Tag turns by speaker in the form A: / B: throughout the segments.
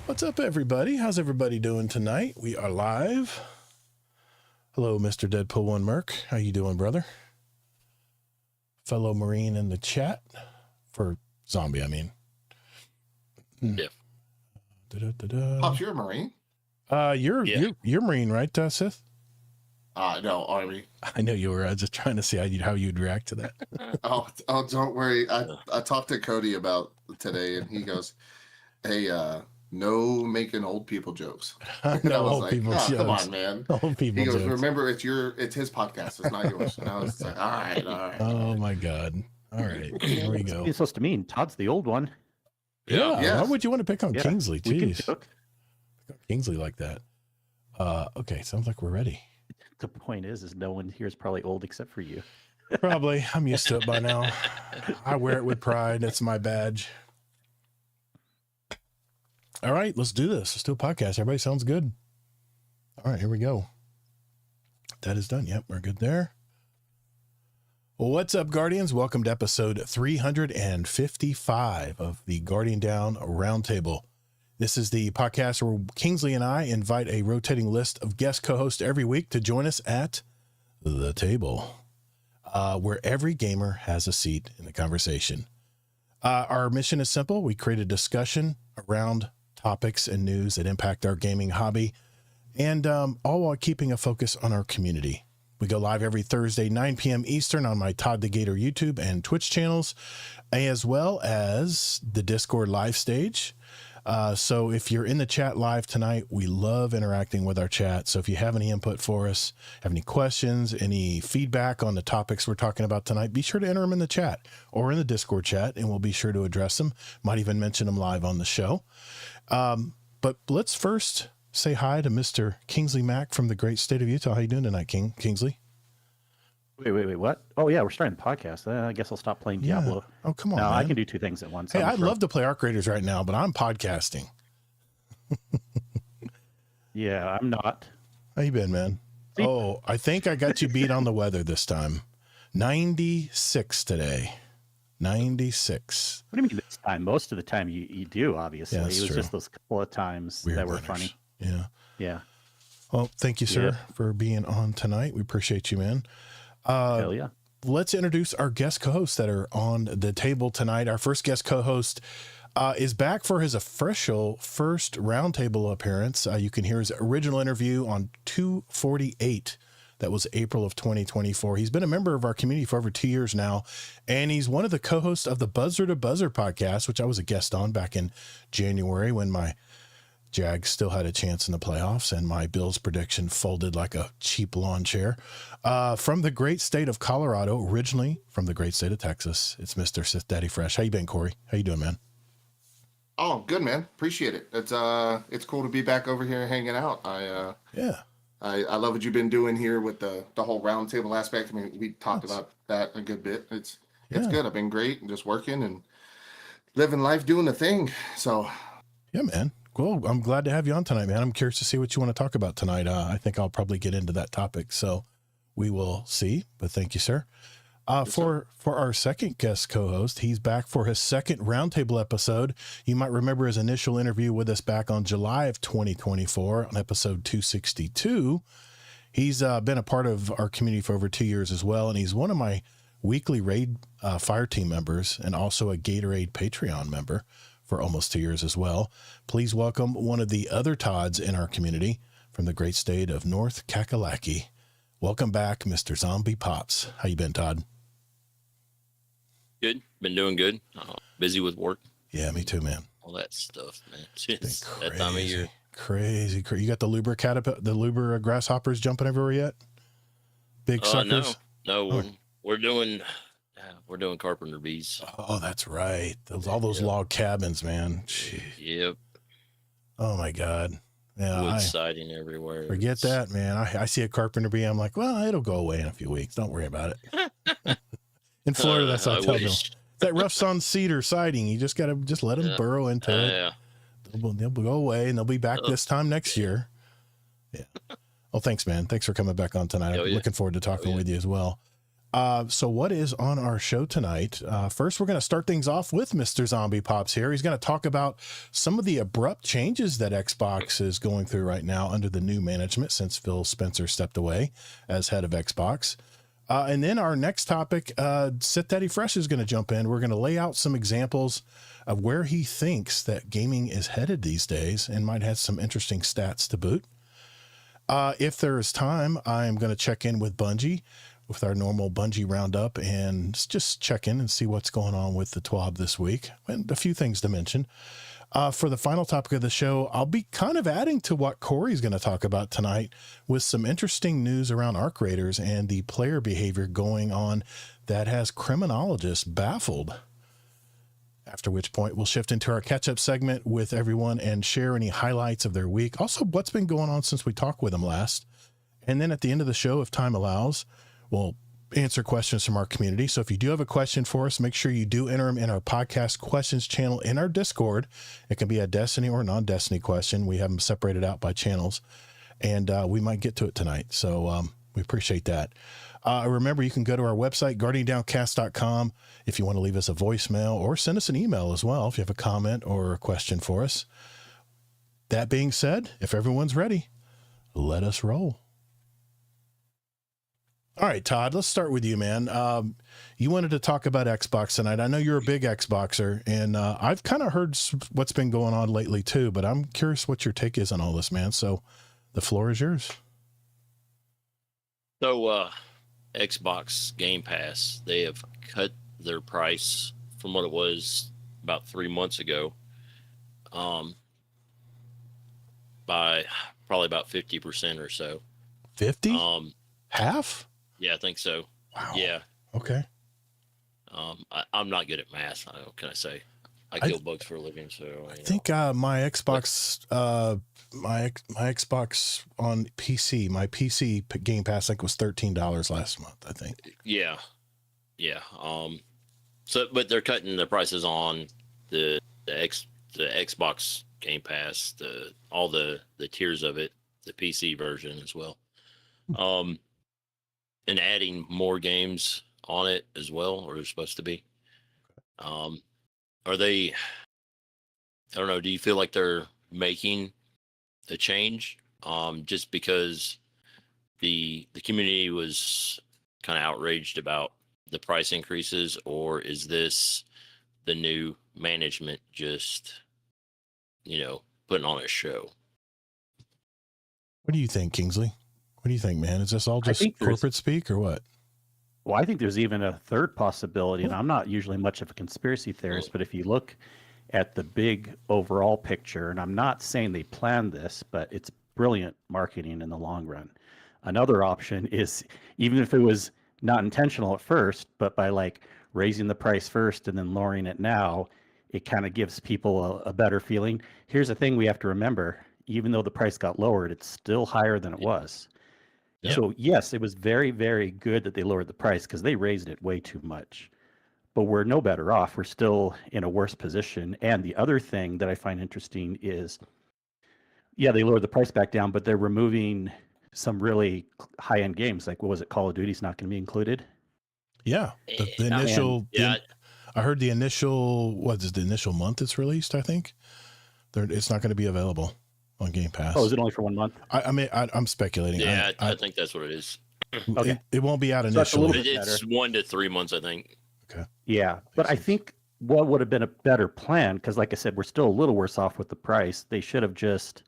A: What's up, everybody? How's everybody doing tonight? We are live. Hello, Mr. Deadpool 1 Merc. How you doing, brother? Fellow Marine in the chat. For zombie, I mean.
B: Yeah.
C: Pops, you're a Marine?
A: You're Marine, right, Sith?
C: No, Army.
A: I know you were. I was just trying to see how you'd react to that.
C: Oh, don't worry. I talked to Cody about today, and he goes, "Hey, no making old people jokes." And
A: No
C: I was
A: old
C: like,
A: people
C: "Oh,
A: jokes.
C: come on, man."
A: Old people
C: He goes,
A: jokes.
C: "Remember, it's his podcast. It's not yours." And I was like, "All right."
A: Oh my God! All right, here we go.
D: It's supposed to mean Todd's the old one.
A: Yeah. Why would you want to pick on Kingsley?
D: We can
A: Jeez,
D: joke.
A: pick on Kingsley like that. Okay, sounds like we're ready.
D: The point is no one here is probably old except for you.
A: Probably. I'm used to it by now. I wear it with pride. It's my badge. All right, let's do this. Let's do a podcast. Everybody sounds good. All right, here we go. That is done. Yep, we're good there. Well, what's up, Guardians? Welcome to episode 355 of the Guardian Down Roundtable. This is the podcast where Kingsley and I invite a rotating list of guest co-hosts every week to join us at the table, where every gamer has a seat in the conversation. Our mission is simple. We create a discussion around topics and news that impact our gaming hobby, and all while keeping a focus on our community. We go live every Thursday, 9 p.m. Eastern on my Todd the Gator YouTube and Twitch channels, as well as the Discord live stage. So if you're in the chat live tonight, we love interacting with our chat. So if you have any input for us, have any questions, any feedback on the topics we're talking about tonight, be sure to enter them in the chat or in the Discord chat, and we'll be sure to address them. Might even mention them live on the show. But let's first say hi to Mr. Kingsley Mack from the great state of Utah. How you doing tonight, Kingsley?
D: Wait, what? Oh, yeah, we're starting the podcast. I guess I'll stop playing Diablo.
A: Oh, come on,
D: No,
A: man.
D: I can do two things at once.
A: Hey, I'd love to play Arc Raiders right now, but I'm podcasting.
D: Yeah, I'm not.
A: How you been, man?
D: See?
A: Oh, I think I got you beat on the weather this time. 96 today. 96.
D: What do you mean this time? Most of the time you do, obviously.
A: Yeah,
D: it was
A: true.
D: just those couple of times
A: Weird
D: that were
A: winters.
D: funny.
A: Yeah.
D: Yeah.
A: Well, thank you, sir, for being on tonight. We appreciate you, man.
D: Hell yeah.
A: Let's introduce our guest co-hosts that are on the table tonight. Our first guest co-host is back for his official first roundtable appearance. You can hear his original interview on 248. That was April of 2024. He's been a member of our community for over 2 years now, and he's one of the co-hosts of the Buzzer to Buzzer podcast, which I was a guest on back in January when my Jags still had a chance in the playoffs and my Bills prediction folded like a cheap lawn chair. From the great state of Colorado, originally from the great state of Texas, it's Mr. Sith Daddy Fresh. How you been, Corey? How you doing, man?
C: Oh, good, man. Appreciate it. It's cool to be back over here hanging out. I love what you've been doing here with the whole roundtable aspect. I mean, we talked about that a good bit. It's good. I've been great and just working and living life, doing the thing. So
A: yeah, man. Cool. I'm glad to have you on tonight, man. I'm curious to see what you want to talk about tonight. I think I'll probably get into that topic, so we will see. But thank you, sir. For our second guest co-host, he's back for his second roundtable episode. You might remember his initial interview with us back on July of 2024 on episode 262. He's been a part of our community for over 2 years as well, and he's one of my weekly raid fire team members and also a Gatorade Patreon member for almost 2 years as well. Please welcome one of the other Todds in our community from the great state of North Kakalaki. Welcome back, Mr. Zombie Pops. How you been, Todd?
B: Good. Been doing good. Busy with work.
A: Yeah, me too, man.
B: All that stuff, man.
A: It's
B: It's
A: crazy,
B: that time of year.
A: Crazy. You got the Luber grasshoppers jumping everywhere yet? Big suckers?
B: No, we're doing carpenter bees.
A: Oh, that's right. All those log cabins, man. Jeez.
B: Yep.
A: Oh my God. Yeah,
B: Wood siding everywhere.
A: Forget that, man. I see a carpenter bee. I'm like, well, it'll go away in a few weeks. Don't worry about it. In Florida, that's what I tell them. That rough sun cedar siding, you just gotta let them burrow into it.
B: Yeah.
A: They'll go away and they'll be back this time next year. Yeah. Well, thanks, man. Thanks for coming back on tonight. I'm looking forward to talking with you as well. So what is on our show tonight? First, we're going to start things off with Mr. Zombie Pops here. He's going to talk about some of the abrupt changes that Xbox is going through right now under the new management since Phil Spencer stepped away as head of Xbox. And then our next topic, Sit Daddy Fresh is going to jump in. We're going to lay out some examples of where he thinks that gaming is headed these days and might have some interesting stats to boot. If there is time, I'm going to check in with Bungie with our normal Bungie roundup and just check in and see what's going on with the TWAB this week and a few things to mention. For the final topic of the show, I'll be kind of adding to what Corey's going to talk about tonight with some interesting news around Arc Raiders and the player behavior going on that has criminologists baffled. After which point we'll shift into our catch-up segment with everyone and share any highlights of their week. Also, what's been going on since we talked with them last. And then at the end of the show, if time allows, we'll answer questions from our community. So if you do have a question for us, make sure you do enter them in our podcast questions channel in our Discord. It can be a Destiny or non-Destiny question. We have them separated out by channels, and we might get to it tonight. So we appreciate that. Remember, you can go to our website, guardiandowncast.com, if you want to leave us a voicemail or send us an email as well if you have a comment or a question for us. That being said, if everyone's ready, let us roll. All right, Todd, let's start with you, man. You wanted to talk about Xbox tonight. I know you're a big Xboxer, and I've kind of heard what's been going on lately too, but I'm curious what your take is on all this, man. So the floor is yours.
B: So, Xbox Game Pass, they have cut their price from what it was about 3 months ago, by probably about 50% or so.
A: 50? Half?
B: Yeah, I think so.
A: Wow.
B: Yeah.
A: Okay.
B: I'm not good at math. What can I say? I kill bugs for a living, so
A: I think my Xbox, my Xbox on PC, my PC Game Pass, I think was $13 last month. I think.
B: Yeah. So, but they're cutting the prices on the Xbox Game Pass, all the tiers of it, the PC version as well, and adding more games on it as well, or they're supposed to be. Are they, I don't know, do you feel like they're making a change just because the community was kind of outraged about the price increases, or is this the new management just, putting on a show?
A: What do you think, Kingsley? What do you think, man? Is this all just corporate speak or what?
D: Well, I think there's even a third possibility, and I'm not usually much of a conspiracy theorist, but if you look at the big overall picture, and I'm not saying they planned this, but it's brilliant marketing in the long run. Another option is, even if it was not intentional at first, but by like raising the price first and then lowering it now, it kind of gives people a better feeling. Here's the thing we have to remember: even though the price got lowered, it's still higher than it was. Yep. So yes, it was very, very good that they lowered the price because they raised it way too much. But we're no better off. We're still in a worse position. And the other thing that I find interesting is, yeah, they lowered the price back down, but they're removing some really high-end games. Like, what was it? Call of Duty's not going to be included?
A: Yeah. The initial, I heard the initial, the initial month it's released, I think. It's not going to be available on Game Pass.
D: Oh, is it only for 1 month?
A: I mean, I'm speculating.
B: Yeah, I think that's what it is.
D: Okay.
A: It won't be out initially.
B: It's 1 to 3 months, I think.
A: Okay.
D: Yeah, but I think what would have been a better plan, because like I said, we're still a little worse off with the price. They should have just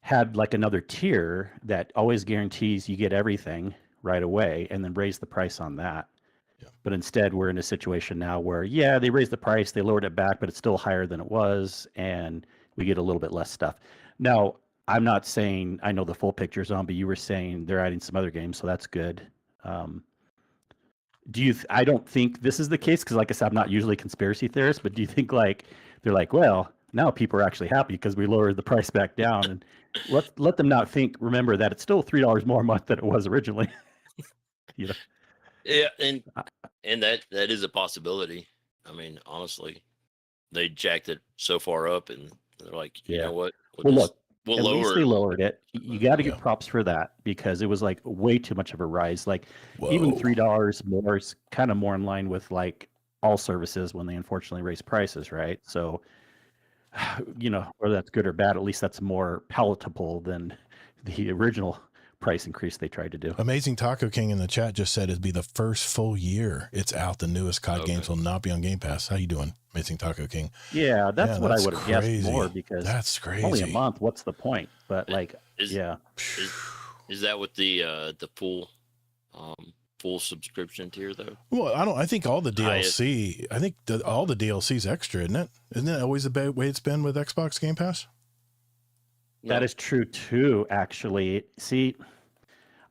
D: had like another tier that always guarantees you get everything right away, and then raise the price on that. Yeah. But instead, we're in a situation now where, yeah, they raised the price, they lowered it back, but it's still higher than it was, and we get a little bit less stuff. Now, I'm not saying I know the full picture, Zombie. You were saying they're adding some other games, so that's good. I don't think this is the case, because like I said, I'm not usually a conspiracy theorist, but do you think like they're like, well, now people are actually happy because we lowered the price back down, and let them not remember that it's still $3 more a month than it was originally.
B: Yeah, and that is a possibility. I mean, honestly, they jacked it so far up, and they're like, you know what?
D: Look,
B: We'll
D: At least
B: lower
D: they
B: it a little
D: lowered it. You got to get props for that because it was like way too much of a rise. Like even
A: Whoa.
D: $3 more is kind of more in line with like all services when they unfortunately raise prices, right? So, whether that's good or bad, at least that's more palatable than the original price increase they tried to do.
A: Amazing Taco King in the chat just said it'd be the first full year it's out. The newest COD games will not be on Game Pass. How you doing, Amazing Taco King?
D: Yeah, that's what I would have guessed more because
A: that's crazy.
D: Only a month. What's the point? But like,
B: is that with the full subscription tier though?
A: Well, I think all the DLC. I think all the DLC is extra, isn't it? Isn't that always the way it's been with Xbox Game Pass?
D: No. That is true too. Actually, see,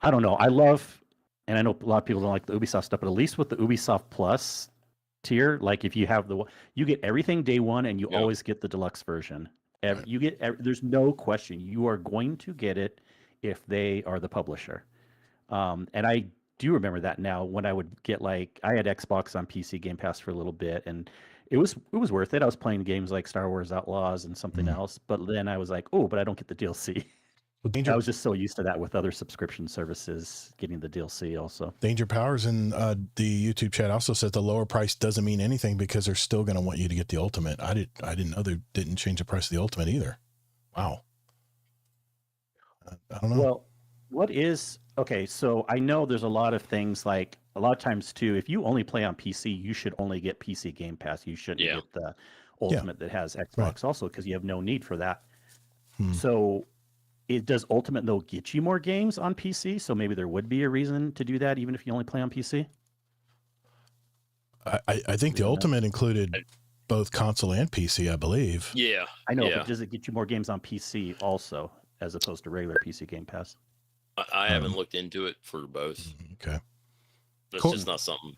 D: I don't know. I love, and I know a lot of people don't like the Ubisoft stuff, but at least with the Ubisoft Plus tier, like if you have you get everything day one, and you always get the deluxe version.
A: Right.
D: You get. There's no question you are going to get it if they are the publisher. And I do remember that now when I would get I had Xbox on PC Game Pass for a little bit, and it was worth it. I was playing games like Star Wars Outlaws and something else, but then I was like, oh, but I don't get the DLC. I was just so used to that with other subscription services getting the DLC also.
A: Danger Powers in the YouTube chat also said the lower price doesn't mean anything because they're still going to want you to get the Ultimate. I didn't know they didn't change the price of the Ultimate either. Wow. I don't know.
D: Well, okay, so I know there's a lot of things like a lot of times too, if you only play on PC, you should only get PC Game Pass. You shouldn't get the Ultimate that has Xbox also because you have no need for that. So does Ultimate though get you more games on PC? So maybe there would be a reason to do that even if you only play on PC?
A: I think the Ultimate included both console and PC, I believe.
B: Yeah.
D: I know, but does it get you more games on PC also as opposed to regular PC Game Pass?
B: I haven't looked into it for both.
A: Okay.
B: That's just not something.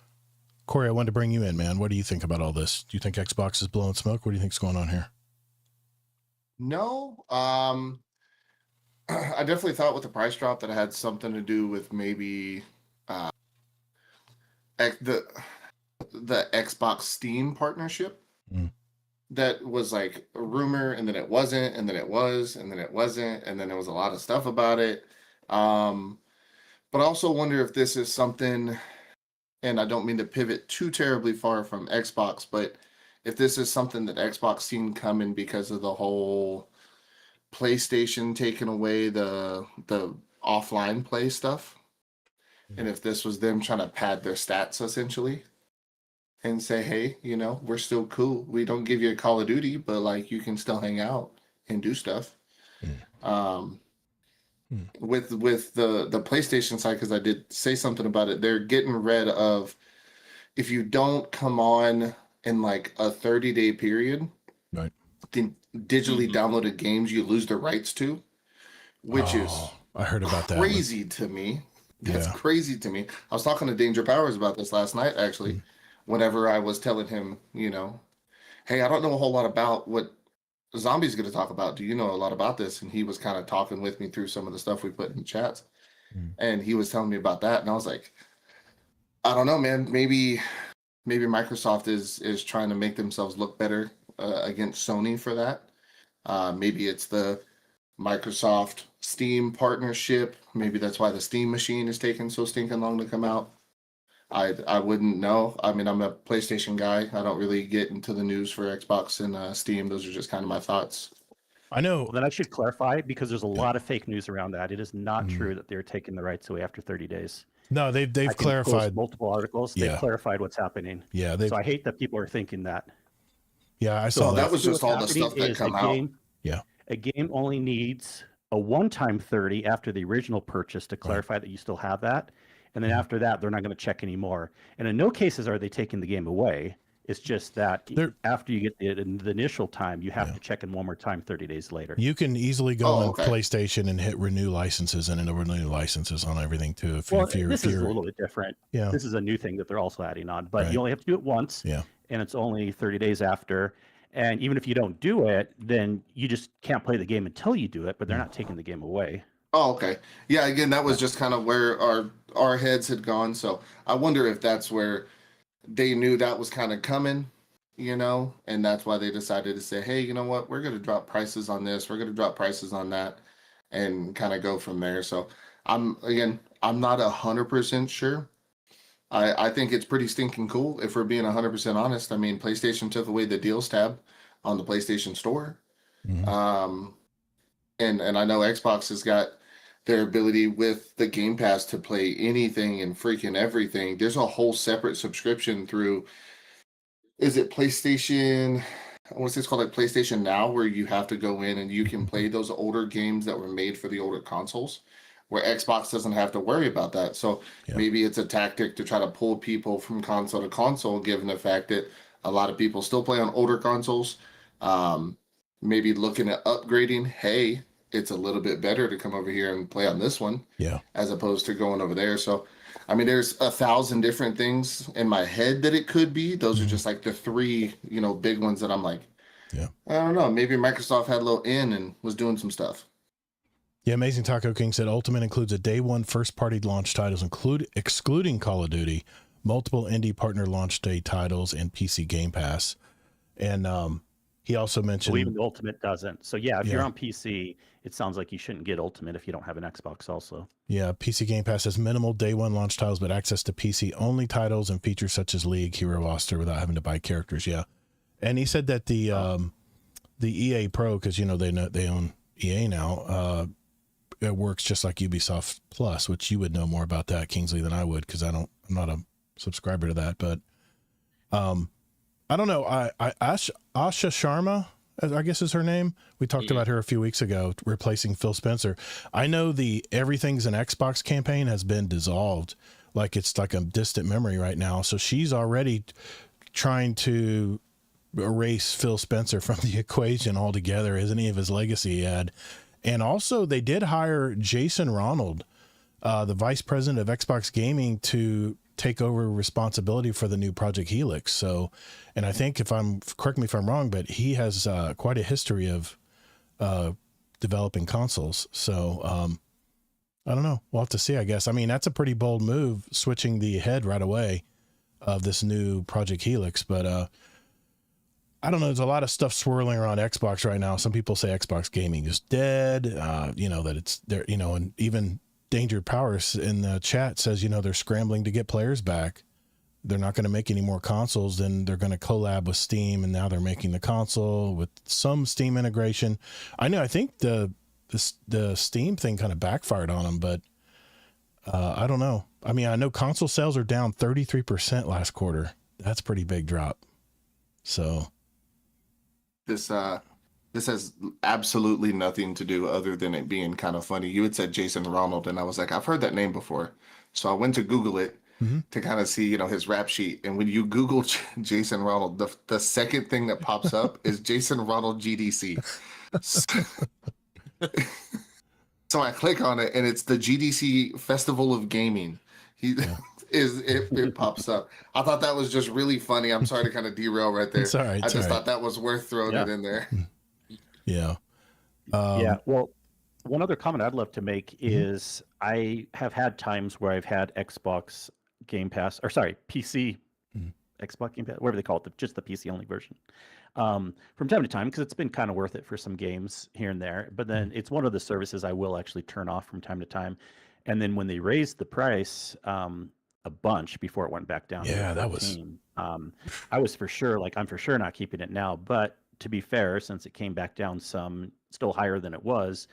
A: Corey, I wanted to bring you in, man. What do you think about all this? Do you think Xbox is blowing smoke? What do you think's going on here?
C: No. I definitely thought with the price drop that it had something to do with maybe the Xbox Steam partnership. That was like a rumor, and then it wasn't, and then it was, and then it wasn't, and then there was a lot of stuff about it. But I also wonder if this is something, and I don't mean to pivot too terribly far from Xbox, but if this is something that Xbox seen coming because of the whole PlayStation taking away the offline play stuff, and if this was them trying to pad their stats essentially and say, hey, we're still cool. We don't give you a Call of Duty, but like you can still hang out and do stuff. With the PlayStation side, because I did say something about it, they're getting rid of, if you don't come on in like a 30-day period,
A: right,
C: then digitally downloaded games you lose the rights to, which is
A: I heard about
C: crazy to me. That's crazy to me. I was talking to Danger Powers about this last night, actually, whenever I was telling him, hey, I don't know a whole lot about what Zombie's going to talk about. Do you know a lot about this? And he was kind of talking with me through some of the stuff we put in chats. And he was telling me about that. And I was like, I don't know, man. Maybe Microsoft is trying to make themselves look better against Sony for that. Maybe it's the Microsoft Steam partnership. Maybe that's why the Steam machine is taking so stinking long to come out. I wouldn't know. I mean, I'm a PlayStation guy. I don't really get into the news for Xbox and Steam. Those are just kind of my thoughts.
A: I know.
D: Well, then I should clarify because there's a lot of fake news around that. It is not true that they're taking the rights away after 30 days.
A: No, they've clarified
D: multiple articles. They've clarified what's happening.
A: Yeah.
D: So I hate that people are thinking that.
A: Yeah, I saw that.
C: That was just all the stuff that come out.
D: A game only needs a one-time 30 after the original purchase to clarify that you still have that. And then after that, they're not going to check anymore. And in no cases are they taking the game away. It's just that after you get the initial time, you have to check in one more time 30 days later.
A: You can easily go on PlayStation and hit renew licenses, and it'll renew licenses on everything too. If
D: this is a little bit different.
A: Yeah.
D: This is a new thing that they're also adding on, but you only have to do it once.
A: Yeah.
D: And it's only 30 days after. And even if you don't do it, then you just can't play the game until you do it, but they're not taking the game away.
C: Oh, okay. Yeah, again, that was just kind of where our heads had gone. So I wonder if that's where they knew that was kind of coming, and that's why they decided to say, hey, you know what, we're going to drop prices on this, we're going to drop prices on that, and kind of go from there. So I'm not 100% sure. I think it's pretty stinking cool if we're being 100% honest. I mean, PlayStation took away the deals tab on the PlayStation Store.
A: Mm-hmm.
C: And I know Xbox has got their ability with the Game Pass to play anything and freaking everything. There's a whole separate subscription through, is it PlayStation? I want to say it's called like PlayStation Now, where you have to go in and you can play those older games that were made for the older consoles, where Xbox doesn't have to worry about that. So maybe it's a tactic to try to pull people from console to console, given the fact that a lot of people still play on older consoles. Maybe looking at upgrading. Hey, it's a little bit better to come over here and play on this one, as opposed to going over there. So, I mean, there's 1,000 different things in my head that it could be. Those are just like the three, big ones that I'm like, I don't know. Maybe Microsoft had a little in and was doing some stuff.
A: Yeah, Amazing Taco King said Ultimate includes a day one first-party launch titles, excluding Call of Duty, multiple indie partner launch day titles, and PC Game Pass. And he also mentioned...
D: Well, even the Ultimate doesn't. So if you're on PC, it sounds like you shouldn't get Ultimate if you don't have an Xbox also. Yeah,
A: PC Game Pass has minimal day one launch titles, but access to PC-only titles and features such as League, Hero Roster without having to buy characters, And he said that the EA Pro, because, they own EA now... it works just like Ubisoft Plus, which you would know more about that, Kingsley, than I would, because I'm not a subscriber to that. But I don't know. Asha Sharma, I guess is her name. We talked about her a few weeks ago, replacing Phil Spencer. I know the Everything's an Xbox campaign has been dissolved, like it's like a distant memory right now. So she's already trying to erase Phil Spencer from the equation altogether, as any of his legacy he had. And also, they did hire Jason Ronald, the vice president of Xbox Gaming, to take over responsibility for the new Project Helix. So, and I think correct me if I'm wrong, but he has quite a history of developing consoles. So, I don't know. We'll have to see, I guess. I mean, that's a pretty bold move, switching the head right away of this new Project Helix. But I don't know. There's a lot of stuff swirling around Xbox right now. Some people say Xbox Gaming is dead, that it's there, and even Danger Powers in the chat says, they're scrambling to get players back. They're not going to make any more consoles, then they're going to collab with Steam. And now they're making the console with some Steam integration. I think the Steam thing kind of backfired on them, but I don't know. I mean, I know console sales are down 33% last quarter. That's a pretty big drop. So
C: this has absolutely nothing to do other than it being kind of funny. You had said Jason Ronald, and I was like, I've heard that name before. So I went to Google it to kind of see, his rap sheet. And when you Google Jason Ronald, the second thing that pops up is Jason Ronald GDC. So I click on it, and it's the GDC Festival of Gaming. It pops up. I thought that was just really funny. I'm sorry to kind of derail right there.
A: It's all right.
C: I just thought that was worth throwing it in there.
A: Yeah.
D: Well, one other comment I'd love to make is I have had times where I've had Xbox Game Pass, PC, Xbox Game Pass, whatever they call it, just the PC only version, from time to time, because it's been kind of worth it for some games here and there. But then it's one of the services I will actually turn off from time to time. And then when they raised the price a bunch before it went back down,
A: that was.
D: I was for sure, I'm for sure not keeping it now. But to be fair, since it came back down some, still higher than it was,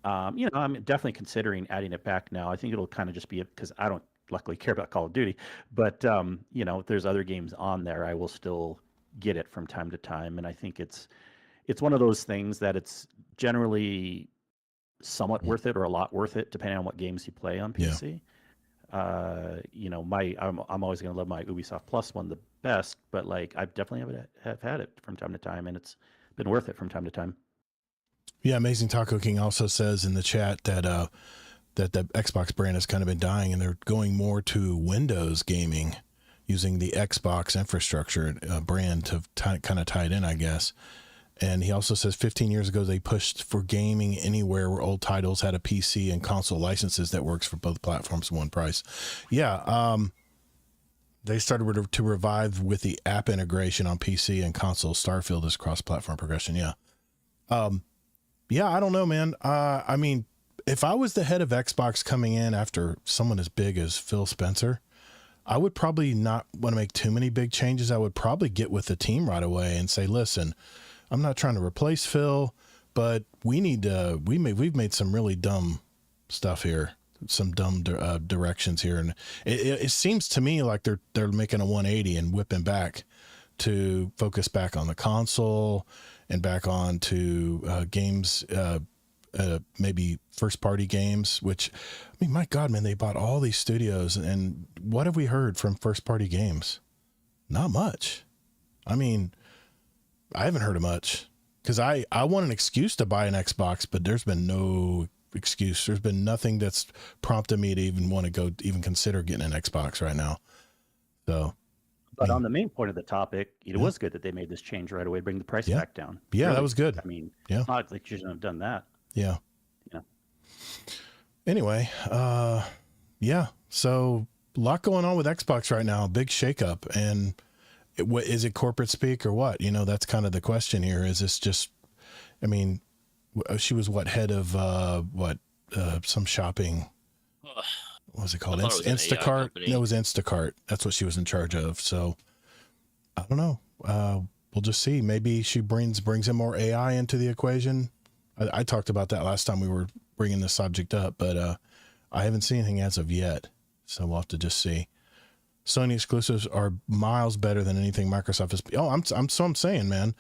D: I'm definitely considering adding it back now. I think it'll kind of just be because I don't luckily care about Call of Duty, but if there's other games on there, I will still get it from time to time. And I think it's one of those things that it's generally somewhat worth it or a lot worth it, depending on what games you play on PC. I'm always going to love my Ubisoft Plus one the best, but I've definitely have had it from time to time, and it's been worth it from time to time.
A: Yeah, Amazing Taco King also says in the chat that that the Xbox brand has kind of been dying, and they're going more to Windows gaming, using the Xbox infrastructure brand to kind of tie it in, I guess. And he also says 15 years ago, they pushed for gaming anywhere where old titles had a PC and console licenses that works for both platforms at one price. Yeah. They started to revive with the app integration on PC and console. Starfield is cross-platform progression. Yeah. Yeah, I don't know, man. I mean, if I was the head of Xbox coming in after someone as big as Phil Spencer, I would probably not want to make too many big changes. I would probably get with the team right away and say, listen, I'm not trying to replace Phil, but we need to, we've made some really dumb stuff here, some dumb directions here. And it seems to me like they're making a 180 and whipping back to focus back on the console and back on to games, maybe first party games, which, I mean, my God, man, they bought all these studios, and what have we heard from first party games? Not much. I mean, I haven't heard of much, because I want an excuse to buy an Xbox, but there's been no excuse. There's been nothing that's prompted me to even want to go even consider getting an Xbox right now. So,
D: but on the main point of the topic, it was good that they made this change right away, bring the price back down.
A: Yeah,
D: really,
A: that was good.
D: I mean,
A: yeah,
D: it's not like you shouldn't have done that.
A: Yeah. Anyway, yeah. So a lot going on with Xbox right now. Big shakeup, and what is it? Corporate speak or what? You know, that's kind of the question here. Is this just? I mean, she was head of some shopping. What was it called? Instacart. No, it was Instacart. That's what she was in charge of. So I don't know. We'll just see. Maybe she brings in more AI into the equation. I talked about that last time we were bringing this subject up, but I haven't seen anything as of yet. So we'll have to just see. Sony exclusives are miles better than anything Microsoft is. Oh, I'm saying, man.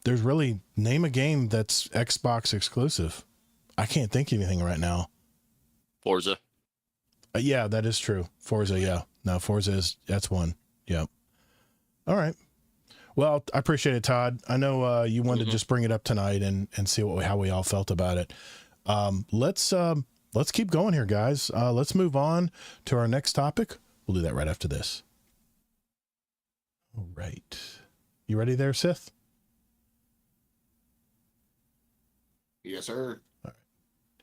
A: There's really, name a game that's Xbox exclusive. I can't think of anything right now.
B: Forza.
A: Yeah, that is true. Forza, yeah. No, that's one. Yep. All right. Well, I appreciate it, Todd. I know you wanted to just bring it up tonight and see how we all felt about it. Let's keep going here, guys. Let's move on to our next topic. We'll do that right after this. All right. You ready there, Sith?
C: Yes, sir.
A: All right.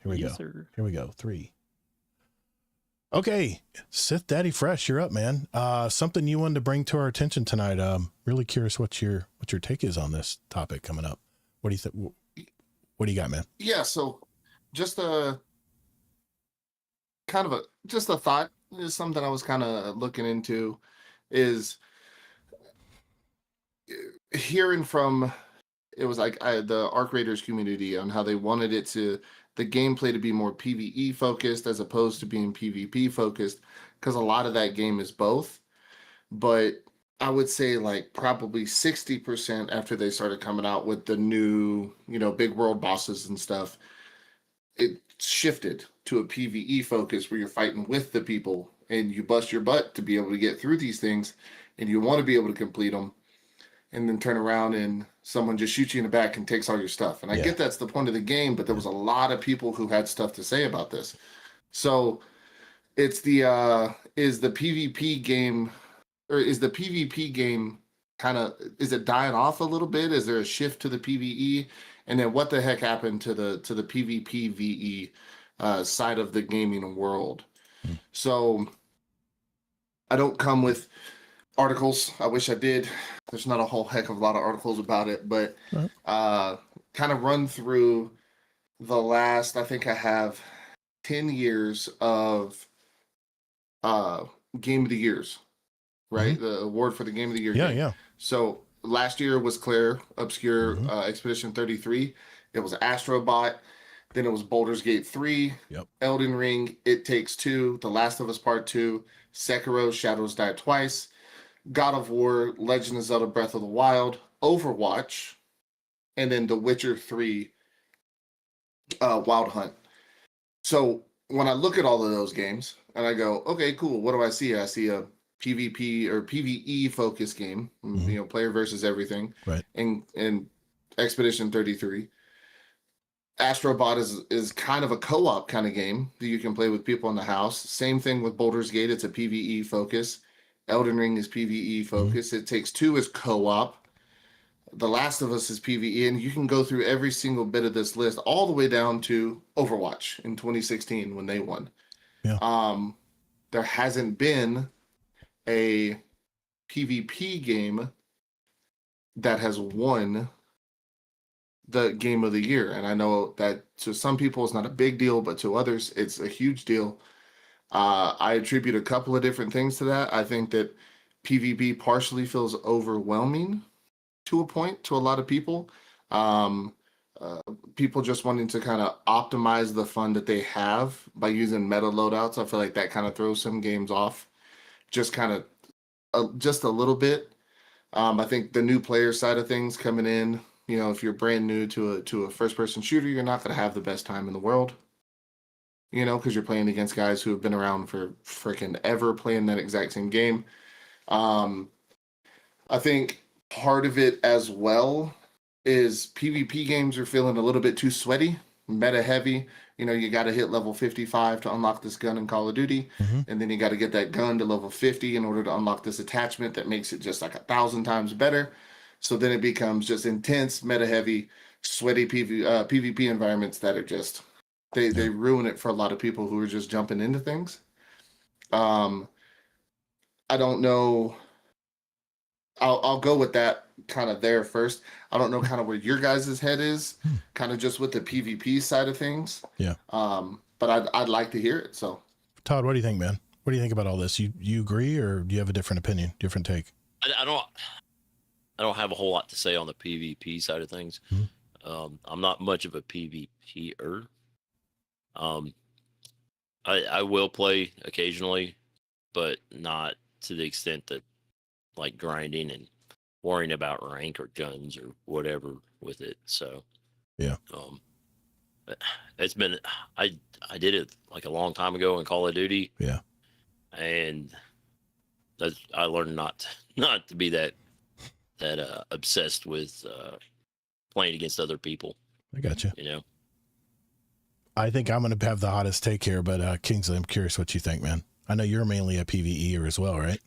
A: Here we
D: yes,
A: go.
D: Sir.
A: Here we go. 3. Okay, Sith Daddy Fresh, you're up, man. Something you wanted to bring to our attention tonight. Really curious what your take is on this topic coming up. What do you think? What do you got, man?
C: Yeah, so just a thought is something I was kind of looking into, is hearing from, it was like the Arc Raiders community on how they wanted the gameplay to be more PvE focused as opposed to being PvP focused, because a lot of that game is both. But I would say like probably 60% after they started coming out with the new, big world bosses and stuff, it shifted to a PvE focus where you're fighting with the people and you bust your butt to be able to get through these things, and you want to be able to complete them, and then turn around and someone just shoots you in the back and takes all your stuff. And I get that's the point of the game, but there was a lot of people who had stuff to say about this. So it's is the PvP game kind of, is it dying off a little bit? Is there a shift to the PvE? And then what the heck happened to the PvP VE side of the gaming world? So I don't come with articles. I wish I did. There's not a whole heck of a lot of articles about it, but kind of run through the last, I think I have 10 years of Game of the Years, right? Mm-hmm. The award for the Game of the Year.
A: Yeah,
C: game.
A: Yeah.
C: So last year was Claire Obscure Expedition 33. It was Astrobot. Then it was Baldur's Gate 3, Elden Ring, It Takes Two, The Last of Us Part 2, Sekiro, Shadows Die Twice, God of War, Legend of Zelda Breath of the Wild, Overwatch, and then The Witcher 3, Wild Hunt. So when I look at all of those games and I go, okay, cool, what do I see? I see a PvP or PvE focused game, player versus everything,
A: right?
C: And Expedition 33. Astrobot is kind of a co-op kind of game that you can play with people in the house. Same thing with Baldur's Gate. It's a PvE focus. Elden Ring is PvE focus. It Takes Two is co-op. The Last of Us is PvE. And you can go through every single bit of this list all the way down to Overwatch in 2016 when they won.
A: Yeah.
C: There hasn't been a PvP game that has won the game of the year. And I know that to some people it's not a big deal, but to others it's a huge deal. I attribute a couple of different things to that. I think that PvP partially feels overwhelming to a point to a lot of people. Um, People just wanting to kind of optimize the fun that they have by using meta loadouts. I feel like that kind of throws some games off, just kind of just a little bit. I think the new player side of things coming in, if you're brand new to a first person shooter, you're not going to have the best time in the world. Because you're playing against guys who have been around for freaking ever playing that exact same game. I think part of it as well is PvP games are feeling a little bit too sweaty, meta heavy. You got to hit level 55 to unlock this gun in Call of Duty.
A: Mm-hmm.
C: And then you got to get that gun to level 50 in order to unlock this attachment that makes it just like 1,000 times better. So then it becomes just intense, meta heavy, sweaty PvP environments that are just, they ruin it for a lot of people who are just jumping into things. I don't know. I'll go with that kind of there first. I don't know kind of where your guys' head is, kind of just with the PvP side of things.
A: Yeah.
C: But I'd like to hear it. So,
A: Todd, what do you think, man? What do you think about all this? You agree, or do you have a different opinion, different take?
B: I don't have a whole lot to say on the PvP side of things.
A: Mm-hmm.
B: I'm not much of a PvPer. I will play occasionally, but not to the extent that like grinding and worrying about rank or guns or whatever with it. So
A: yeah.
B: It's been I did it like a long time ago in Call of Duty.
A: Yeah.
B: And I learned not to be that obsessed with playing against other people.
A: I got you.
B: I
A: think I'm going to have the hottest take here, but Kingsley, I'm curious what you think, man. I know you're mainly a PvEer as well, right?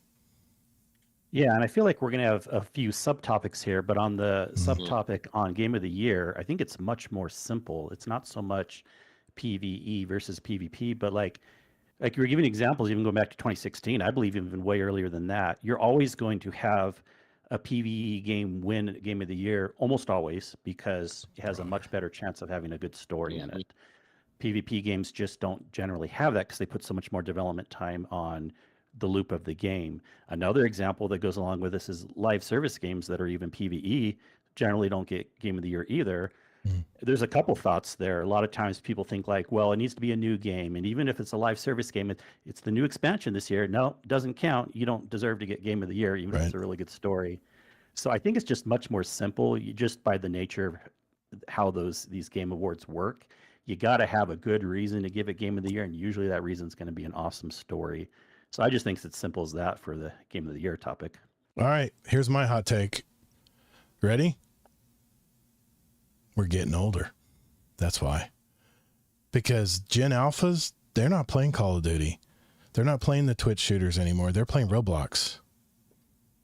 D: Yeah, and I feel like we're going to have a few subtopics here, but on the subtopic on Game of the Year, I think it's much more simple. It's not so much PvE versus PvP, but like you're giving examples, even going back to 2016, I believe even way earlier than that. You're always going to have a PvE game win Game of the Year, almost always, because it has a much better chance of having a good story in it. PvP games just don't generally have that because they put so much more development time on the loop of the game. Another example that goes along with this is live service games that are even PvE generally don't get Game of the Year either. There's a couple thoughts there. A lot of times people think like, well, it needs to be a new game. And even if it's a live service game, it's the new expansion this year. No, it doesn't count. You don't deserve to get Game of the Year, even if it's a really good story. So I think it's just much more simple. Just by the nature of how these game awards work, you got to have a good reason to give it Game of the Year. And usually that reason is going to be an awesome story. So I just think it's as simple as that for the Game of the Year topic.
A: All right, here's my hot take. Ready? We're getting older. That's why. Because Gen Alphas, they're not playing Call of Duty. They're not playing the Twitch shooters anymore. They're playing Roblox.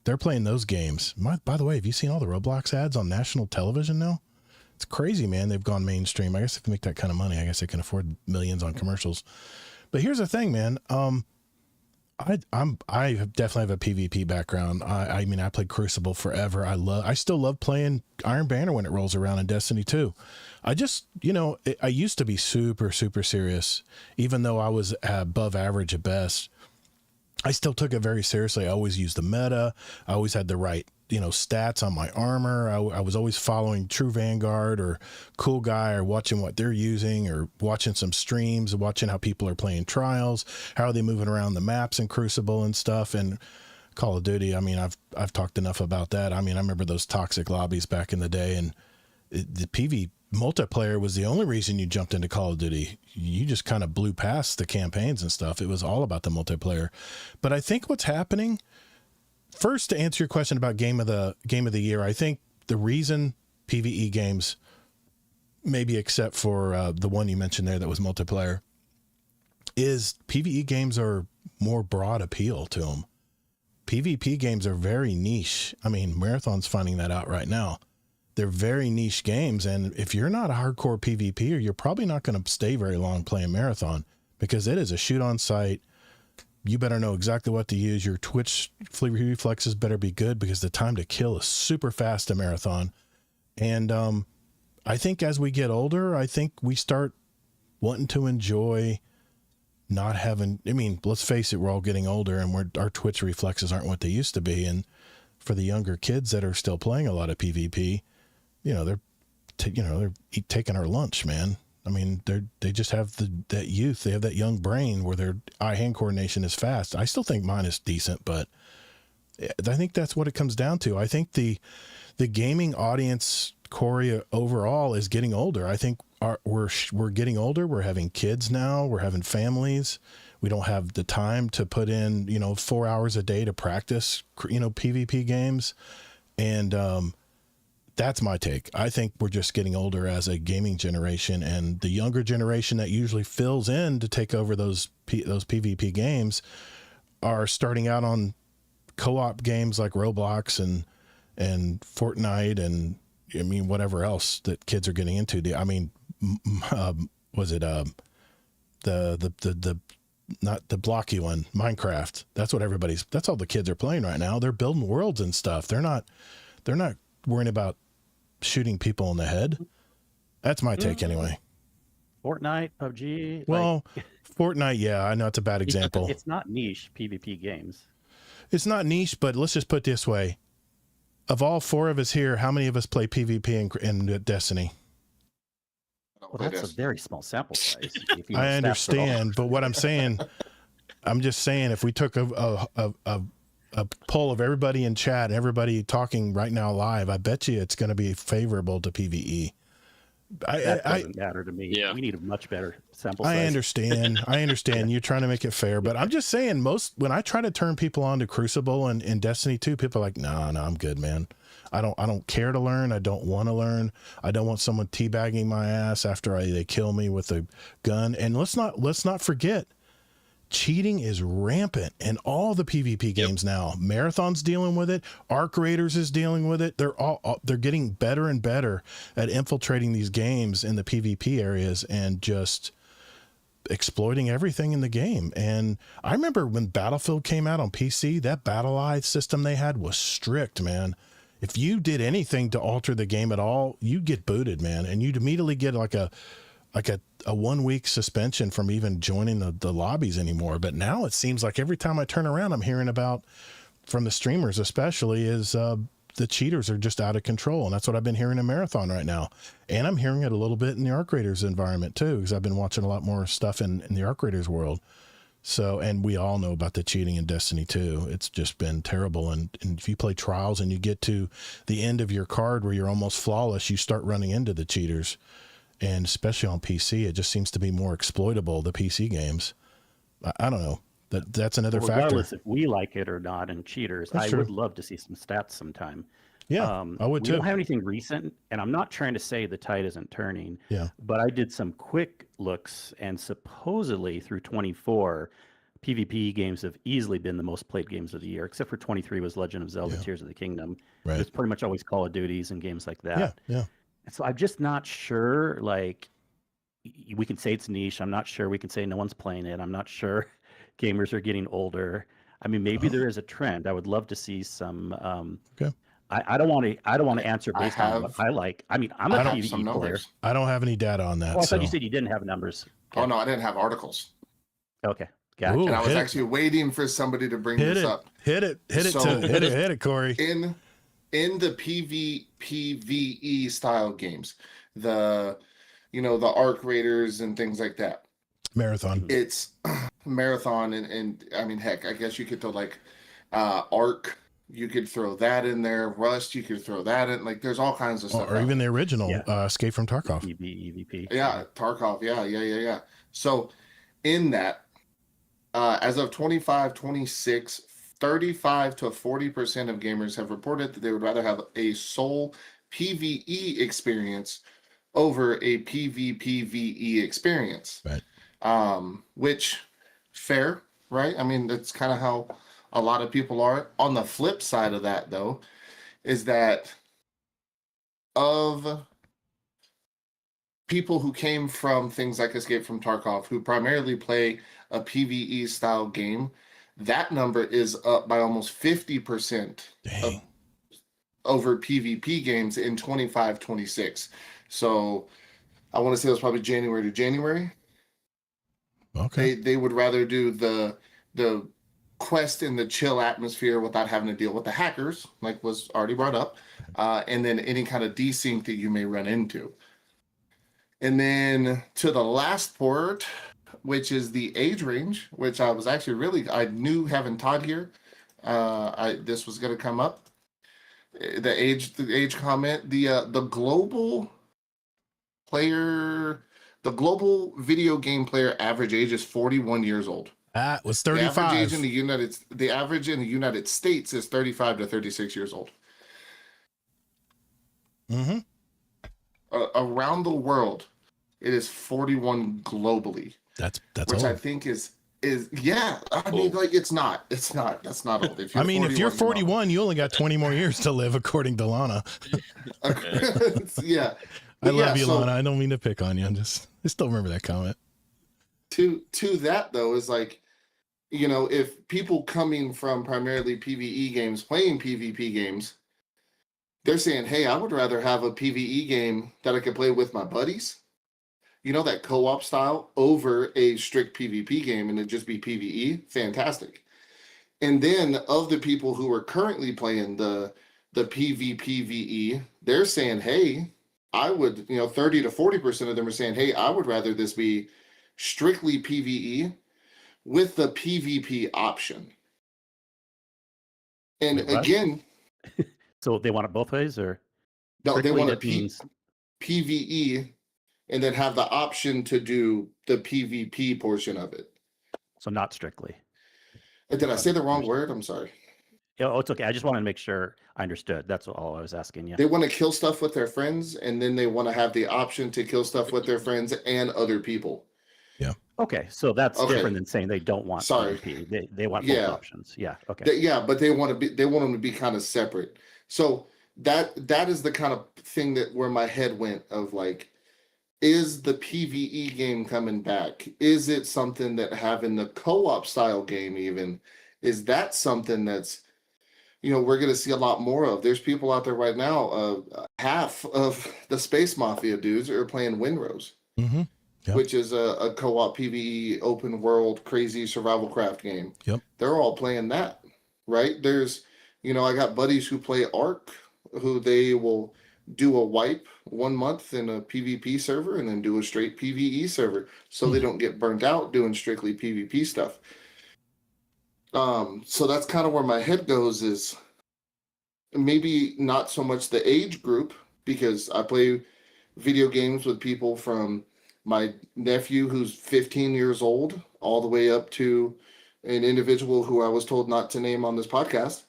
A: They're playing those games. By the way, have you seen all the Roblox ads on national television now? It's crazy, man. They've gone mainstream. I guess if they make that kind of money, I guess they can afford millions on commercials. But here's the thing, man. I definitely have a PvP background. I mean, I played Crucible forever. I still love playing Iron Banner when it rolls around in Destiny 2. I just, I used to be super, super serious, even though I was above average at best. I still took it very seriously. I always used the meta. I always had the right, stats on my armor. I was always following True Vanguard or Cool Guy or watching what they're using or watching some streams, watching how people are playing trials, how are they moving around the maps in Crucible and stuff. And Call of Duty, I mean, I've talked enough about that. I mean, I remember those toxic lobbies back in the day, and the PV multiplayer was the only reason you jumped into Call of Duty. You just kind of blew past the campaigns and stuff. It was all about the multiplayer. But I think what's happening, first, to answer your question about game of the year, I think the reason PvE games, maybe except for the one you mentioned there that was multiplayer, is PvE games are more broad appeal to them. PvP games are very niche. I mean, Marathon's finding that out right now. They're very niche games, and if you're not a hardcore PvPer, you're probably not going to stay very long playing Marathon, because it is a shoot on sight, you better know exactly what to use. Your Twitch reflexes better be good because the time to kill is super fast in Marathon. And I think as we get older, I think we start wanting to enjoy not having, I mean, let's face it, we're all getting older and our Twitch reflexes aren't what they used to be. And for the younger kids that are still playing a lot of PvP, they're taking our lunch, man. I mean, they just have that youth. They have that young brain where their eye-hand coordination is fast. I still think mine is decent, but I think that's what it comes down to. I think the gaming audience, Corey, overall is getting older. I think we're getting older. We're having kids now. We're having families. We don't have the time to put in, 4 hours a day to practice, PvP games. And that's my take. I think we're just getting older as a gaming generation, and the younger generation that usually fills in to take over those PvP games are starting out on co-op games like Roblox and Fortnite and whatever else that kids are getting into. Was it the not the blocky one, Minecraft? That's all the kids are playing right now. They're building worlds and stuff. They're not worrying about shooting people in the head. That's my take anyway.
D: Fortnite, PUBG.
A: Well, Fortnite, yeah, I know it's a bad example.
D: It's not niche PvP games.
A: It's not niche, but let's just put it this way. Of all four of us here, how many of us play PvP in Destiny?
D: Well, that's a very small sample size.
A: I understand, but what I'm saying, I'm just saying, if we took a poll of everybody in chat, everybody talking right now live, I bet you it's going to be favorable to PvE.
D: That doesn't matter to me. Yeah. We need a much better sample size.
A: I understand. You're trying to make it fair, but I'm just saying when I try to turn people on to Crucible and Destiny 2, people are like, no, I'm good, man. I don't care to learn. I don't want to learn. I don't want someone teabagging my ass after they kill me with a gun. And let's not forget, cheating is rampant in all the PvP games now. Marathon's dealing with it. Arc Raiders is dealing with it. They're getting better and better at infiltrating these games in the PvP areas and just exploiting everything in the game. And I remember when Battlefield came out on PC, that Battle Eye system they had was strict, man. If you did anything to alter the game at all, you'd get booted, man. And you'd immediately get like a 1 week suspension from even joining the lobbies anymore. But now it seems like every time I turn around, I'm hearing about, from the streamers especially, is the cheaters are just out of control. And that's what I've been hearing in Marathon right now. And I'm hearing it a little bit in the Arc Raiders environment too, because I've been watching a lot more stuff in the Arc Raiders world. So, and we all know about the cheating in Destiny 2. It's just been terrible. And if you play Trials and you get to the end of your card where you're almost flawless, you start running into the cheaters. And especially on PC, it just seems to be more exploitable, the PC games. I don't know. That's another factor.
D: If we like it or not, and cheaters, I would love to see some stats sometime.
A: Yeah, I would too.
D: We don't have anything recent, and I'm not trying to say the tide isn't turning.
A: Yeah.
D: But I did some quick looks, and supposedly through 24, PvP games have easily been the most played games of the year, except for 23 was Legend of Zelda: Tears of the Kingdom.
A: Right.
D: It's pretty much always Call of Duties and games like that.
A: Yeah.
D: So I'm just not sure, we can say it's niche. I'm not sure we can say no one's playing it. I'm not sure gamers are getting older. I mean, maybe there is a trend. I would love to see some.
A: Okay.
D: I don't want to answer based on what I like. I mean, I'm a PvE player.
A: I don't have any data on that.
D: Oh, I thought you said you didn't have numbers.
C: Okay. Oh no, I didn't have articles.
D: Okay. Gotcha.
C: And I was actually waiting for somebody to bring this up.
A: Hit it, Corey.
C: In the PvE style games, the Arc Raiders and things like that.
A: Marathon.
C: It's Marathon and I mean, heck, I guess you could throw Arc. You could throw that in there. Rust, you could throw that in. There's all kinds of stuff.
A: Or even the original Escape from Tarkov.
D: EVP.
C: Yeah, Tarkov. Yeah. So in that, as of 25, 26, 35 to 40% of gamers have reported that they would rather have a sole PvE experience over a PvPvE experience.
A: Right.
C: Which, fair, right? I mean, that's kind of how a lot of people are. On the flip side of that, though, is that of people who came from things like Escape from Tarkov, who primarily play a PvE style game, That number is up by almost 50% over PvP games in 25-26. So I want to say it was probably January to January.
A: Okay.
C: They would rather do the quest in the chill atmosphere without having to deal with the hackers, like was already brought up, and then any kind of desync that you may run into. And then to the last port, which is the age range, which I was actually I knew having Todd here, this was going to come up. The age comment, the global player, the global video game player average age is 41 years old.
A: That was 35.
C: The average age in the average in the United States is 35 to 36 years old.
A: Mm-hmm.
C: Around the world, it is 41 globally.
A: That's
C: which
A: old.
C: I think is yeah. I mean, like it's not. That's not old.
A: If you're 41, you only got 20 more years to live, according to Lana.
C: Yeah.
A: I love you, Lana. I don't mean to pick on you. I still remember that comment.
C: To that though is like, if people coming from primarily PvE games playing PvP games, they're saying, hey, I would rather have a PvE game that I could play with my buddies, that co-op style, over a strict PvP game and it just be PvE. Fantastic. And then of the people who are currently playing the PvPvE, they're saying, hey, I would, 30 to 40% of them are saying, hey, I would rather this be strictly PvE with the PvP option. And again,
D: so they want it both ways, or
C: no, they want PvE and then have the option to do the PvP portion of it.
D: So not strictly.
C: Did I say the wrong word? I'm sorry.
D: Oh, it's okay. I just wanted to make sure I understood. That's all I was asking you.
C: They want to kill stuff with their friends, and then they want to have the option to kill stuff with their friends and other people.
A: Yeah.
D: Okay, so that's different than saying they don't want PvP. They want both options. Yeah. Okay.
C: But they want them to be kind of separate. So that is the kind of thing where my head went of like, is the PvE game coming back? Is it something that having the co-op style game even, is that something that's, we're going to see a lot more of? There's people out there right now, half of the Space Mafia dudes are playing Windrose, which is a co-op PvE open world crazy survival craft game.
A: Yep.
C: They're all playing that, right? There's, I got buddies who play Ark, who they will do a wipe 1 month in a PvP server and then do a straight PvE server so they don't get burnt out doing strictly PvP stuff. So that's kind of where my head goes, is maybe not so much the age group, because I play video games with people from my nephew who's 15 years old all the way up to an individual who I was told not to name on this podcast.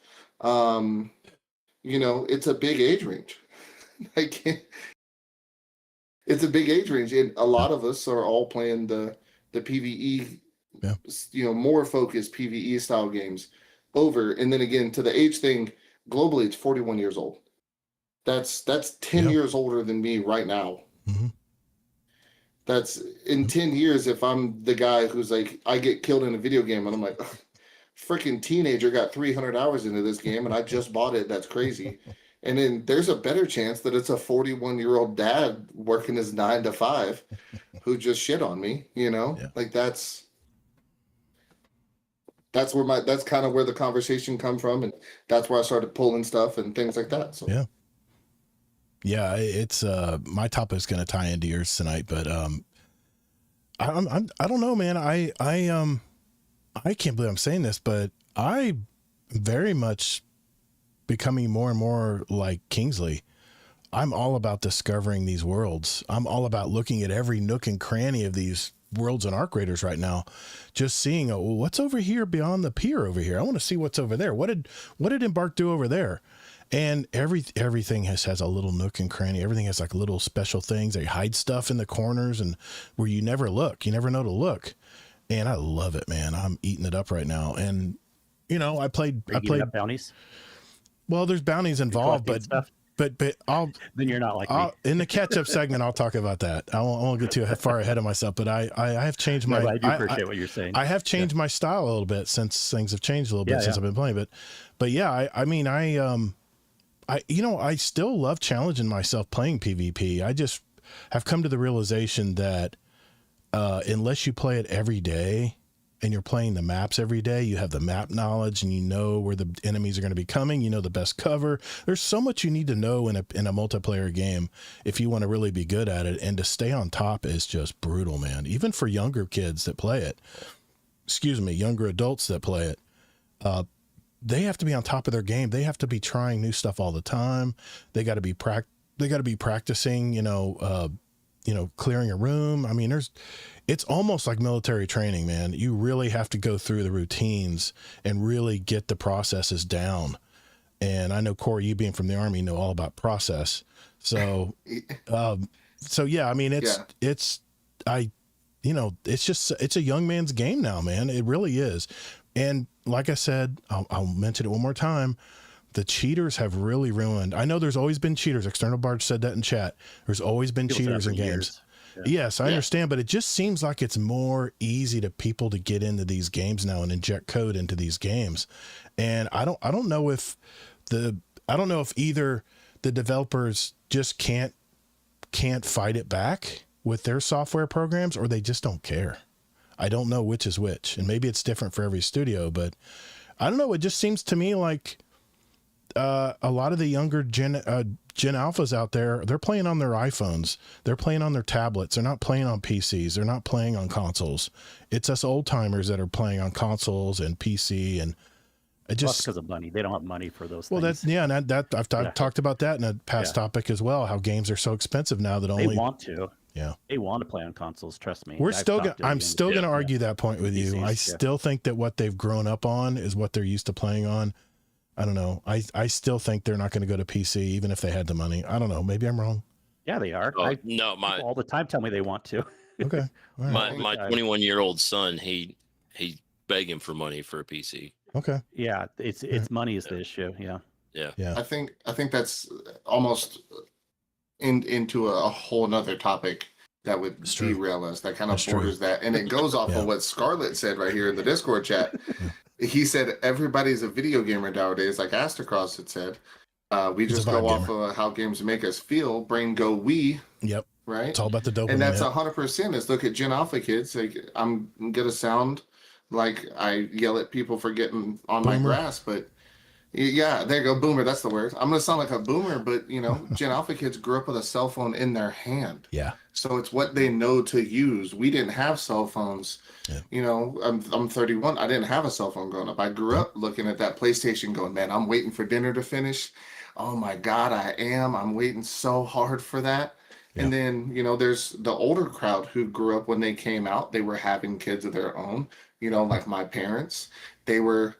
C: It's a big age range. It's a big age range, and a lot of us are all playing the PvE, more focused PvE style games over. And then again, to the age thing, globally, it's 41 years old. That's 10 years older than me right now.
A: Mm-hmm.
C: That's in 10 years. If I'm the guy who's like, I get killed in a video game and I'm like, freaking teenager got 300 hours into this game and I just bought it. That's crazy. And then there's a better chance that it's a 41-year-old dad working his 9 to 5 who just shit on me, like that's kind of where the conversation come from. And that's where I started pulling stuff and things like that. So,
A: yeah, it's, my topic is going to tie into yours tonight, but, I don't know, man. I can't believe I'm saying this, but I very much becoming more and more like Kingsley. I'm all about discovering these worlds. I'm all about looking at every nook and cranny of these worlds and Arc Raiders right now, just seeing what's over here beyond the pier over here. I want to see what's over there. What did Embark do over there? And everything has a little nook and cranny. Everything has like little special things. They hide stuff in the corners and where you never look. You never know to look. And I love it, man. I'm eating it up right now. And I played
D: bounties.
A: Well, there's bounties involved, but but I'll
D: then you're not like me.
A: In the catch up segment, I'll talk about that. I won't get too far ahead of myself, but I have changed my.
D: I do appreciate what you're saying.
A: I have changed my style a little bit since things have changed a little bit since I've been playing. But yeah, I still love challenging myself playing PvP. I just have come to the realization that unless you play it every day and you're playing the maps every day, you have the map knowledge and you know where the enemies are going to be coming. You know the best cover. There's so much you need to know in a multiplayer game if you want to really be good at it. And to stay on top is just brutal, man. Even for younger kids that play it, younger adults that play it, they have to be on top of their game. They have to be trying new stuff all the time. They got to be practicing, clearing a room. I mean, it's almost like military training, man. You really have to go through the routines and really get the processes down. And I know, Corey, you being from the Army, know all about process. So, yeah, I mean, it's a young man's game now, man. It really is. And like I said, I'll mention it one more time. The cheaters have really ruined. I know there's always been cheaters. External Barge said that in chat. There's always been cheaters in games. Yeah. Yes, I understand, but it just seems like it's more easy to people to get into these games now and inject code into these games. And I don't know if either the developers just can't fight it back with their software programs, or they just don't care. I don't know which is which, and maybe it's different for every studio, but I don't know. It just seems to me like a lot of the younger Gen Alphas out there, they're playing on their iPhones. They're playing on their tablets. They're not playing on PCs. They're not playing on consoles. It's us old timers that are playing on consoles and PC, and it just
D: because of money. They don't have money for those
A: well,
D: things.
A: I've talked about that in a past topic as well, how games are so expensive now that
D: they want to.
A: Yeah.
D: They want to play on consoles, trust me.
A: I'm still going to argue that point with you. I still think that what they've grown up on is what they're used to playing on. I don't know. I still think they're not going to go to PC even if they had the money. I don't know. Maybe I'm wrong.
D: Yeah, they are.
B: No,
D: people all the time tell me they want to.
A: Okay. Right.
B: My 21-year-old son, he begging for money for a PC.
A: Okay.
D: Yeah, it's money is the issue. Yeah.
C: I think that's almost into a whole nother topic that would derail us. That kind of borders that, and it goes off of what Scarlett said right here in the Discord chat. He said everybody's a video gamer nowadays, like Astrocross had said. We just go off of how games make us feel. Brain go we.
A: Yep.
C: Right.
A: It's all about the dopamine.
C: And that's 100%. Is look at Gen Alpha kids. Like, I'm gonna sound like I yell at people for getting on my grass, but yeah, there you go, boomer. That's the word. I'm gonna sound like a boomer, but Gen Alpha kids grew up with a cell phone in their hand.
A: Yeah.
C: So it's what they know to use. We didn't have cell phones. Yeah. I'm 31. I didn't have a cell phone growing up. I grew up looking at that PlayStation going, man, I'm waiting for dinner to finish. Oh my God, I am. I'm waiting so hard for that. Yeah. And then, there's the older crowd who grew up when they came out. They were having kids of their own, like my parents. They were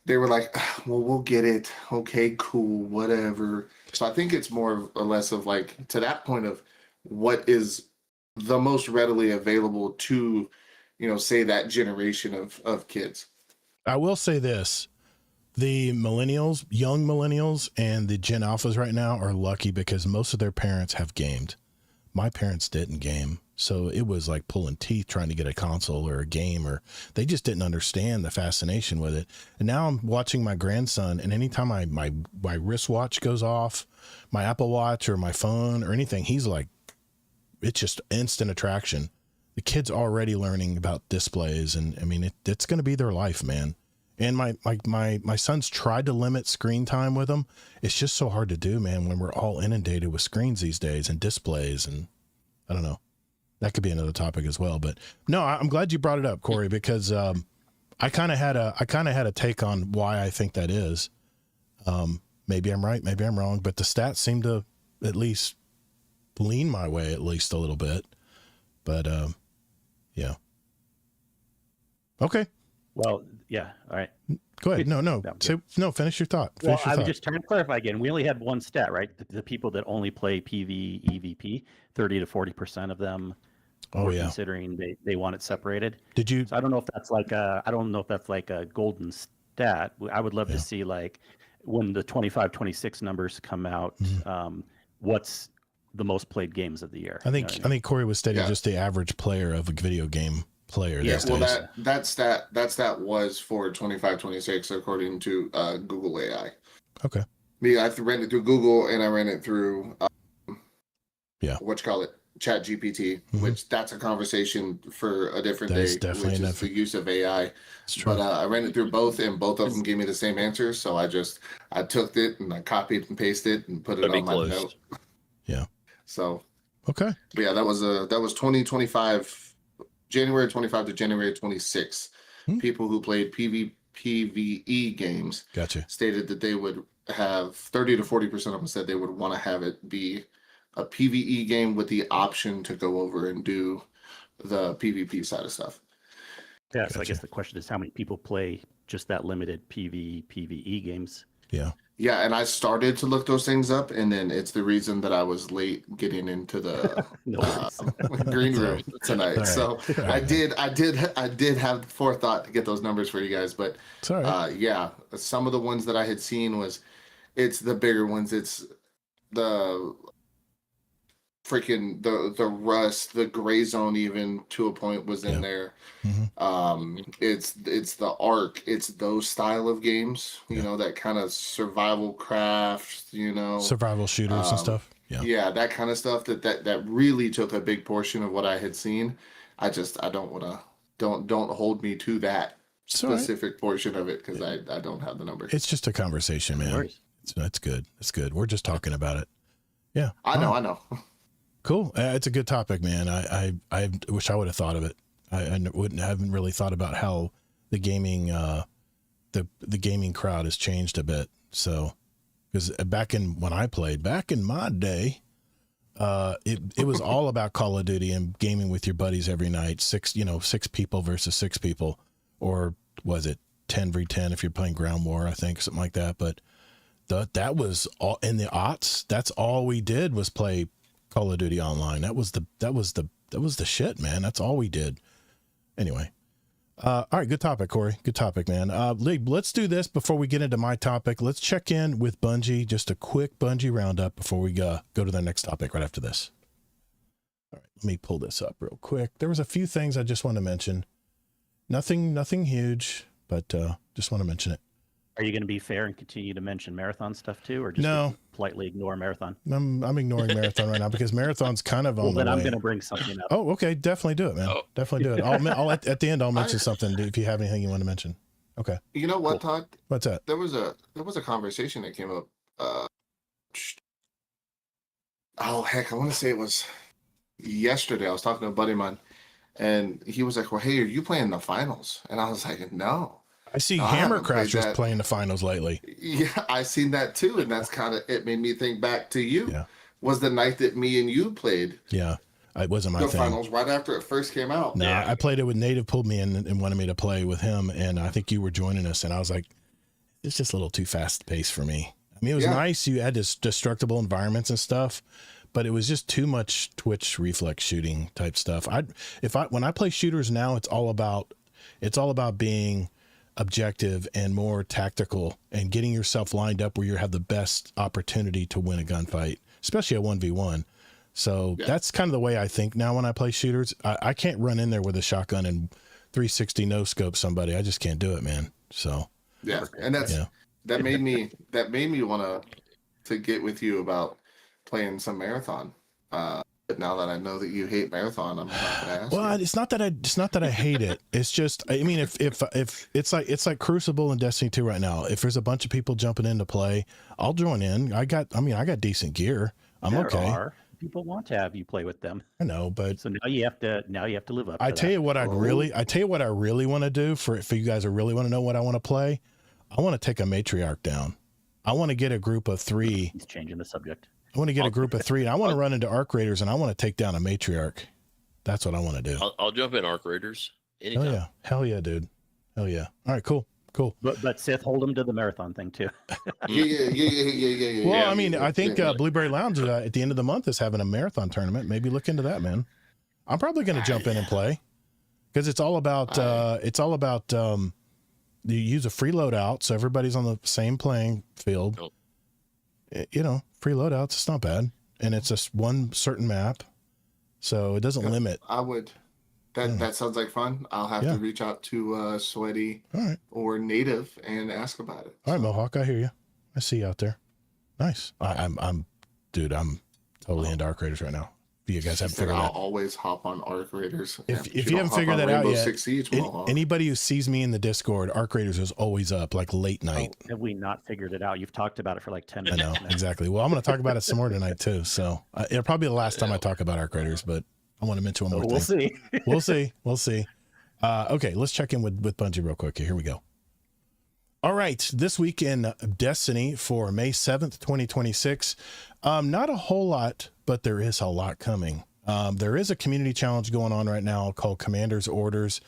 C: like, well, we'll get it. Okay, cool, whatever. So I think it's more or less of like, to that point of what is the most readily available to, say that generation of kids.
A: I will say this. The millennials, young millennials, and the Gen Alphas right now are lucky because most of their parents have gamed. My parents didn't game. So it was like pulling teeth trying to get a console or a game, or they just didn't understand the fascination with it. And now I'm watching my grandson, and anytime my wristwatch goes off, my Apple Watch or my phone or anything, he's like, it's just instant attraction. The kid's already learning about displays, and I mean, it's going to be their life, man. And my son's tried to limit screen time with them. It's just so hard to do, man, when we're all inundated with screens these days and displays, and I don't know. That could be another topic as well, but no, I'm glad you brought it up, Corey, because I kind of had a take on why I think that is. Maybe I'm right, maybe I'm wrong, but the stats seem to at least lean my way at least a little bit. But yeah. Okay.
D: Well, yeah. All right.
A: Go ahead. No. Finish your thought.
D: I'm just trying to clarify again. We only had one stat, right? The people that only play PV EVP, 30 to 40% of them were considering they want it separated.
A: Did you?
D: So I don't know if that's like a golden stat. I would love to see like when the 25-26 numbers come out, what's the most played games of the year?
A: I think Corey was stating just the average player of a video game player.
C: Yeah,
A: these
C: well,
A: days.
C: that stat was for 25-26 according to Google AI.
A: Okay.
C: Me, I ran it through Google and I ran it through Chat GPT, which that's a conversation for a different day, which is the use of AI. But I ran it through both, and both of them gave me the same answer. So I took it and I copied and pasted it and put it on my note.
A: Yeah.
C: So
A: okay.
C: But yeah, that was 2025, January 25 to January 26. People who played PvE games stated that they would have 30 to 40% of them said they would want to have it be a PvE game with the option to go over and do the PvP side of stuff.
D: Yeah, so I guess the question is how many people play just that limited PvE games?
A: Yeah.
C: Yeah, and I started to look those things up, and then it's the reason that I was late getting into the green room tonight. Right. So I did have forethought to get those numbers for you guys, but yeah, some of the ones that I had seen it's the bigger ones. It's the freaking the Rust, the Gray Zone, even to a point was in there. It's the Ark, it's those style of games, you know, that kind of survival craft, survival shooters and stuff. Yeah, that kind of stuff that really took a big portion of what I had seen. I don't want to don't hold me to that specific portion of it because I don't have the number.
A: It's just a conversation, man. That's good. It's good. We're just talking about it. Yeah,
C: I know.
A: Cool. It's a good topic, man. I wish I would have thought of it. I haven't really thought about how the gaming the gaming crowd has changed a bit. So, because back in my day, it was all about Call of Duty and gaming with your buddies every night. 6 people versus 6 people, or was it 10v10 if you're playing Ground War? I think something like that. But that was all in the aughts. That's all we did was play Call of Duty online. That was the shit, man. That's all we did. Anyway. All right. Good topic, Corey. Good topic, man. Let's do this before we get into my topic. Let's check in with Bungie. Just a quick Bungie roundup before we go to the next topic right after this. All right. Let me pull this up real quick. There was a few things I just want to mention. Nothing huge, but just want to mention it.
D: Are you going to be fair and continue to mention marathon stuff too, or just politely ignore marathon?
A: I'm ignoring marathon right now because marathon's kind of on the way.
D: I'm going to bring something up.
A: Oh, okay. Definitely do it, man. Definitely do it. I'll at the end, I'll mention something if you have anything you want to mention. Okay.
C: You know what, Todd?
A: What's that?
C: There was a conversation that came up. I want to say it was yesterday. I was talking to a buddy of mine, and he was like, "Well, hey, are you playing the finals?" And I was like, "No."
A: I see Hammercrafters playing the finals lately.
C: Yeah, I seen that too, and that's it made me think back to you. Yeah. Was the night that me and you played.
A: Yeah, it wasn't my thing.
C: The finals right after it first came out.
A: No, I played it with Native, pulled me in and wanted me to play with him, and I think you were joining us, and I was like, it's just a little too fast paced for me. I mean, it was nice. You had this destructible environments and stuff, but it was just too much twitch reflex shooting type stuff. When I play shooters now, it's all about being objective and more tactical and getting yourself lined up where you have the best opportunity to win a gunfight, especially a 1v1. So that's kind of the way I think now when I play shooters. I can't run in there with a shotgun and 360 no scope somebody. I just can't do it, man. So
C: and that made me want to get with you about playing some marathon. But now that I know that you hate marathon, I'm not going to ask.
A: Well, it's not that I hate it. It's just, I mean, if it's like Crucible and Destiny 2 right now. If there's a bunch of people jumping in to play, I'll join in. I got decent gear. I'm okay.
D: People want to have you play with them.
A: I know, but
D: so now you have to live up.
A: I tell you what I really want to do for you guys who really want to know what I want to play. I want to take a matriarch down. I want to get a group of 3.
D: He's changing the subject.
A: I want to get a group of 3, and I want to run into Arc Raiders, and I want to take down a matriarch. That's what I want to do.
B: I'll jump in Arc Raiders anytime.
A: Oh yeah, hell yeah, dude, hell yeah. All right, cool.
D: But Sith, hold him to the marathon thing too.
C: Yeah.
A: Well, I mean, I think Blueberry Lounge at the end of the month is having a marathon tournament. Maybe look into that, man. I'm probably going to jump in and play because it's all about you use a free loadout, so everybody's on the same playing field.
B: Oh.
A: Free loadouts, it's not bad, and it's just one certain map, so it doesn't limit.
C: I would. That sounds like fun. I'll have to reach out to Sweaty or Native and ask about it.
A: All right, Mohawk, I hear you. I see you out there. Nice. I'm totally into Arc Raiders right now. If you guys haven't figured
C: I'll
A: out,
C: always hop on Arc Raiders.
A: If you haven't figured that out yet,
C: Six Siege,
A: anybody who sees me in the Discord, Arc Raiders is always up, like late night.
D: Have we not figured it out? You've talked about it for like 10 minutes.
A: I know, exactly. Well, I'm going to talk about it some more tonight too. So it'll probably be the last time I talk about Arc Raiders, but I want to mention one more thing.
D: We'll see.
A: We'll see. Okay, let's check in with Bungie real quick. Here we go. All right, this week in Destiny for May 7th, 2026. Not a whole lot, but there is a lot coming. There is a community challenge going on right now called Commander's Orders,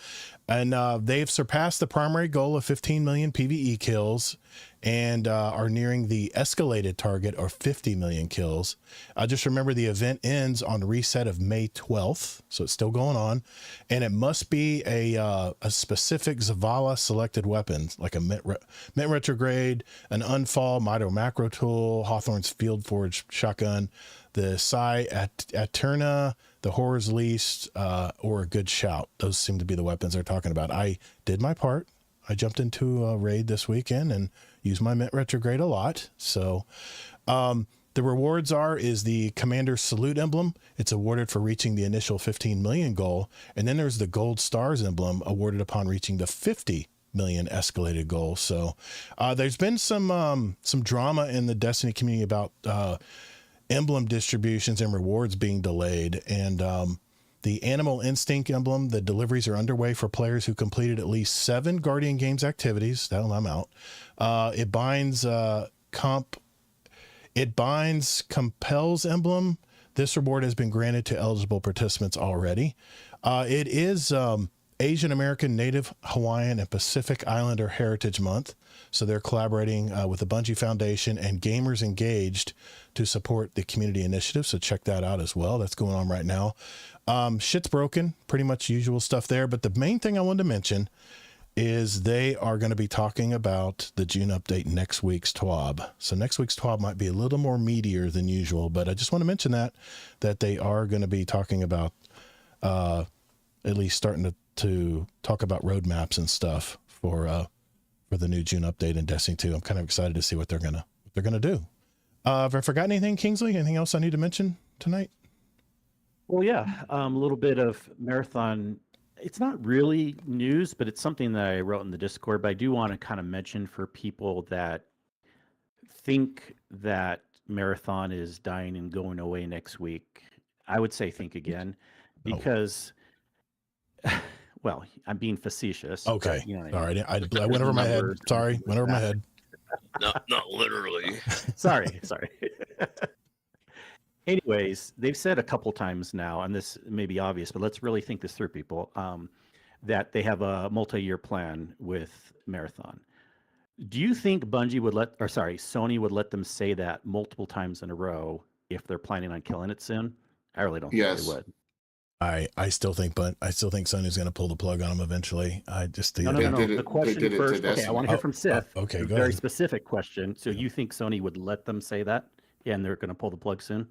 A: and they've surpassed the primary goal of 15 million PvE kills and are nearing the escalated target of 50 million kills. Just remember the event ends on reset of May 12th, so it's still going on, and it must be a specific Zavala selected weapon, like a Mint Retrograde, an Unfall, Mito Macro Tool, Hawthorne's Field Forge Shotgun, the Psy Aterna, the Horror's Least, or a Good Shout. Those seem to be the weapons they're talking about. I did my part. I jumped into a raid this weekend and used my Mint Retrograde a lot. So the rewards is the Commander's Salute emblem. It's awarded for reaching the initial 15 million goal. And then there's the Gold Stars emblem awarded upon reaching the 50 million escalated goal. So there's been some drama in the Destiny community about emblem distributions and rewards being delayed, and the Animal Instinct emblem, the deliveries are underway for players who completed at least 7 Guardian Games activities. That'll I'm out. It binds Compel's emblem. This reward has been granted to eligible participants already. It is Asian American, Native Hawaiian, and Pacific Islander Heritage Month. So they're collaborating with the Bungie Foundation and Gamers Engaged to support the community initiative. So check that out as well. That's going on right now. Shit's broken, pretty much usual stuff there. But the main thing I wanted to mention is they are going to be talking about the June update next week's TWAB. So next week's TWAB might be a little more meatier than usual, but I just want to mention that they are going to be talking about at least starting to talk about roadmaps and stuff for the new June update in Destiny 2. I'm kind of excited to see what they're gonna do. Have I forgotten anything, Kingsley? Anything else I need to mention tonight?
D: Well, yeah, a little bit of Marathon. It's not really news, but it's something that I wrote in the Discord. But I do want to kind of mention for people that think that Marathon is dying and going away next week. I would say think again, because well, I'm being facetious.
A: Okay.
D: But, you know,
A: all right. I went over my head. Sorry. Went over my head.
B: Not literally.
D: Sorry. Anyways, they've said a couple times now, and this may be obvious, but let's really think this through, people, that they have a multi-year plan with Marathon. Do you think Sony would let them say that multiple times in a row if they're planning on killing it soon? I really don't think they would.
A: I still think Sony's going to pull the plug on them eventually. I just
D: no. The question first. Okay, I want to hear from Sith.
A: Okay, go
D: very
A: ahead.
D: Specific question. So you think Sony would let them say that? Yeah, and they're going to pull the plug soon?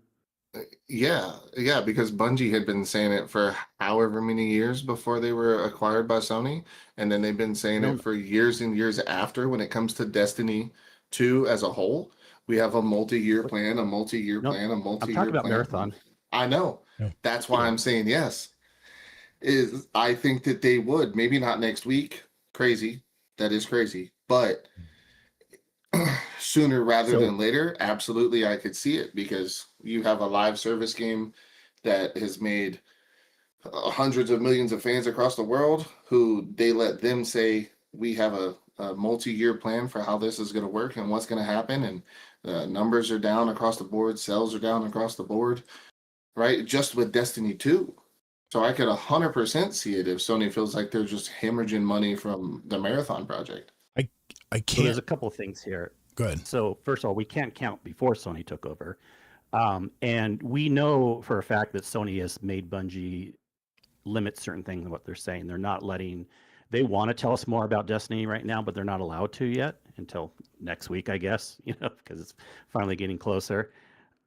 C: Yeah, because Bungie had been saying it for however many years before they were acquired by Sony, and then they've been saying it for years and years after. When it comes to Destiny 2 as a whole, we have a multi-year plan, a multi-year plan, a multi-year plan.
D: I'm talking about Marathon.
C: I know.
A: Yeah.
C: That's why I'm saying yes. I think that they would. Maybe not next week. Crazy. That is crazy. But sooner rather than later, absolutely, I could see it, because you have a live service game that has made hundreds of millions of fans across the world, who they let them say, we have a multi-year plan for how this is going to work and what's going to happen. And numbers are down across the board. Sales are down across the board, right? Just with Destiny 2. So I could 100% see it if Sony feels like they're just hemorrhaging money from the Marathon project.
A: I can't.
D: So there's a couple of things here.
A: Go ahead.
D: So first of all, we can't count before Sony took over. And we know for a fact that Sony has made Bungie limit certain things in what they're saying. They're they want to tell us more about Destiny right now, but they're not allowed to yet until next week, I guess, because it's finally getting closer.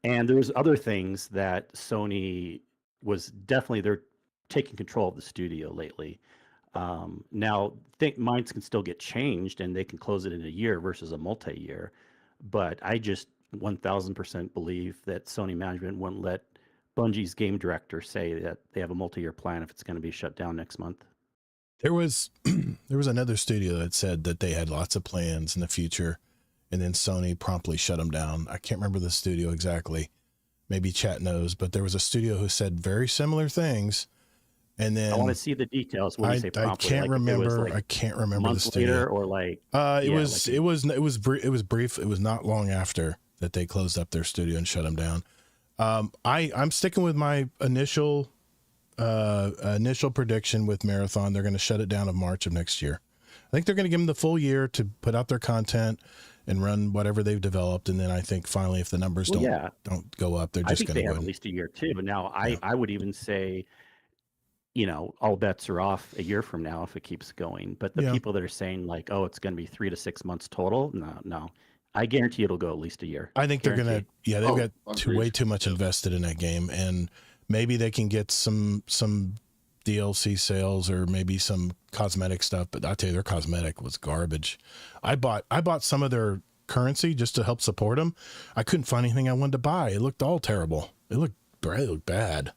D: And there's other things that Sony they're taking control of the studio lately. Now, think minds can still get changed and they can close it in a year versus a multi-year. But I just 1000% believe that Sony management wouldn't let Bungie's game director say that they have a multi-year plan if it's going to be shut down next month.
A: There was another studio that said that they had lots of plans in the future, and then Sony promptly shut them down. I can't remember the studio exactly. Maybe chat knows, but there was a studio who said very similar things. And then
D: I want to see the details. What do you say promptly?
A: I can't remember. I can't remember the studio.
D: Later or like
A: it was brief. It was not long after that they closed up their studio and shut them down. I'm sticking with my initial prediction with Marathon. They're going to shut it down in March of next year. I think they're going to give them the full year to put out their content and run whatever they've developed. And then I think finally, if the numbers don't go up, they're just going to
D: have at least a year too. But now I would even say, all bets are off a year from now if it keeps going. But the people that are saying like, oh, it's going to be 3 to 6 months total. No. I guarantee it'll go at least a year.
A: I think they're going to, they've got way too much invested in that game. And maybe they can get some DLC sales or maybe some cosmetic stuff, but I tell you, their cosmetic was garbage. I bought some of their currency just to help support them. I couldn't find anything I wanted to buy. It looked all terrible. It looked bad.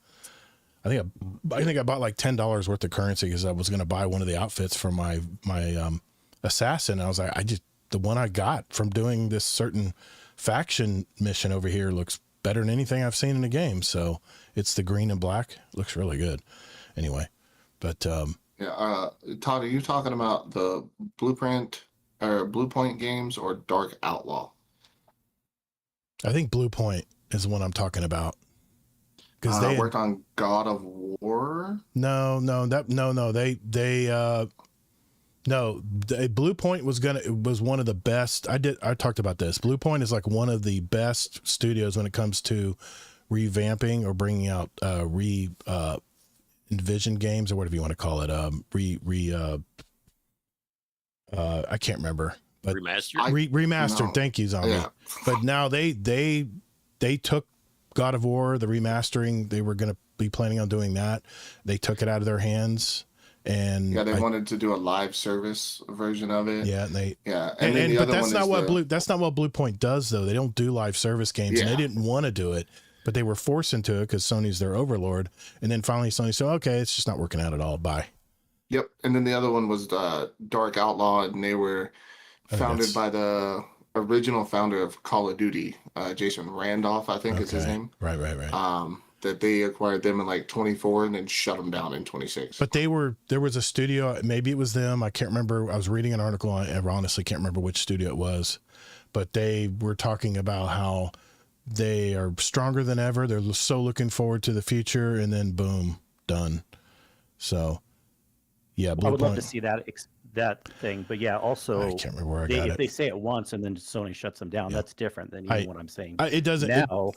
A: I think I bought like $10 worth of currency because I was going to buy one of the outfits for my assassin. I was like, the one I got from doing this certain faction mission over here looks better than anything I've seen in the game. So it's the green and black. It looks really good. Anyway, but
C: Todd, are you talking about the Blueprint or Bluepoint games or Dark Outlaw?
A: I think Bluepoint is the one I'm talking about.
C: Because they worked on God of War.
A: No. Bluepoint was one of the best. I talked about this. Bluepoint is like one of the best studios when it comes to revamping or bringing out envision games or whatever you want to call it. I can't remember. But
B: remastered.
A: Remastered. No. Thank you, Zombie. Yeah. But now they took God of War, the remastering. They were going to be planning on doing that. They took it out of their hands. And
C: they wanted to do a live service version of it.
A: Yeah,
C: but
A: that's not what Bluepoint does though. They don't do live service games, and they didn't want to do it, but they were forced into it because Sony's their overlord. And then finally, Sony said, "Okay, it's just not working out at all. Bye."
C: Yep. And then the other one was Dark Outlaw, and they were founded by the original founder of Call of Duty, Jason Randolph, I think is his name.
A: Right.
C: That they acquired them in like 24 and then shut them down in 26.
A: But there was a studio, maybe it was them. I can't remember. I was reading an article. I honestly can't remember which studio it was, but they were talking about how they are stronger than ever. They're so looking forward to the future, and then boom, done. So yeah,
D: I would love to see that thing, but also
A: I can't remember where I got it.
D: If they say it once and then Sony shuts them down, that's different than even what I'm saying.
A: It doesn't
D: now.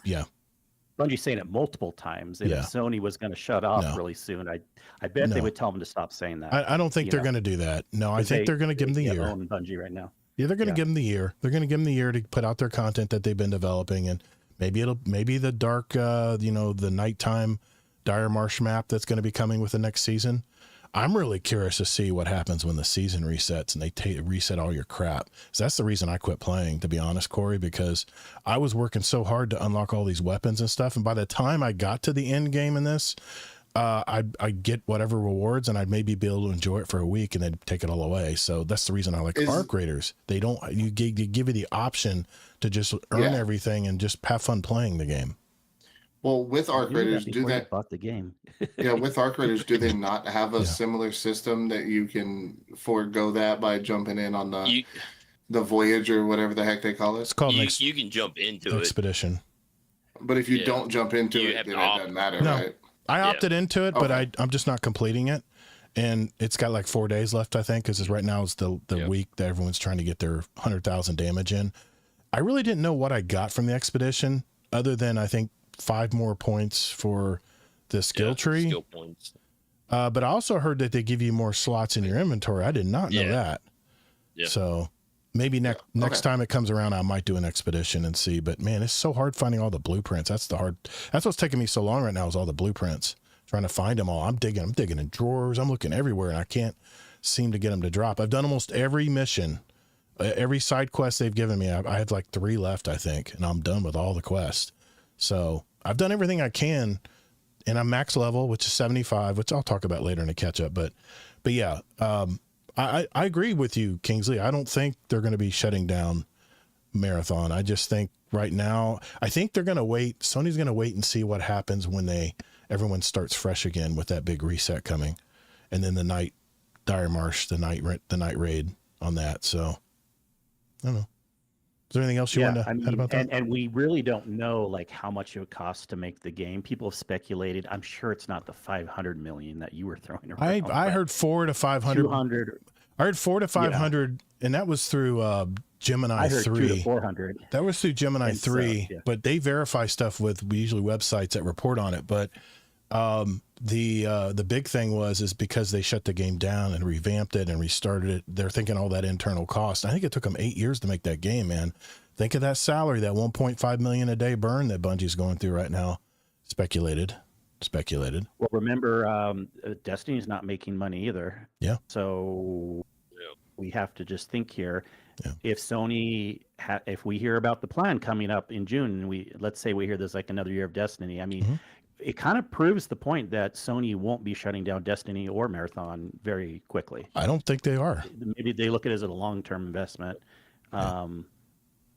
D: Bungie's saying it multiple times, and if Sony was going to shut off really soon, I bet they would tell them to stop saying that.
A: I don't think they're going to do that. No, I think they're going to give them the year.
D: Own Bungie right now.
A: Yeah, they're going to give them the year. They're going to give them the year to put out their content that they've been developing, and maybe the dark, the nighttime Dire Marsh map that's going to be coming with the next season. I'm really curious to see what happens when the season resets and they reset all your crap. So that's the reason I quit playing, to be honest, Corey, because I was working so hard to unlock all these weapons and stuff. And by the time I got to the end game in this, I'd get whatever rewards and I'd maybe be able to enjoy it for a week and then take it all away. So that's the reason I like Arc Raiders. They give you the option to just earn everything and just have fun playing the game.
C: Well, with Arc Raiders, do they
D: bought the game?
C: With Arc Raiders, do they not have a similar system that you can forego that by jumping in on the voyage or whatever the heck they call it?
B: It's called you can jump into
A: expedition.
C: But if you don't jump into it, then it doesn't matter, right?
A: I opted into it, but I'm just not completing it. And it's got like 4 days left, I think, because right now is the week that everyone's trying to get their 100,000 damage in. I really didn't know what I got from the expedition, other than I think 5 more points for the skill tree.
B: Skill points.
A: But I also heard that they give you more slots in your inventory. I did not know that.
B: Yeah.
A: So maybe next time it comes around, I might do an expedition and see. But man, it's so hard finding all the blueprints. That's what's taking me so long right now, is all the blueprints, trying to find them all. I'm digging in drawers. I'm looking everywhere, and I can't seem to get them to drop. I've done almost every mission, every side quest they've given me. I have like 3 left, I think, and I'm done with all the quests. So I've done everything I can, and I'm max level, which is 75, which I'll talk about later in the catch up. But yeah, I agree with you, Kingsley. I don't think they're going to be shutting down Marathon. I just think right now, I think they're going to wait. Sony's going to wait and see what happens when everyone starts fresh again with that big reset coming, and then the Dire Marsh, the night raid on that. So I don't know. Is there anything else you want to add about that?
D: And we really don't know like how much it would cost to make the game. People have speculated. I'm sure it's not the 500 million that you were throwing around.
A: I heard 400 to 500.
D: 200.
A: I heard 400 to 500, and that was through Gemini
D: I heard
A: 3.
D: 200 to 400.
A: That was through Gemini 3,
D: yeah.
A: but they verify stuff with usually websites that report on it. But the big thing is because they shut the game down and revamped it and restarted it, they're thinking all that internal cost. I think it took them 8 years to make that game, man. Think of that salary, that 1.5 million a day burn that Bungie's going through right now. Speculated.
D: Well, remember, Destiny's not making money either.
A: Yeah.
D: So we have to just think here.
A: Yeah.
D: If Sony, if we hear about the plan coming up in June, and let's say we hear there's like another year of Destiny. I mean, it kind of proves the point that Sony won't be shutting down Destiny or Marathon very quickly.
A: I don't think they are.
D: Maybe they look at it as a long-term investment.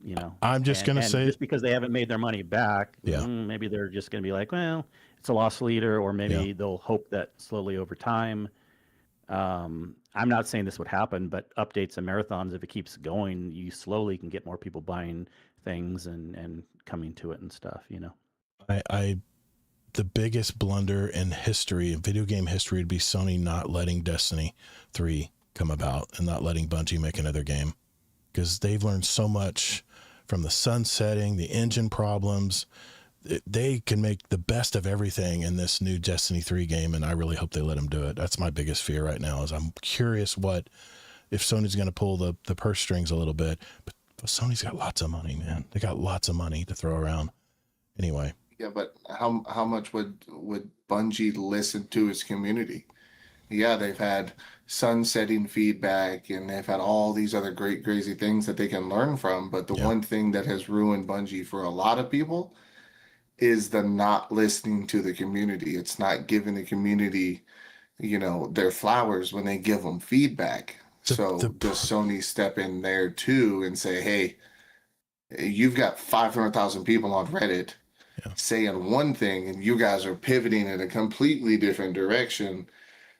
D: You know,
A: I'm just going to say,
D: just because they haven't made their money back, maybe they're just going to be like, well, it's a loss leader, or maybe they'll hope that slowly over time. I'm not saying this would happen, but updates and marathons, if it keeps going, you slowly can get more people buying things and coming to it and stuff, you know.
A: The biggest blunder in history, in video game history, would be Sony not letting Destiny 3 come about and not letting Bungie make another game, because they've learned so much from the sunsetting, the engine problems. They can make the best of everything in this new Destiny 3 game, and I really hope they let them do it. That's my biggest fear right now, is I'm curious if Sony's going to pull the purse strings a little bit. But Sony's got lots of money, man. They got lots of money to throw around. Anyway.
C: Yeah, but how much would Bungie listen to its community? Yeah, they've had sunsetting feedback, and they've had all these other great, crazy things that they can learn from. But the one thing that has ruined Bungie for a lot of people is the not listening to the community. It's not giving the community, their flowers when they give them feedback. Does Sony step in there too and say, hey, you've got 500,000 people on Reddit saying one thing, and you guys are pivoting in a completely different direction.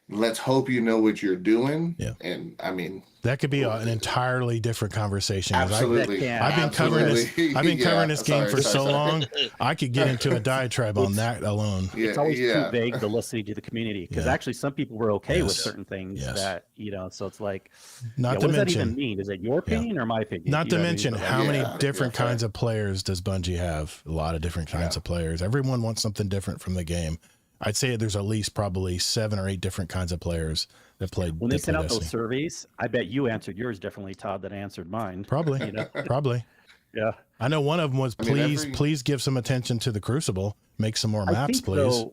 C: Let's hope you know what you're doing. Yeah. And I mean,
A: that could be an entirely different conversation.
C: Absolutely.
A: I've been covering this game for so long. I could get into a diatribe on that alone.
D: Yeah, it's always too vague to listen to the community, because actually some people were okay with certain things that, so it's like, what does that even mean? Is it your opinion or my opinion?
A: Not to mention how many different kinds of players does Bungie have? A lot of different kinds of players. Everyone wants something different from the game. I'd say there's at least probably 7 or 8 different kinds of players that played.
D: When they sent out those surveys, I bet you answered yours differently, Todd, than I answered mine.
A: Probably, probably.
D: Yeah.
A: I know one of them was, please give some attention to the Crucible. Make some more maps, please.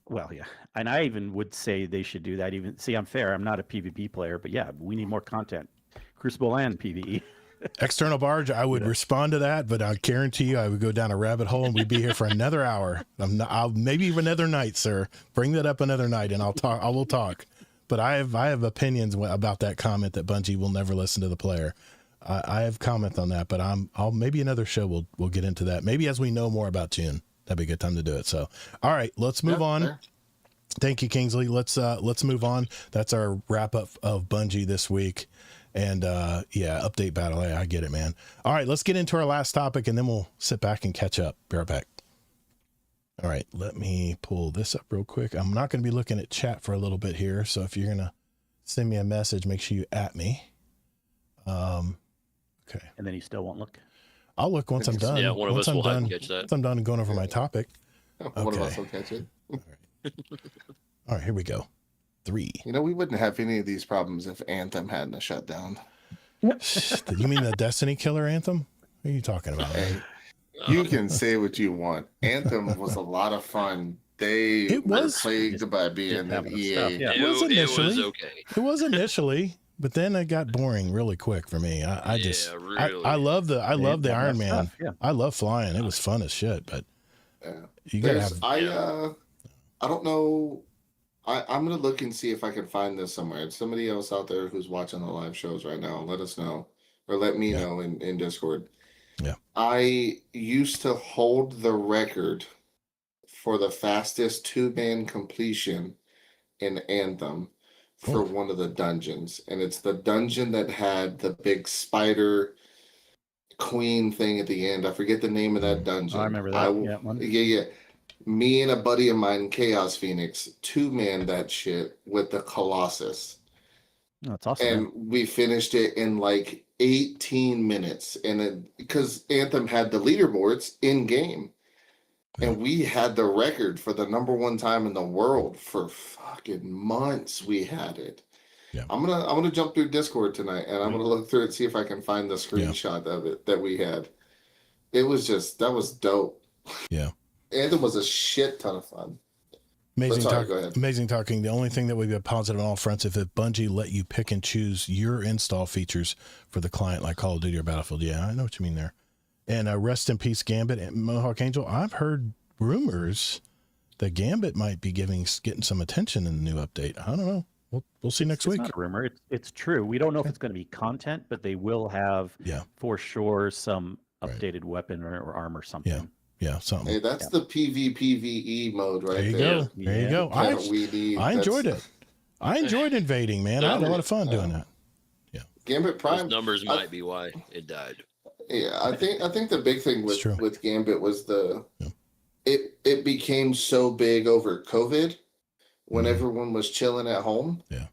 D: Well, yeah. And I even would say they should do that. I'm fair. I'm not a PvP player, but yeah, we need more content. Crucible and PvE.
A: External Barge, I would respond to that, but I guarantee you I would go down a rabbit hole and we'd be here for another hour. I'll maybe even another night, sir. Bring that up another night and I will talk. But I have opinions about that comment that Bungie will never listen to the player. I have comment on that, but I'll maybe another show we'll get into that. Maybe as we know more about June. That'd be a good time to do it. So, all right, let's move on. Fair. Thank you, Kingsley. Let's move on. That's our wrap up of Bungie this week. And update battle. I get it, man. All right, let's get into our last topic and then we'll sit back and catch up. Be right back. All right, let me pull this up real quick. I'm not going to be looking at chat for a little bit here. So if you're going to send me a message, make sure you at me. Okay.
D: And then you still won't look?
A: I'll look once I'm done.
B: Yeah, one of us will catch that.
A: Once I'm done going over my topic.
C: One of us will catch it.
A: All right. All right, here we go. 3.
C: We wouldn't have any of these problems if Anthem hadn't shut down.
A: You mean the Destiny killer Anthem? What are you talking about?
C: Hey, you can say what you want. Anthem was a lot of fun. It was plagued by being an EA.
B: Stuff, yeah. It was okay.
A: It was initially, but then it got boring really quick for me. I love the Iron Man. Stuff, yeah. I love flying. It was fun as shit. But you gotta have.
C: I don't know. I'm gonna look and see if I can find this somewhere. It's somebody else out there who's watching the live shows right now. Let us know, or let me know in Discord.
A: Yeah.
C: I used to hold the record for the fastest 2-man completion in Anthem for one of the dungeons. And it's the dungeon that had the big spider queen thing at the end. I forget the name of that dungeon.
D: I remember that.
C: Yeah. Me and a buddy of mine, Chaos Phoenix, 2-man that shit with the Colossus.
D: Oh, that's awesome.
C: And we finished it in like 18 minutes. And because Anthem had the leaderboards in game. And we had the record for the #1 time in the world for fucking months. We had it.
A: Yeah.
C: I'm gonna jump through Discord tonight and I'm gonna look through it, see if I can find the screenshot of it that we had. It was that was dope.
A: Yeah.
C: Anthem was a shit ton of fun.
A: Amazing talking. The only thing that would be positive on all fronts if Bungie let you pick and choose your install features for the client like Call of Duty or Battlefield. Yeah, I know what you mean there. And rest in peace, Gambit and Mohawk Angel. I've heard rumors that Gambit might be getting some attention in the new update. I don't know. We'll see next week.
D: It's not a rumor. It's true. We don't know if it's going to be content, but they will have for sure some updated weapon or armor or something.
A: Yeah, something.
C: Hey, that's the PvPvE mode right there.
A: There you go. I enjoyed it. I enjoyed invading, man. I had a lot of fun doing that. Yeah.
C: Gambit Prime.
B: Those numbers might be why it died.
C: Yeah, I think the big thing with Gambit was it became so big over COVID when everyone was chilling at home.
A: Yeah.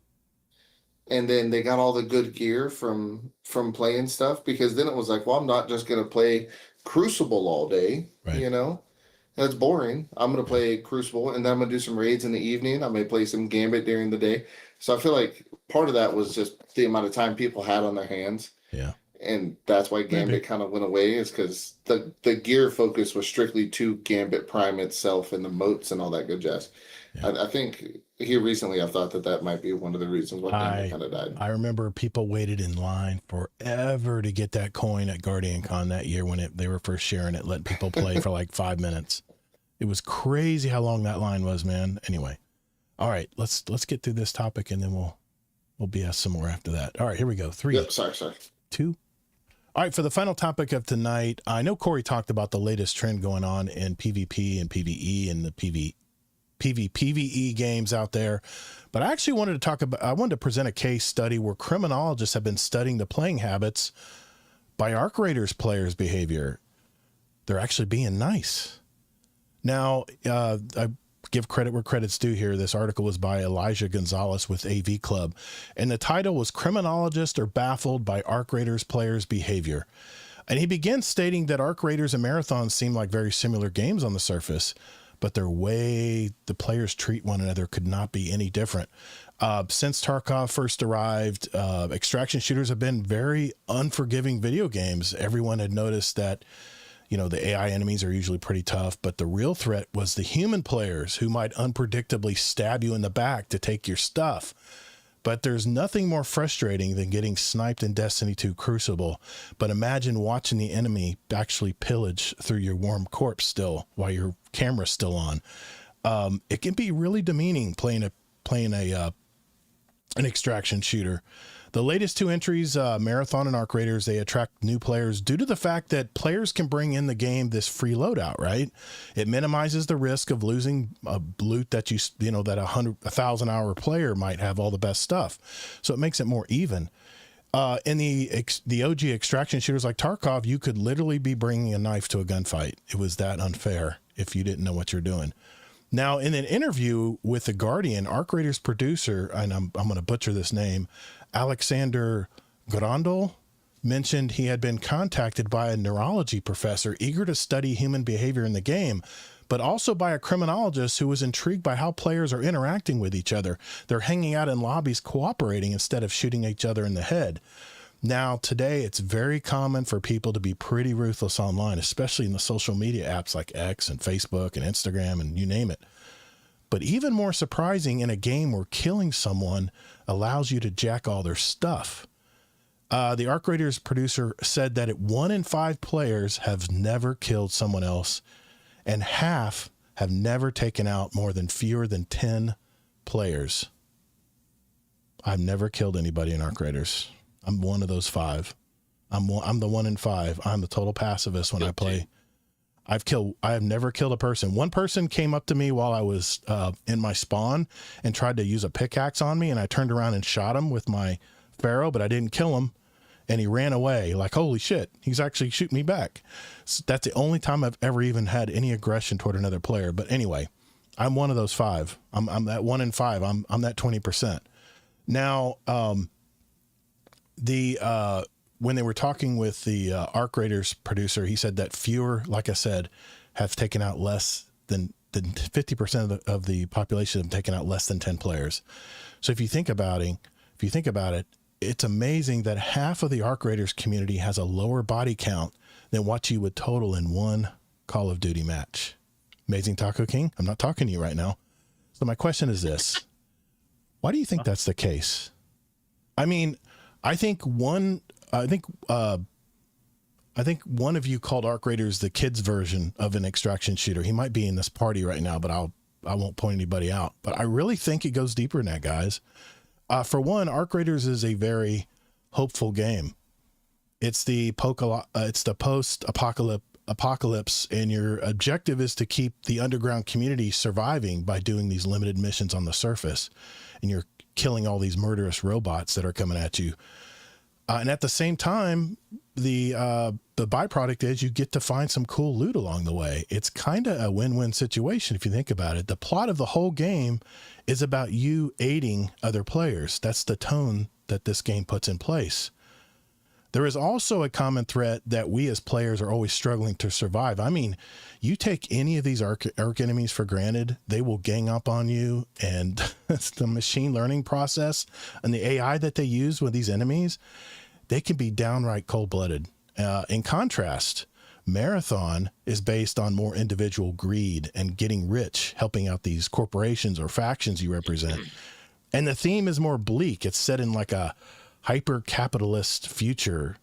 A: And
C: then they got all the good gear from playing stuff, because then it was like, well, I'm not just gonna play Crucible all day, That's boring. I'm gonna play Crucible and then I'm gonna do some raids in the evening. I may play some Gambit during the day. So I feel like part of that was just the amount of time people had on their hands.
A: Yeah.
C: And that's why Gambit kind of went away, is because the gear focus was strictly to Gambit Prime itself and the moats and all that good jazz. Yeah. I think here recently I thought that might be one of the reasons why Gambit kind of died.
A: I remember people waited in line forever to get that coin at Guardian Con that year when they were first sharing it, letting people play for like 5 minutes. It was crazy how long that line was, man. Anyway, all right, let's get through this topic and then we'll BS some more after that. All right, here we go. 3.
C: Yep, sorry.
A: 2. All right, for the final topic of tonight, I know Corey talked about the latest trend going on in PvP and PvE and the PvE games out there, but I actually wanted to present a case study where criminologists have been studying the playing habits by Arc Raiders players' behavior. They're actually being nice. Now, I give credit where credit's due here. This article was by Elijah Gonzalez with AV Club, and the title was "Criminologists Are Baffled by Arc Raiders Players' Behavior." And he begins stating that Arc Raiders and Marathons seem like very similar games on the surface, but the way the players treat one another could not be any different. Since Tarkov first arrived, extraction shooters have been very unforgiving video games. Everyone had noticed that the AI enemies are usually pretty tough, but the real threat was the human players who might unpredictably stab you in the back to take your stuff. But there's nothing more frustrating than getting sniped in Destiny 2 Crucible. But imagine watching the enemy actually pillage through your warm corpse still while your camera's still on. It can be really demeaning playing an extraction shooter. The latest 2 entries, Marathon and Arc Raiders, they attract new players due to the fact that players can bring in the game this free loadout, right? It minimizes the risk of losing a loot that that 1,000-hour player might have all the best stuff. So it makes it more even. In the OG extraction shooters like Tarkov, you could literally be bringing a knife to a gunfight. It was that unfair if you didn't know what you're doing. Now, in an interview with The Guardian, Arc Raiders producer, and I'm going to butcher this name, Alexander Grandol, mentioned he had been contacted by a neurology professor eager to study human behavior in the game, but also by a criminologist who was intrigued by how players are interacting with each other. They're hanging out in lobbies, cooperating instead of shooting each other in the head. Now, today, it's very common for people to be pretty ruthless online, especially in the social media apps like X and Facebook and Instagram and you name it. But even more surprising, in a game where killing someone allows you to jack all their stuff. The Arc Raiders producer said that 1 in 5 players have never killed someone else, and half have never taken out fewer than 10 players. I've never killed anybody in Arc Raiders. I'm one of those 5. I'm the 1 in 5. I'm the total pacifist when I play. I have never killed a person. One person came up to me while I was in my spawn and tried to use a pickaxe on me, and I turned around and shot him with my Pharaoh, but I didn't kill him, and he ran away. Like, holy shit, he's actually shooting me back. So that's the only time I've ever even had any aggression toward another player. But anyway, I'm one of those 5. I'm that 1 in 5. I'm that 20%. Now, when they were talking with the Arc Raiders producer, he said that fewer, like I said, have taken out less than 50% of the population have taken out less than 10 players. So if you think about it, it's amazing that half of the Arc Raiders community has a lower body count than what you would total in one Call of Duty match. Amazing, Taco King? I'm not talking to you right now. So my question is this. Why do you think that's the case? I mean, I think one of you called Arc Raiders the kids version of an extraction shooter. He might be in this party right now, but I won't point anybody out. But I really think it goes deeper than that, guys. For one, Arc Raiders is a very hopeful game. It's the post-apocalypse, and your objective is to keep the underground community surviving by doing these limited missions on the surface. And you're killing all these murderous robots that are coming at you. And at the same time, the byproduct is you get to find some cool loot along the way. It's kind of a win-win situation if you think about it. The plot of the whole game is about you aiding other players. That's the tone that this game puts in place. There is also a common threat that we as players are always struggling to survive. I mean, you take any of these arc enemies for granted, they will gang up on you, and it's the machine learning process and the AI that they use with these enemies, they can be downright cold-blooded. In contrast, Marathon is based on more individual greed and getting rich, helping out these corporations or factions you represent. And the theme is more bleak. It's set in like a hyper-capitalist future.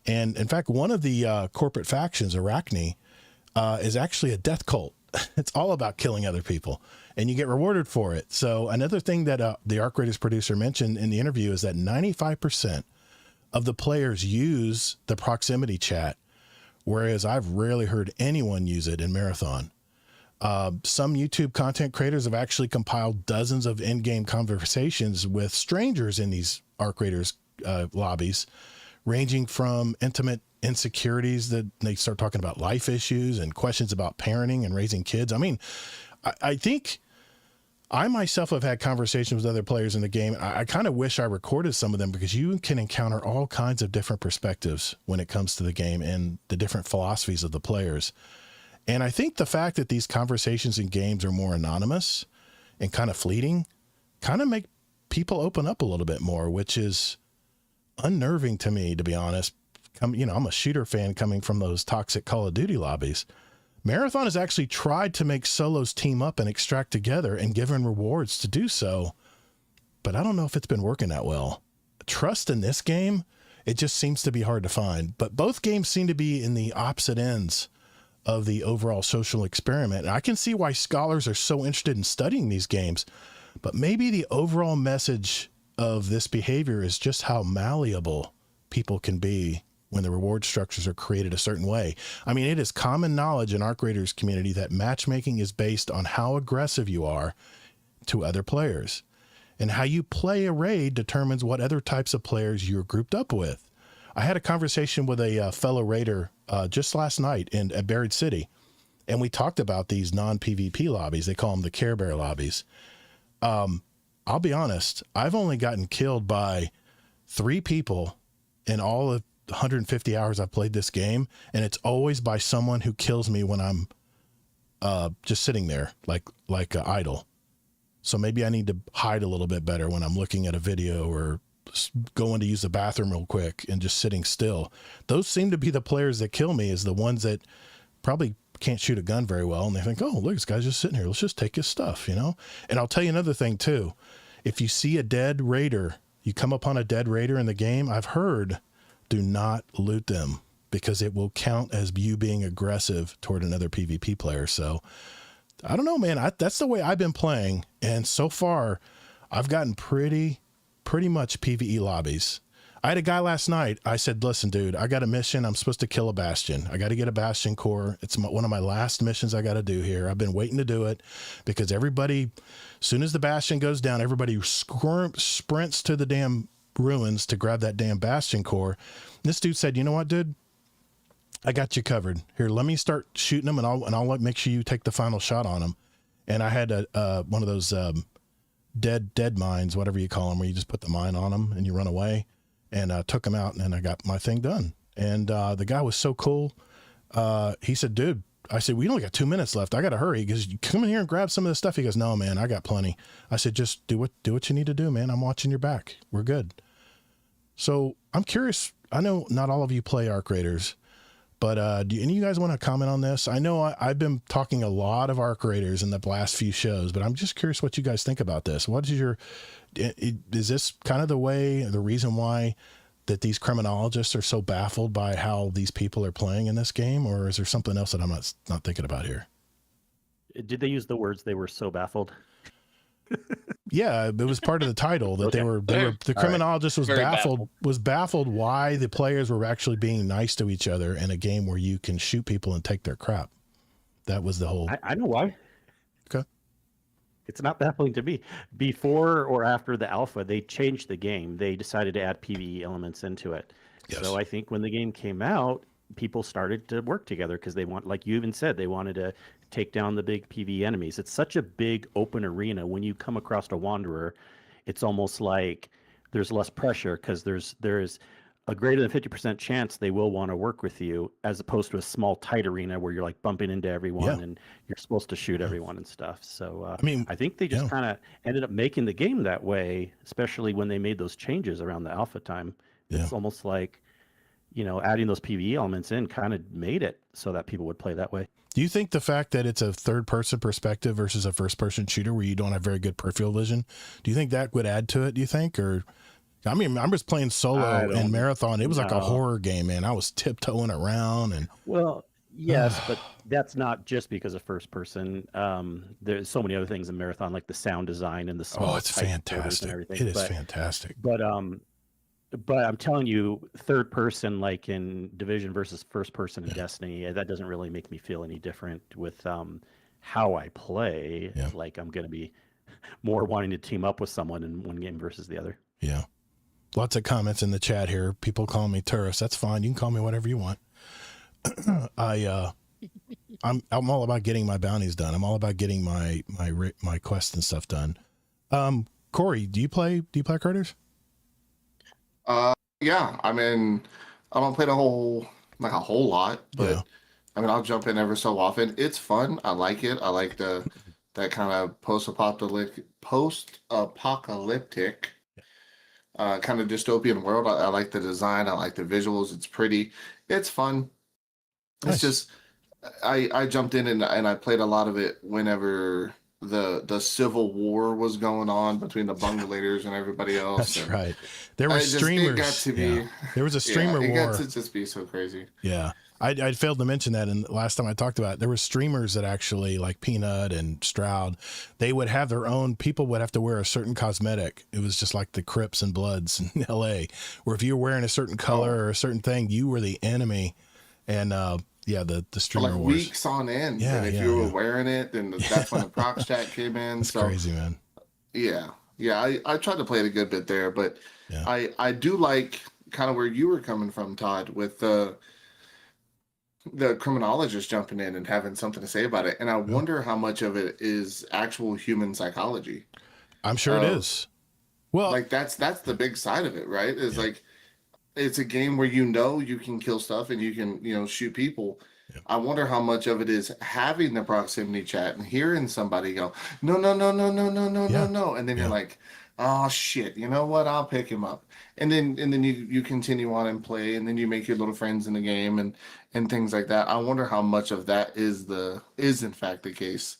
A: And in fact, one of the corporate factions, Arachne, is actually a death cult. It's all about killing other people, and you get rewarded for it. So another thing that the Arc Raiders producer mentioned in the interview is that 95% of the players use the proximity chat, whereas I've rarely heard anyone use it in Marathon. Some YouTube content creators have actually compiled dozens of in-game conversations with strangers in these Arc Raiders lobbies, ranging from intimate insecurities that they start talking about life issues and questions about parenting and raising kids. I mean, I think I myself have had conversations with other players in the game. I kind of wish I recorded some of them, because you can encounter all kinds of different perspectives when it comes to the game and the different philosophies of the players. And I think the fact that these conversations in games are more anonymous and kind of fleeting kind of make people open up a little bit more, which is unnerving to me, to be honest. I'm a shooter fan coming from those toxic Call of Duty lobbies. Marathon has actually tried to make solos team up and extract together and given rewards to do so, but I don't know if it's been working that well. Trust in this game, it just seems to be hard to find. But both games seem to be in the opposite ends of the overall social experiment. And I can see why scholars are so interested in studying these games, but maybe the overall message of this behavior is just how malleable people can be when the reward structures are created a certain way. I mean, it is common knowledge in Arc Raiders community that matchmaking is based on how aggressive you are to other players, and how you play a raid determines what other types of players you're grouped up with. I had a conversation with a fellow raider just last night at Buried City, and we talked about these non-PvP lobbies. They call them the Care Bear lobbies. I'll be honest, I've only gotten killed by 3 people in all of 150 hours I've played this game, and it's always by someone who kills me when I'm just sitting there like idle. So maybe I need to hide a little bit better when I'm looking at a video or going to use the bathroom real quick and just sitting still. Those seem to be the players that kill me, is the ones that probably can't shoot a gun very well. And they think, oh, look, this guy's just sitting here. Let's just take his stuff, you know? And I'll tell you another thing too. If you see a dead raider, you come upon a dead raider in the game, I've heard, do not loot them because it will count as you being aggressive toward another PvP player. So I don't know, man. That's the way I've been playing. And so far I've gotten pretty much PvE lobbies. I had a guy last night. I said, listen, dude, I got a mission. I'm supposed to kill a bastion. I got to get a bastion core. It's one of my last missions I got to do here. I've been waiting to do it because everybody, as soon as the bastion goes down, everybody sprints to the damn ruins to grab that damn bastion core. This dude said, you know what, dude? I got you covered. Here, let me start shooting them, and I'll make sure you take the final shot on them. And I had one of those dead mines, whatever you call them, where you just put the mine on them and you run away. And took them out, and I got my thing done. And the guy was so cool. He said, dude, I said, we only got 2 minutes left. I got to hurry. He goes, come in here and grab some of this stuff. He goes, no, man, I got plenty. I said, just do what you need to do, man. I'm watching your back. We're good. So I'm curious. I know not all of you play Arc Raiders, but do any of you guys want to comment on this? I know I've been talking a lot of Arc Raiders in the last few shows, but I'm just curious what you guys think about this. What is is this kind of the reason why that these criminologists are so baffled by how these people are playing in this game, or is there something else that I'm not thinking about here?
D: Did they use the words they were so baffled?
A: Yeah, it was part of the title that okay. The criminologist was baffled why the players were actually being nice to each other in a game where you can shoot people and take their crap. That was the whole.
D: I know why.
A: Okay.
D: It's not baffling to me. Before or after the alpha, they changed the game. They decided to add PvE elements into it.
A: Yes.
D: So I think when the game came out, people started to work together because they like you even said, they wanted to take down the big PvE enemies. It's such a big open arena. When you come across a wanderer, it's almost like there's less pressure because there's a greater than 50% chance they will want to work with you, as opposed to a small tight arena where you're like bumping into everyone and you're supposed to shoot everyone and stuff. So I think they just kind of ended up making the game that way, especially when they made those changes around the alpha time. It's almost like, adding those PvE elements in kind of made it so that people would play that way.
A: Do you think the fact that it's a third person perspective versus a first person shooter where you don't have very good peripheral vision, do you think that would add to it, do you think? Or I mean, I'm just playing solo in Marathon. It was like a horror game, man. I was tiptoeing around and.
D: Well, yes, but that's not just because of first person. There's so many other things in Marathon, like the sound design and the small.
A: Oh, it's fantastic. It is fantastic.
D: But I'm telling you, third person, like in Division versus first person in Destiny, that doesn't really make me feel any different with how I play.
A: Yeah.
D: Like I'm going to be more wanting to team up with someone in one game versus the other.
A: Yeah. Lots of comments in the chat here. People call me tourist. That's fine. You can call me whatever you want. I'm all about getting my bounties done. I'm all about getting my quests and stuff done. Corey, do you play Craters?
C: Yeah. I mean, I don't play a whole lot, but I mean, I'll jump in ever so often. It's fun. I like it. I like that kind of post-apocalyptic kind of dystopian world. I like the design. I like the visuals. It's pretty. It's fun. Nice. It's just I jumped in and I played a lot of it whenever the civil war was going on between the bungalators and everybody else.
A: That's right. There were streamers.
C: It got to be,
A: there was a streamer war.
C: It got to just be so crazy.
A: Yeah. I failed to mention that, and last time I talked about it, there were streamers that actually, like Peanut and Stroud, they would have their own, people would have to wear a certain cosmetic. It was just like the Crips and Bloods in LA, where if you were wearing a certain color or a certain thing, you were the enemy. And the streamer
C: for like
A: wars.
C: Weeks on end. Yeah, and if you were wearing it, then that's when the procs chat came in.
A: That's crazy, man.
C: Yeah. I tried to play it a good bit there, but I do like kind of where you were coming from, Todd, with the criminologist jumping in and having something to say about it. And I wonder how much of it is actual human psychology.
A: I'm sure it is. Well,
C: like that's the big side of it, right? Is like, it's a game where you can kill stuff and you can, shoot people. I wonder how much of it is having the proximity chat and hearing somebody go, no, no, no, no, no, no, no, no, no, and then you're like, oh shit, you know what? I'll pick him up, and then you continue on and play, and then you make your little friends in the game and things like that. I wonder how much of that is in fact the case,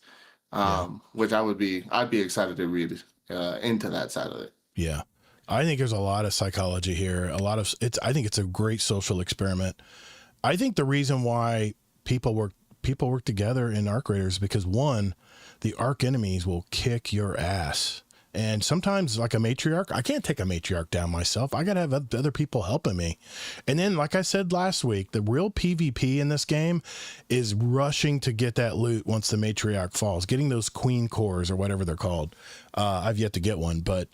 C: which I'd be excited to read into that side of it.
A: Yeah. I think there's a lot of psychology here. I think it's a great social experiment. I think the reason why people work together in Arc Raiders is because, one, the Arc enemies will kick your ass. And sometimes, like a matriarch, I can't take a matriarch down myself. I got to have other people helping me. And then, like I said last week, the real PvP in this game is rushing to get that loot once the matriarch falls, getting those queen cores or whatever they're called. I've yet to get one, but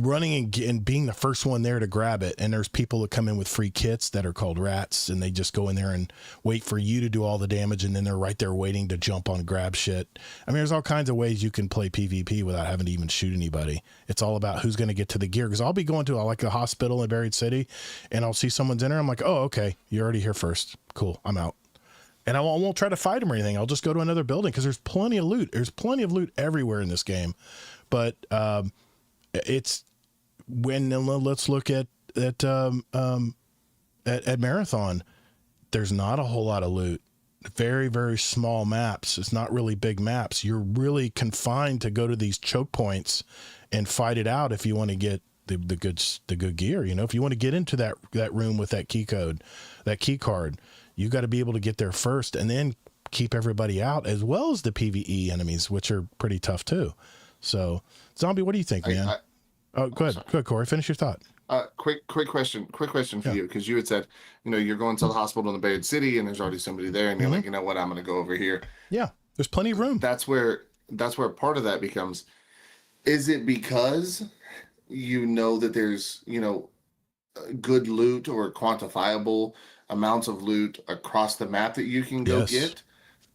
A: running and being the first one there to grab it. And there's people that come in with free kits that are called rats, and they just go in there and wait for you to do all the damage, and then they're right there waiting to jump on grab shit. I mean, there's all kinds of ways you can play PvP without having to even shoot anybody. It's all about who's going to get to the gear, because I'll be going to like a hospital in Buried City, and I'll see someone's in there. I'm like, oh, okay, you're already here first. Cool, I'm out. And I won't try to fight him or anything. I'll just go to another building, because there's plenty of loot. There's plenty of loot everywhere in this game. But it's when let's look at Marathon. There's not a whole lot of loot. Very, very small maps. It's not really big maps. You're really confined to go to these choke points and fight it out if you want to get the good gear. You know, if you want to get into that room with that key card, you got to be able to get there first, and then keep everybody out, as well as the PvE enemies, which are pretty tough too. So, Zombie, what do you think, man? Go ahead, Corey. Finish your thought.
C: Quick question for you, because you had said, you're going to the hospital in the Buried City, and there's already somebody there, and you're like, you know what, I'm going to go over here.
A: Yeah, there's plenty of room.
C: That's where part of that becomes. Is it because that there's good loot or quantifiable amounts of loot across the map that you can go get,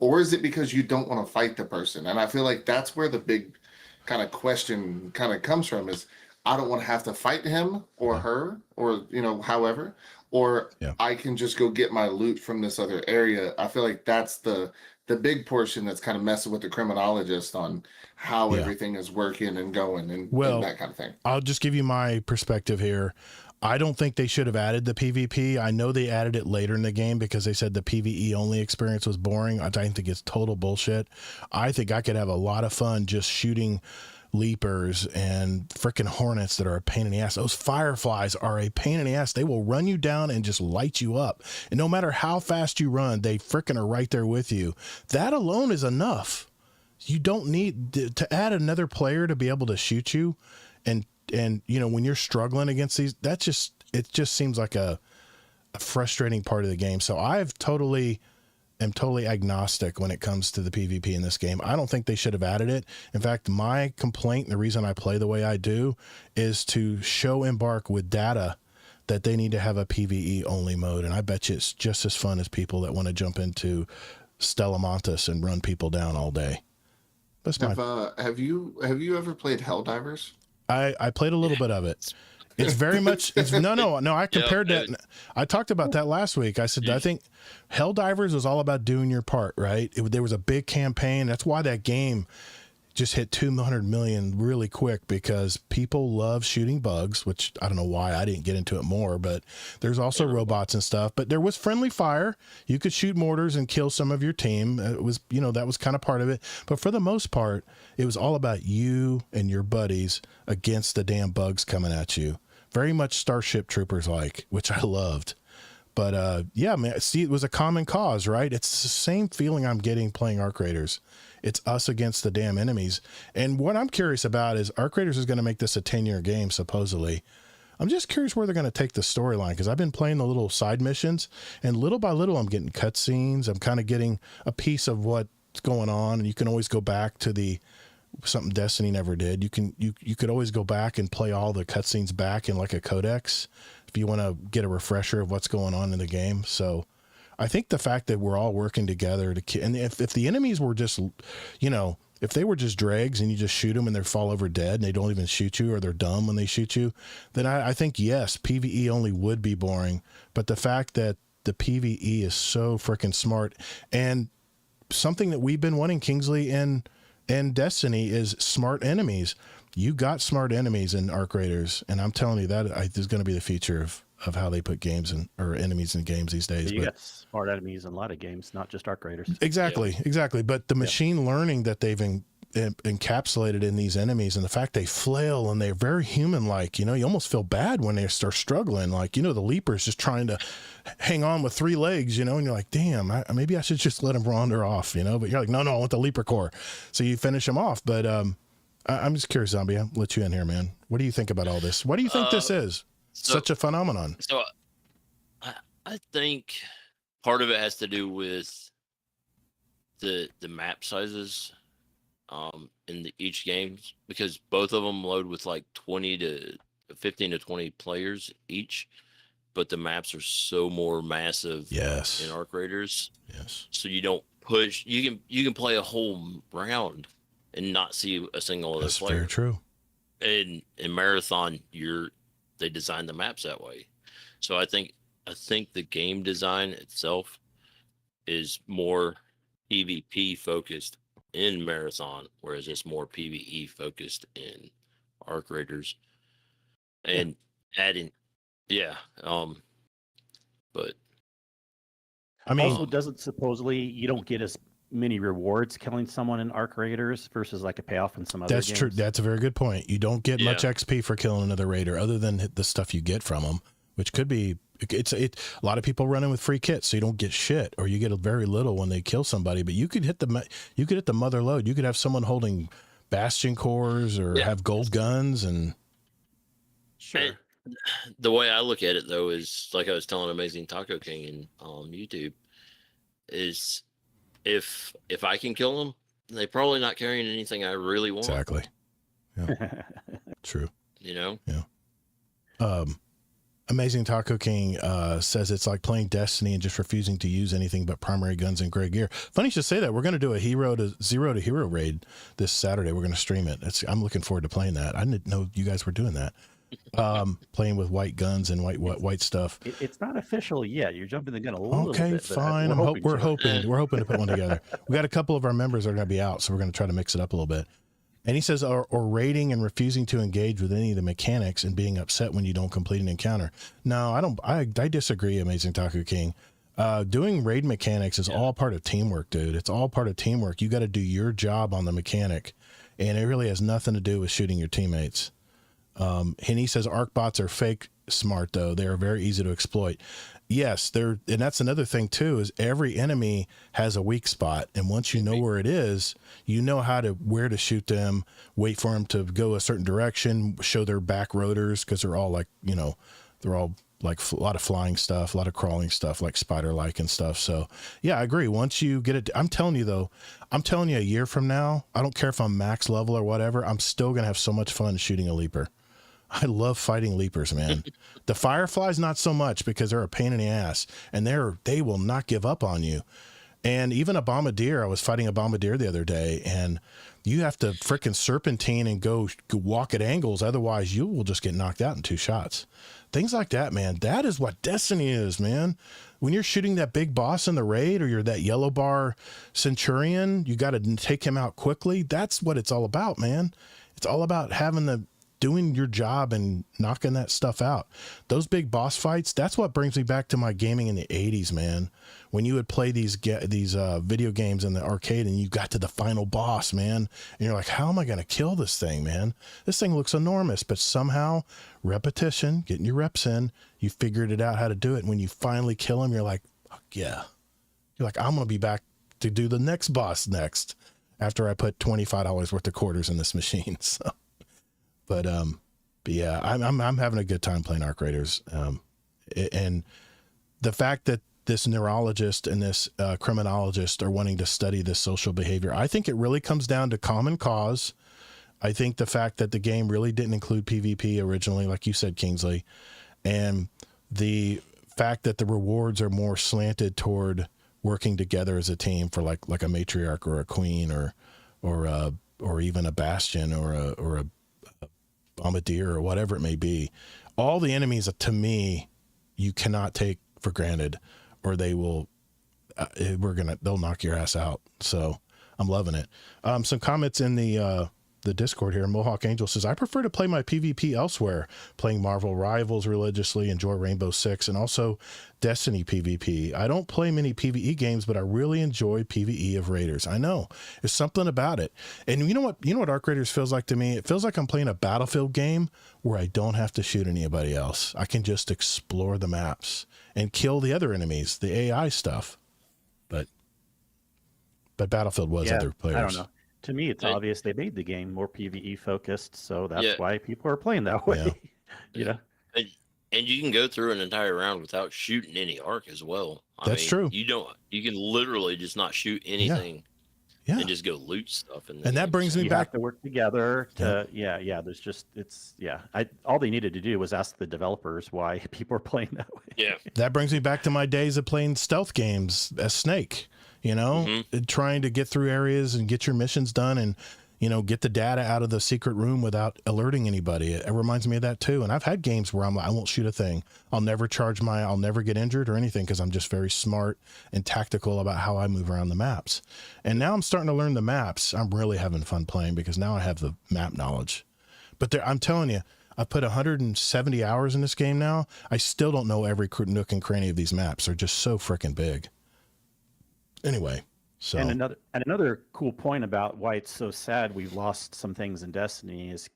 C: or is it because you don't want to fight the person? And I feel like that's where the big kind of question kind of comes from, is I don't want to have to fight him or her, or however, or I can just go get my loot from this other area. I feel like that's the big portion that's kind of messing with the criminologist on how everything is working and going and that kind of thing.
A: I'll just give you my perspective here. I don't think they should have added the PvP. I know they added it later in the game because they said the PvE only experience was boring. I think it's total bullshit. I think I could have a lot of fun just shooting leapers and freaking hornets that are a pain in the ass. Those fireflies are a pain in the ass. They will run you down and just light you up. And no matter how fast you run, they freaking are right there with you. That alone is enough. You don't need to add another player to be able to shoot you. And when you're struggling against these, it just seems like a frustrating part of the game. So am totally agnostic when it comes to the PvP in this game. I don't think they should have added it. In fact, my complaint, and the reason I play the way I do, is to show Embark with data that they need to have a PvE only mode. And I bet you it's just as fun as people that want to jump into Stella Montes and run people down all day. That's
C: have you ever played Helldivers?
A: I played a little bit of it. It's very much. No. I compared that. I talked about that last week. I said I think Helldivers was all about doing your part, right? There was a big campaign. That's why that game just hit 200 million really quick, because people love shooting bugs, which I don't know why I didn't get into it more, but there's also robots and stuff. But there was friendly fire. You could shoot mortars and kill some of your team. It was, that was kind of part of it. But for the most part, it was all about you and your buddies against the damn bugs coming at you. Very much Starship Troopers like, which I loved. But yeah, man, see, it was a common cause, right? It's the same feeling I'm getting playing Arc Raiders. It's us against the damn enemies. And what I'm curious about is Arc Raiders is going to make this a 10-year game, supposedly. I'm just curious where they're going to take the storyline, because I've been playing the little side missions, and little by little I'm getting cutscenes. I'm kind of getting a piece of what's going on, and you can always go back to something Destiny never did. You could always go back and play all the cutscenes back in like a codex if you want to get a refresher of what's going on in the game. So I think the fact that we're all working together and if the enemies were just, if they were just dregs and you just shoot them and they fall over dead and they don't even shoot you, or they're dumb when they shoot you, then I think, yes, PvE only would be boring. But the fact that the PvE is so freaking smart, and something that we've been wanting, Kingsley, and Destiny is smart enemies. You got smart enemies in Arc Raiders, and I'm telling you that is going to be the future of how they put games or enemies in games these days.
D: You got smart enemies in a lot of games, not just Arc Raiders.
A: Exactly. But the machine learning that they've encapsulated in these enemies, and the fact they flail and they're very human-like, you almost feel bad when they start struggling. Like, the leaper's just trying to hang on with 3 legs, and you're like, damn, maybe I should just let him wander off, but you're like, no, I want the leaper core. So you finish him off. But I'm just curious, Zombie, I'll let you in here, man. What do you think about all this? What do you think this is? Such a phenomenon.
B: So I think part of it has to do with the map sizes in each game, because both of them load with like 15 to 20 players each, but the maps are so more massive in Arc Raiders.
A: Yes.
B: So you don't push. You can play a whole round and not see a single other player.
A: That's very true.
B: And in Marathon, they designed the maps that way. So I think the game design itself is more PvP focused in Marathon, whereas it's more PvE focused in Arc Raiders. And adding, but
A: I mean,
D: also doesn't supposedly you don't get as many rewards killing someone in Arc Raiders versus like a payoff in some other games.
A: That's true. That's a very good point. You don't get much XP for killing another raider other than the stuff you get from them, which could be a lot of people running with free kits, so you don't get shit, or you get very little when they kill somebody. But you could hit the mother load. You could have someone holding bastion cores or have gold guns and
B: And the way I look at it, though, is like I was telling Amazing Taco King on YouTube, is if I can kill them, they're probably not carrying anything I really want.
A: Exactly. Yeah. True.
B: Yeah.
A: Amazing Taco King says it's like playing Destiny and just refusing to use anything but primary guns and gray gear. Funny you should say that. We're going to do a zero to hero raid this Saturday. We're going to stream it. I'm looking forward to playing that. I didn't know you guys were doing that. Playing with white guns and white stuff.
D: It's not official yet. You're jumping the gun a little bit.
A: Okay, fine. We're hoping to put one together. We got a couple of our members that are going to be out, so we're going to try to mix it up a little bit. And he says, or raiding and refusing to engage with any of the mechanics and being upset when you don't complete an encounter. No, I don't. I disagree, Amazing Taco King. Doing raid mechanics is all part of teamwork, dude. It's all part of teamwork. You got to do your job on the mechanic, and it really has nothing to do with shooting your teammates. And he says Arc bots are fake smart, though. They are very easy to exploit. Yes, and that's another thing too, is every enemy has a weak spot, and once you know where it is, you know where to shoot them, wait for them to go a certain direction, show their back rotors, because they're all like, they're all like a lot of flying stuff, a lot of crawling stuff, like spider-like and stuff. So yeah, I agree. Once you get it, I'm telling you a year from now, I don't care if I'm max level or whatever, I'm still gonna have so much fun shooting a leaper. I love fighting leapers, man. The fireflies, not so much, because they're a pain in the ass, and they will not give up on you. And even a bombardier, I was fighting a bombardier the other day, and you have to frickin' serpentine and go walk at angles. Otherwise, you will just get knocked out in 2 shots. Things like that, man. That is what Destiny is, man. When you're shooting that big boss in the raid, or you're that yellow bar centurion, you got to take him out quickly. That's what it's all about, man. It's all about doing your job and knocking that stuff out. Those big boss fights, that's what brings me back to my gaming in the 80s, man. When you would play these video games in the arcade and you got to the final boss, man, and you're like, how am I going to kill this thing, man? This thing looks enormous, but somehow repetition, getting your reps in, you figured it out how to do it. And when you finally kill him, you're like, fuck yeah. You're like, I'm going to be back to do the next boss next after I put $25 worth of quarters in this machine. So. But yeah, I'm having a good time playing Arc Raiders, and the fact that this neurologist and this criminologist are wanting to study this social behavior, I think it really comes down to common cause. I think the fact that the game really didn't include PvP originally, like you said, Kingsley, and the fact that the rewards are more slanted toward working together as a team for like a matriarch or a queen or even a bastion or a bombardier or whatever it may be. All the enemies, to me, you cannot take for granted. or they will, they'll knock your ass out. So I'm loving it. Some comments in the Discord here. Mohawk Angel says, I prefer to play my PvP elsewhere, playing Marvel Rivals religiously, enjoy Rainbow Six, and also Destiny PvP. I don't play many PvE games, but I really enjoy PvE of Raiders. I know. There's something about it. And you know what Arc Raiders feels like to me? It feels like I'm playing a Battlefield game where I don't have to shoot anybody else. I can just explore the maps and kill the other enemies, the AI stuff. But Battlefield was other players.
D: I don't know. To me, it's obvious they made the game more PvE focused, so that's why people are playing that way. You know,
B: and you can go through an entire round without shooting any arc as well.
A: That's true.
B: You can literally just not shoot anything, and just go loot stuff. And
A: that brings me back
D: to work together. To there's just all they needed to do was ask the developers why people are playing that way.
B: Yeah,
A: that brings me back to my days of playing stealth games as Snake. You know, trying to get through areas and get your missions done and, you know, get the data out of the secret room without alerting anybody. It reminds me of that too. And I've had games where I'm like, I won't shoot a thing. I'll never get injured or anything because I'm just very smart and tactical about how I move around the maps. And now I'm starting to learn the maps. I'm really having fun playing because now I have the map knowledge. But I'm telling you, I put 170 hours in this game now. I still don't know every nook and cranny of these maps. They're just so freaking big. Anyway, so
D: and another cool point about why it's so sad we've lost some things in Destiny is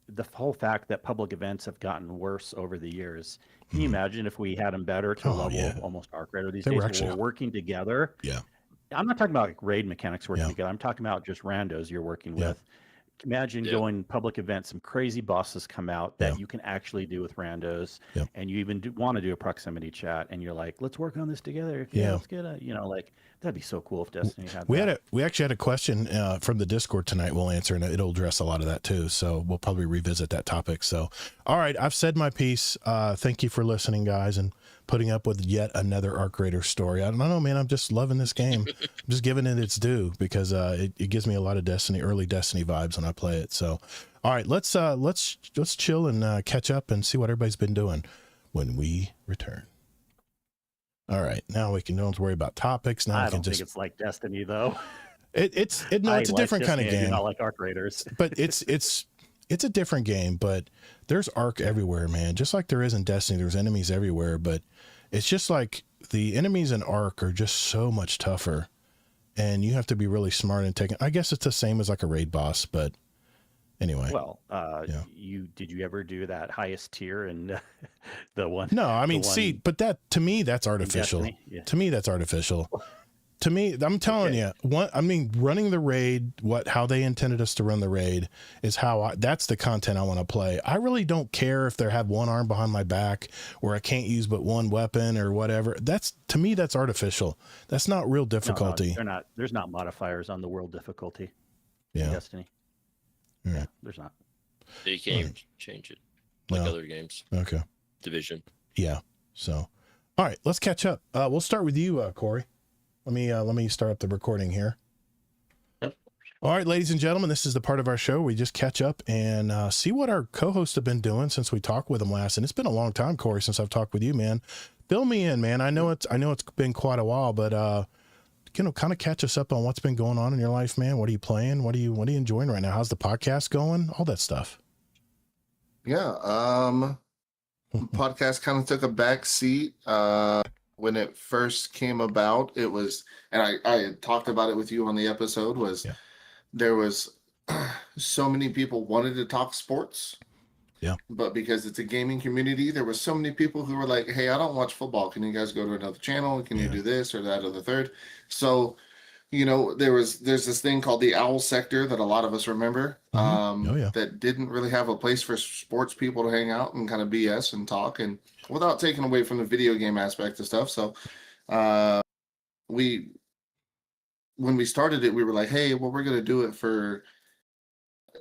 D: the whole fact that public events have gotten worse over the years. Can you imagine if we had them better to a level of almost Arc Raider these days? We're working together.
A: Yeah,
D: I'm not talking about like raid mechanics working together. I'm talking about just randos you're working with. Imagine going public events, some crazy bosses come out that you can actually do with randos, and you even want to do a proximity chat, and you're like, let's work on this together. Let's get a, like that'd be so cool if Destiny had that.
A: We actually had a question from the Discord tonight. We'll answer, and it'll address a lot of that too. So we'll probably revisit that topic. So, all right, I've said my piece. Thank you for listening, guys, and putting up with yet another Arc Raider story. I don't know, man. I'm just loving this game. I'm just giving it its due because it gives me a lot of early Destiny vibes when I play it. So, all right, let's chill and catch up and see what everybody's been doing when we return. All right, now we can don't worry about topics. Now
D: I don't think it's like Destiny though.
A: It's a different kind of game.
D: Not like Arc Raiders,
A: but it's a different game. But there's Arc everywhere, man. Just like there is in Destiny, there's enemies everywhere. But it's just like the enemies in Arc are just so much tougher, and you have to be really smart and taking. I guess it's the same as like a raid boss, but anyway.
D: Well, did you ever do that highest tier and the one?
A: No, I mean, but that to me that's artificial. To me that's artificial. To me, I'm telling you, running the raid, how they intended us to run the raid is that's the content I want to play. I really don't care if they have one arm behind my back or I can't use but one weapon or whatever. To me, that's artificial. That's not real difficulty.
D: No, they're not. There's not modifiers on the world difficulty in Destiny.
A: Yeah,
D: there's not.
B: You can't change it like other games.
A: Okay.
B: Division.
A: Yeah. So, all right, let's catch up. We'll start with you, Corey. Let me start up the recording here.
B: Yep.
A: All right, ladies and gentlemen, this is the part of our show we just catch up and see what our co-hosts have been doing since we talked with them last. And it's been a long time, Corey, since I've talked with you, man. Fill me in, man. I know it's been quite a while, but kind of catch us up on what's been going on in your life, man. What are you playing? What are you enjoying right now? How's the podcast going? All that stuff.
C: Yeah. Podcast kind of took a back seat. When it first came about, it was, and I had talked about it with you on the episode, there was so many people wanted to talk sports.
A: Yeah.
C: But because it's a gaming community, there were so many people who were like, hey, I don't watch football. Can you guys go to another channel? Can you do this or that or the third? So, there's this thing called the OWL sector that a lot of us remember, that didn't really have a place for sports people to hang out and kind of BS and talk, and without taking away from the video game aspect of stuff. So when we started it, we were like, hey, well, we're going to do it for,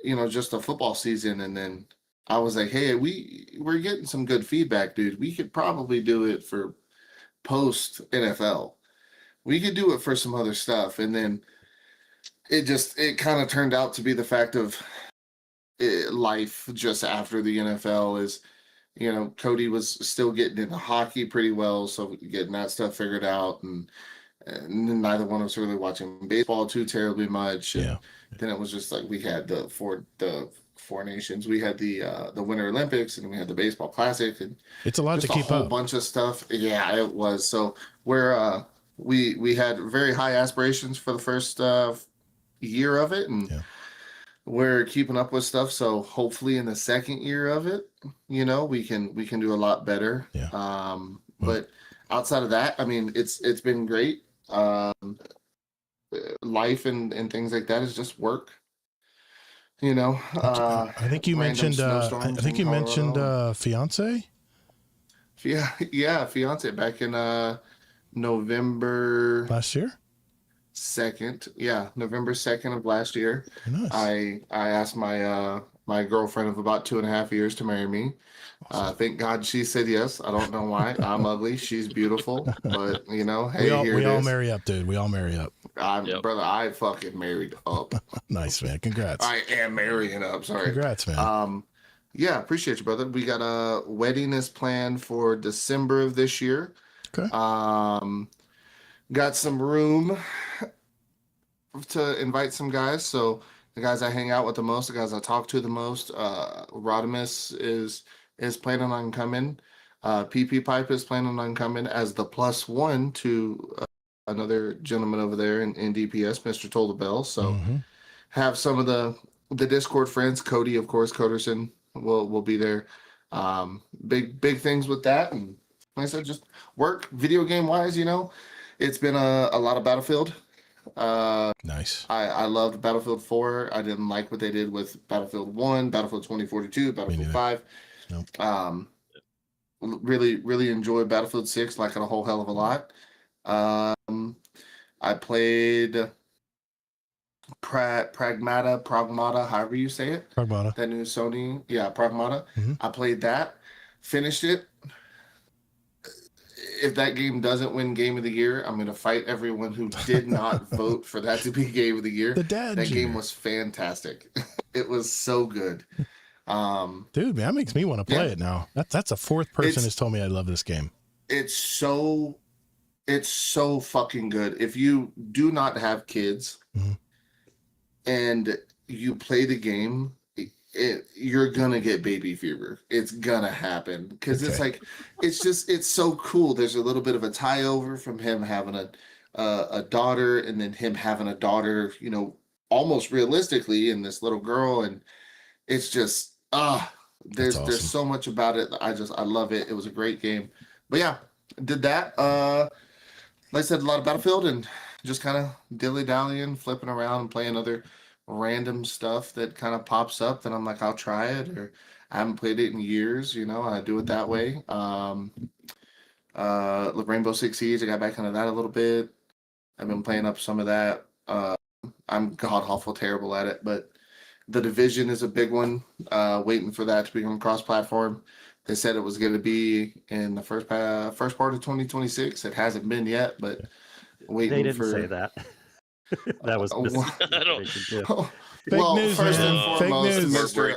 C: just a football season. And then I was like, hey, we're getting some good feedback, dude. We could probably do it for post NFL. We could do it for some other stuff. And then it kind of turned out to be the fact of life just after the NFL is, Cody was still getting into hockey pretty well, so getting that stuff figured out, and neither one of us really watching baseball too terribly much. And then it was just like we had the four nations, we had the Winter Olympics, and we had the baseball classic, and
A: it's a lot to keep up.
C: A whole bunch of stuff. Yeah, it was. So we had very high aspirations for the first year of it, and we're keeping up with stuff. So hopefully in the second year of it, we can do a lot better. But outside of that, I mean, it's been great. Life and things like that is just work.
A: I think you mentioned. I think you mentioned fiance.
C: Yeah, fiance back in November
A: last year.
C: 2nd, November 2nd of last year.
A: Nice.
C: I asked my girlfriend of about 2.5 years to marry me. Awesome. Thank God she said yes. I don't know why. I'm ugly. She's beautiful. But hey,
A: we all marry up, dude. We all marry up.
C: Brother, I fucking married up.
A: Nice, man. Congrats.
C: I am marrying up. Sorry.
A: Congrats, man.
C: Yeah, appreciate you, brother. We got a wedding is planned for December of this year.
A: Okay.
C: Got some room to invite some guys. So the guys I hang out with the most, the guys I talk to the most, Rodimus is planning on coming. PP Pipe is planning on coming as the +1 to another gentleman over there in DPS, Mr. Toll the Bell. So have some of the Discord friends. Cody, of course, Coderson will be there. Big things with that. And like I said, just work video game wise, it's been a lot of Battlefield.
A: Nice.
C: I loved Battlefield 4. I didn't like what they did with Battlefield 1, Battlefield 2042, Battlefield 5.
A: Nope.
C: Really enjoyed Battlefield 6, like it a whole hell of a lot. I played Pragmata, however you say it.
A: Pragmata.
C: That new Sony, Pragmata. I played that, finished it. If that game doesn't win Game of the Year, I'm going to fight everyone who did not vote for that to be Game of the Year. That game was fantastic. It was so good.
A: Dude, man, that makes me want to play it now. That's a fourth person who's told me I love this game.
C: It's so fucking good. If you do not have kids and you play the game, you're gonna get baby fever. It's gonna happen because it's like it's so cool. There's a little bit of a tie over from him having a daughter, and then him having a daughter, almost realistically, in this little girl, and it's just there's so much about it. I love it. It was a great game. But yeah, did that. Like I said, a lot of Battlefield and just kind of dilly-dallying, flipping around and playing other random stuff that kind of pops up that I'm like, I'll try it, or I haven't played it in years, I do it that way. Rainbow Six Siege, I got back into that a little bit. I've been playing up some of that. I'm god awful terrible at it, but The Division is a big one. Waiting for that to become cross-platform. They said it was going to be in the first part of 2026. It hasn't been yet, but waiting.
D: They didn't say that. That was
C: well,
A: news,
C: first
A: man.
C: and foremost,
A: Fake news.
C: Mr.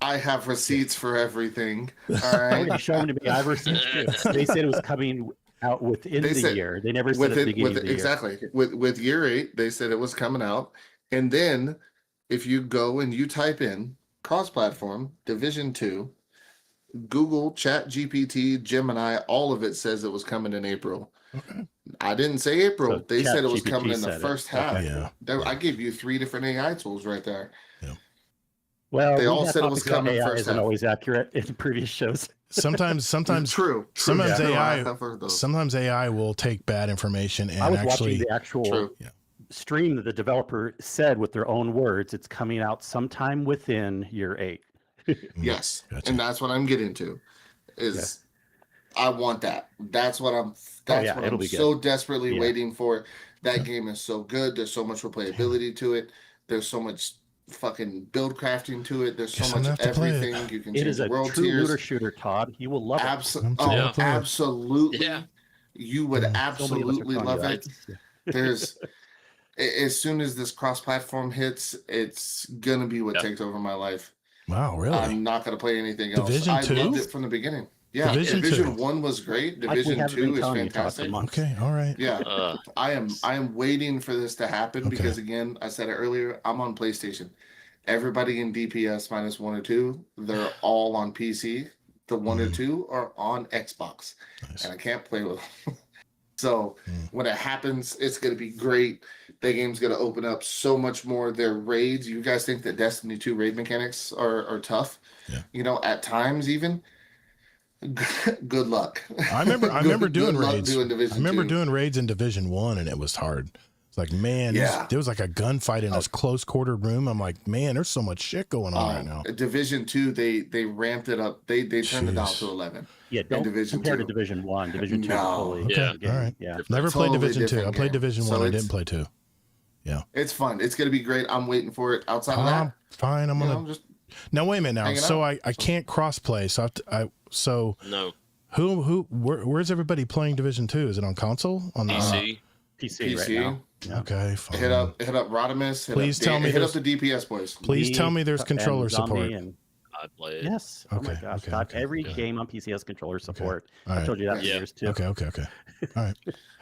C: I have receipts for everything. All right.
D: Show them to me. I have receipts too. They said it was coming out within the year. They never said at the beginning of the year.
C: Exactly. With year 8, they said it was coming out. And then if you go and you type in cross-platform, Division 2, Google, ChatGPT, Gemini, all of it says it was coming in April.
A: Okay.
C: I didn't say April.
D: So
C: they said it was
D: ChatGPT
C: coming in the first half.
A: Okay. Yeah.
C: I gave you 3 different AI tools right there.
A: Yeah.
D: Well,
C: they all said it was coming
D: AI
C: first
D: isn't
C: half.
D: always accurate in previous shows.
A: Sometimes
C: true.
A: Sometimes
C: Yeah.
A: sometimes AI will take bad information and
D: I was
A: actually
D: watching the actual stream that the developer said with their own words. It's coming out sometime within year 8.
C: Yes.
A: Gotcha.
C: And that's what I'm getting to is I want that. That's what I'm so desperately waiting for. That game is so good. There's so much replayability to it. There's so much fucking build crafting to it. There's so much everything. You can change world
D: true
C: tiers.
D: looter shooter, Todd. You will love it.
C: Absolutely.
B: Yeah.
C: You would absolutely love it. There's as soon as this cross-platform hits, it's gonna be what takes over my life.
A: Wow, really?
C: I'm not going to play anything else.
A: Division
C: I
A: 2?
C: loved it from the beginning. Yeah,
A: Division 2.
C: 1 was great.
D: Like we
C: Division
D: haven't
C: 2
D: been
C: is
D: telling you, Todd, for
C: fantastic.
D: months.
A: Okay, all right.
C: Yeah, I am waiting for this to happen
A: Okay.
C: because again, I said it earlier, I'm on PlayStation. Everybody in DPS minus 1 or 2, they're all on PC. The 1 or 2 are on Xbox,
A: Nice.
C: and I can't play with them. So when it happens, it's going to be great. The game's going to open up so much more. Their raids. You guys think that Destiny 2 raid mechanics are tough?
A: Yeah.
C: You know, at times even. Good luck.
A: I remember doing
C: good luck
A: raids.
C: doing Division
A: I remember
C: 2.
A: doing raids in Division 1, and it was hard. It's like, man,
C: Yeah.
A: there was like a gunfight in this close quartered room. I'm like, man, there's so much shit going on right now.
C: Division 2, they ramped it up. They turned it down
A: Jeez.
C: to 11.
D: Yeah, don't
C: Division
D: compare
C: 2.
D: to Division 1. Division 2 is
C: No.
D: totally
A: Okay,
D: different game.
A: all right.
D: Yeah.
A: Never played
C: Totally
A: Division 2. I
C: different
A: played
C: game.
A: Division
C: So
A: 1. I
C: it's-
A: didn't play 2.
C: It's fun. It's going to be great. I'm waiting for it. Outside of that,
A: Fine. I'm
C: you
A: gonna
C: know, just
A: now. Wait a minute now.
C: hanging
A: So
C: out.
A: I can't cross play. So
B: No.
A: where's everybody playing Division 2? Is it on console? On the
B: PC.
D: PC, right
C: PC.
D: now. Yeah.
A: Okay, fine.
C: hit up Rodimus.
A: Please tell me
C: hit
A: there's-
C: up the DPS boys.
A: Please tell me there's
D: and
A: controller
D: Zombie
A: support.
D: and-
B: I play it.
D: yes. Oh my
A: Okay,
D: gosh.
A: okay,
D: Todd,
A: okay,
D: every
B: okay.
D: game on PC has controller support.
A: All
D: I
A: right.
D: told you that for
B: Yeah.
D: years too.
A: Okay. All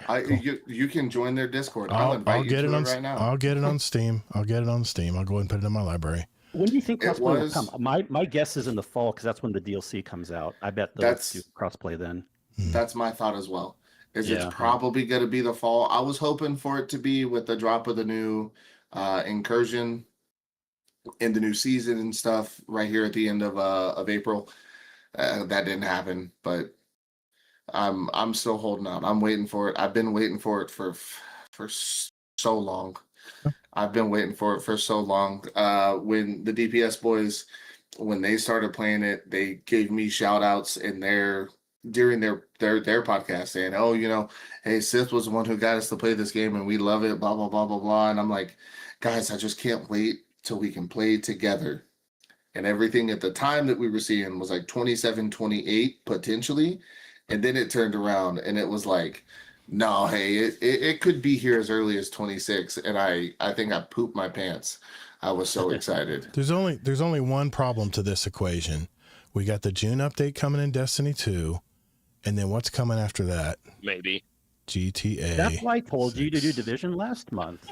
A: right.
C: You can join their Discord. I'll
A: I'll
C: invite you
A: get
C: to
A: it on
C: right now.
A: I'll get it on Steam. I'll go ahead and put it in my library.
D: When do you think
C: It
D: crossplay will
C: was-
D: come? My guess is in the fall because that's when the DLC comes out. I bet they'll
C: That's-
D: do crossplay then.
C: That's my thought as well.
B: Yeah.
C: It's probably going to be the fall. I was hoping for it to be with the drop of the new incursion in the new season and stuff right here at the end of April. That didn't happen, but I'm still holding out. I'm waiting for it. I've been waiting for it for so long. I've been waiting for it for so long. When the DPS boys, when they started playing it, they gave me shout outs in during their podcast saying, oh, you know, hey, Sith was the one who got us to play this game and we love it, blah, blah, blah, blah, blah. And I'm like, guys, I just can't wait till we can play together. And everything at the time that we were seeing was like 27, 28 potentially. And then it turned around and it was like, no, hey, it could be here as early as 26. And I think I pooped my pants. I was so excited.
A: There's only one problem to this equation. We got the June update coming in Destiny 2, and then what's coming after that?
B: Maybe.
A: GTA.
D: That's why I told
A: 6.
D: you to do Division last month.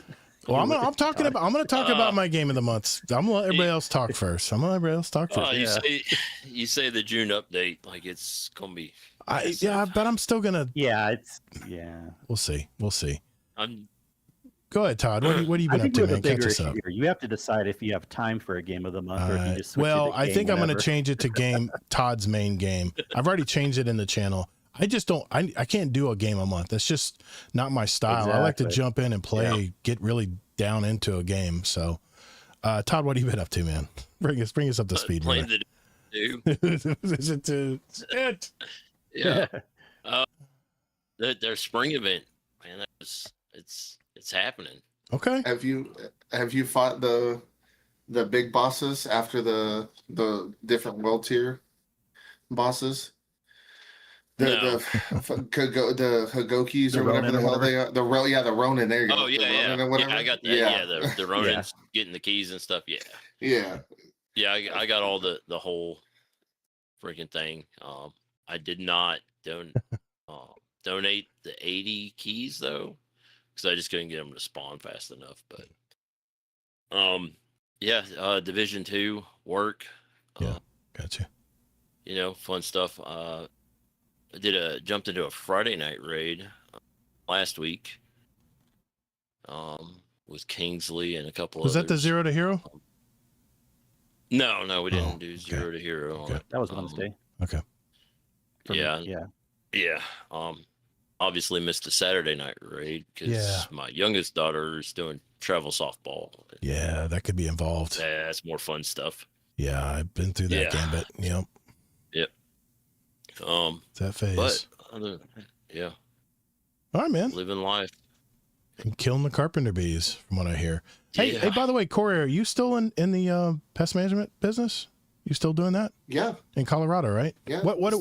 A: Well, I'm going to talk about my game of the month. I'm gonna let everybody else talk first.
B: Oh,
D: Yeah.
B: you say the June update like it's gonna be.
A: But I'm still gonna.
D: Yeah,
A: We'll see.
B: I'm
A: Go ahead, Todd. What have you
D: I
A: been up
D: think we
A: to,
D: have a
A: man? Catch
D: bigger
A: us
D: issue
A: up.
D: here. You have to decide if you have time for a game of the month or if you just switch
A: Well,
D: it to
A: I
D: game
A: think I'm going to
D: whenever.
A: change it to Todd's main game. I've already changed it in the channel. I just don't. I can't do a game a month. That's just not my style. I like to
D: Exactly.
A: jump in and play, get really down into a game. So, Todd, what have you been up to, man? Bring us up to speed,
B: playing
A: brother.
B: the do.
A: Is it to it?
B: Yeah. Their spring event, man. It's happening.
A: Okay.
C: Have you fought the big bosses after the different world tier bosses?
B: No.
C: The Hagokis
D: The
C: or whatever
D: Ronin
C: the
D: or
C: hell they are. The Ronin. There you go.
B: Oh
C: The
B: yeah,
C: Ronin or
B: yeah.
C: whatever.
B: I got that. Yeah, the Ronins getting the keys and stuff. Yeah.
C: Yeah.
B: Yeah, I got all the whole freaking thing. I did not donate the 80 keys though, because I just couldn't get them to spawn fast enough. But yeah, Division 2 work.
A: Yeah, gotcha.
B: You know, fun stuff. I jumped into a Friday night raid last week. With Kingsley and a couple.
A: Was that the
B: others.
A: 0 to hero?
B: No, we didn't do
A: okay.
B: 0 to hero. On
A: Okay.
B: it.
D: That was Wednesday.
A: Okay.
D: For me,
B: Yeah.
D: Yeah.
B: Yeah. Obviously missed the Saturday night raid because my youngest daughter is doing travel softball.
A: Yeah, that could be involved.
B: Yeah, that's more fun stuff.
A: Yeah, I've been through that gambit. Yep. It's that phase.
B: But yeah,
A: All right, man.
B: living life.
A: And killing the carpenter bees, from what I hear. Hey,
B: Yeah.
A: hey. By the way, Corey, are you still in the pest management business? You still doing that
C: Yeah.
A: in Colorado, right?
C: Yeah.
A: What's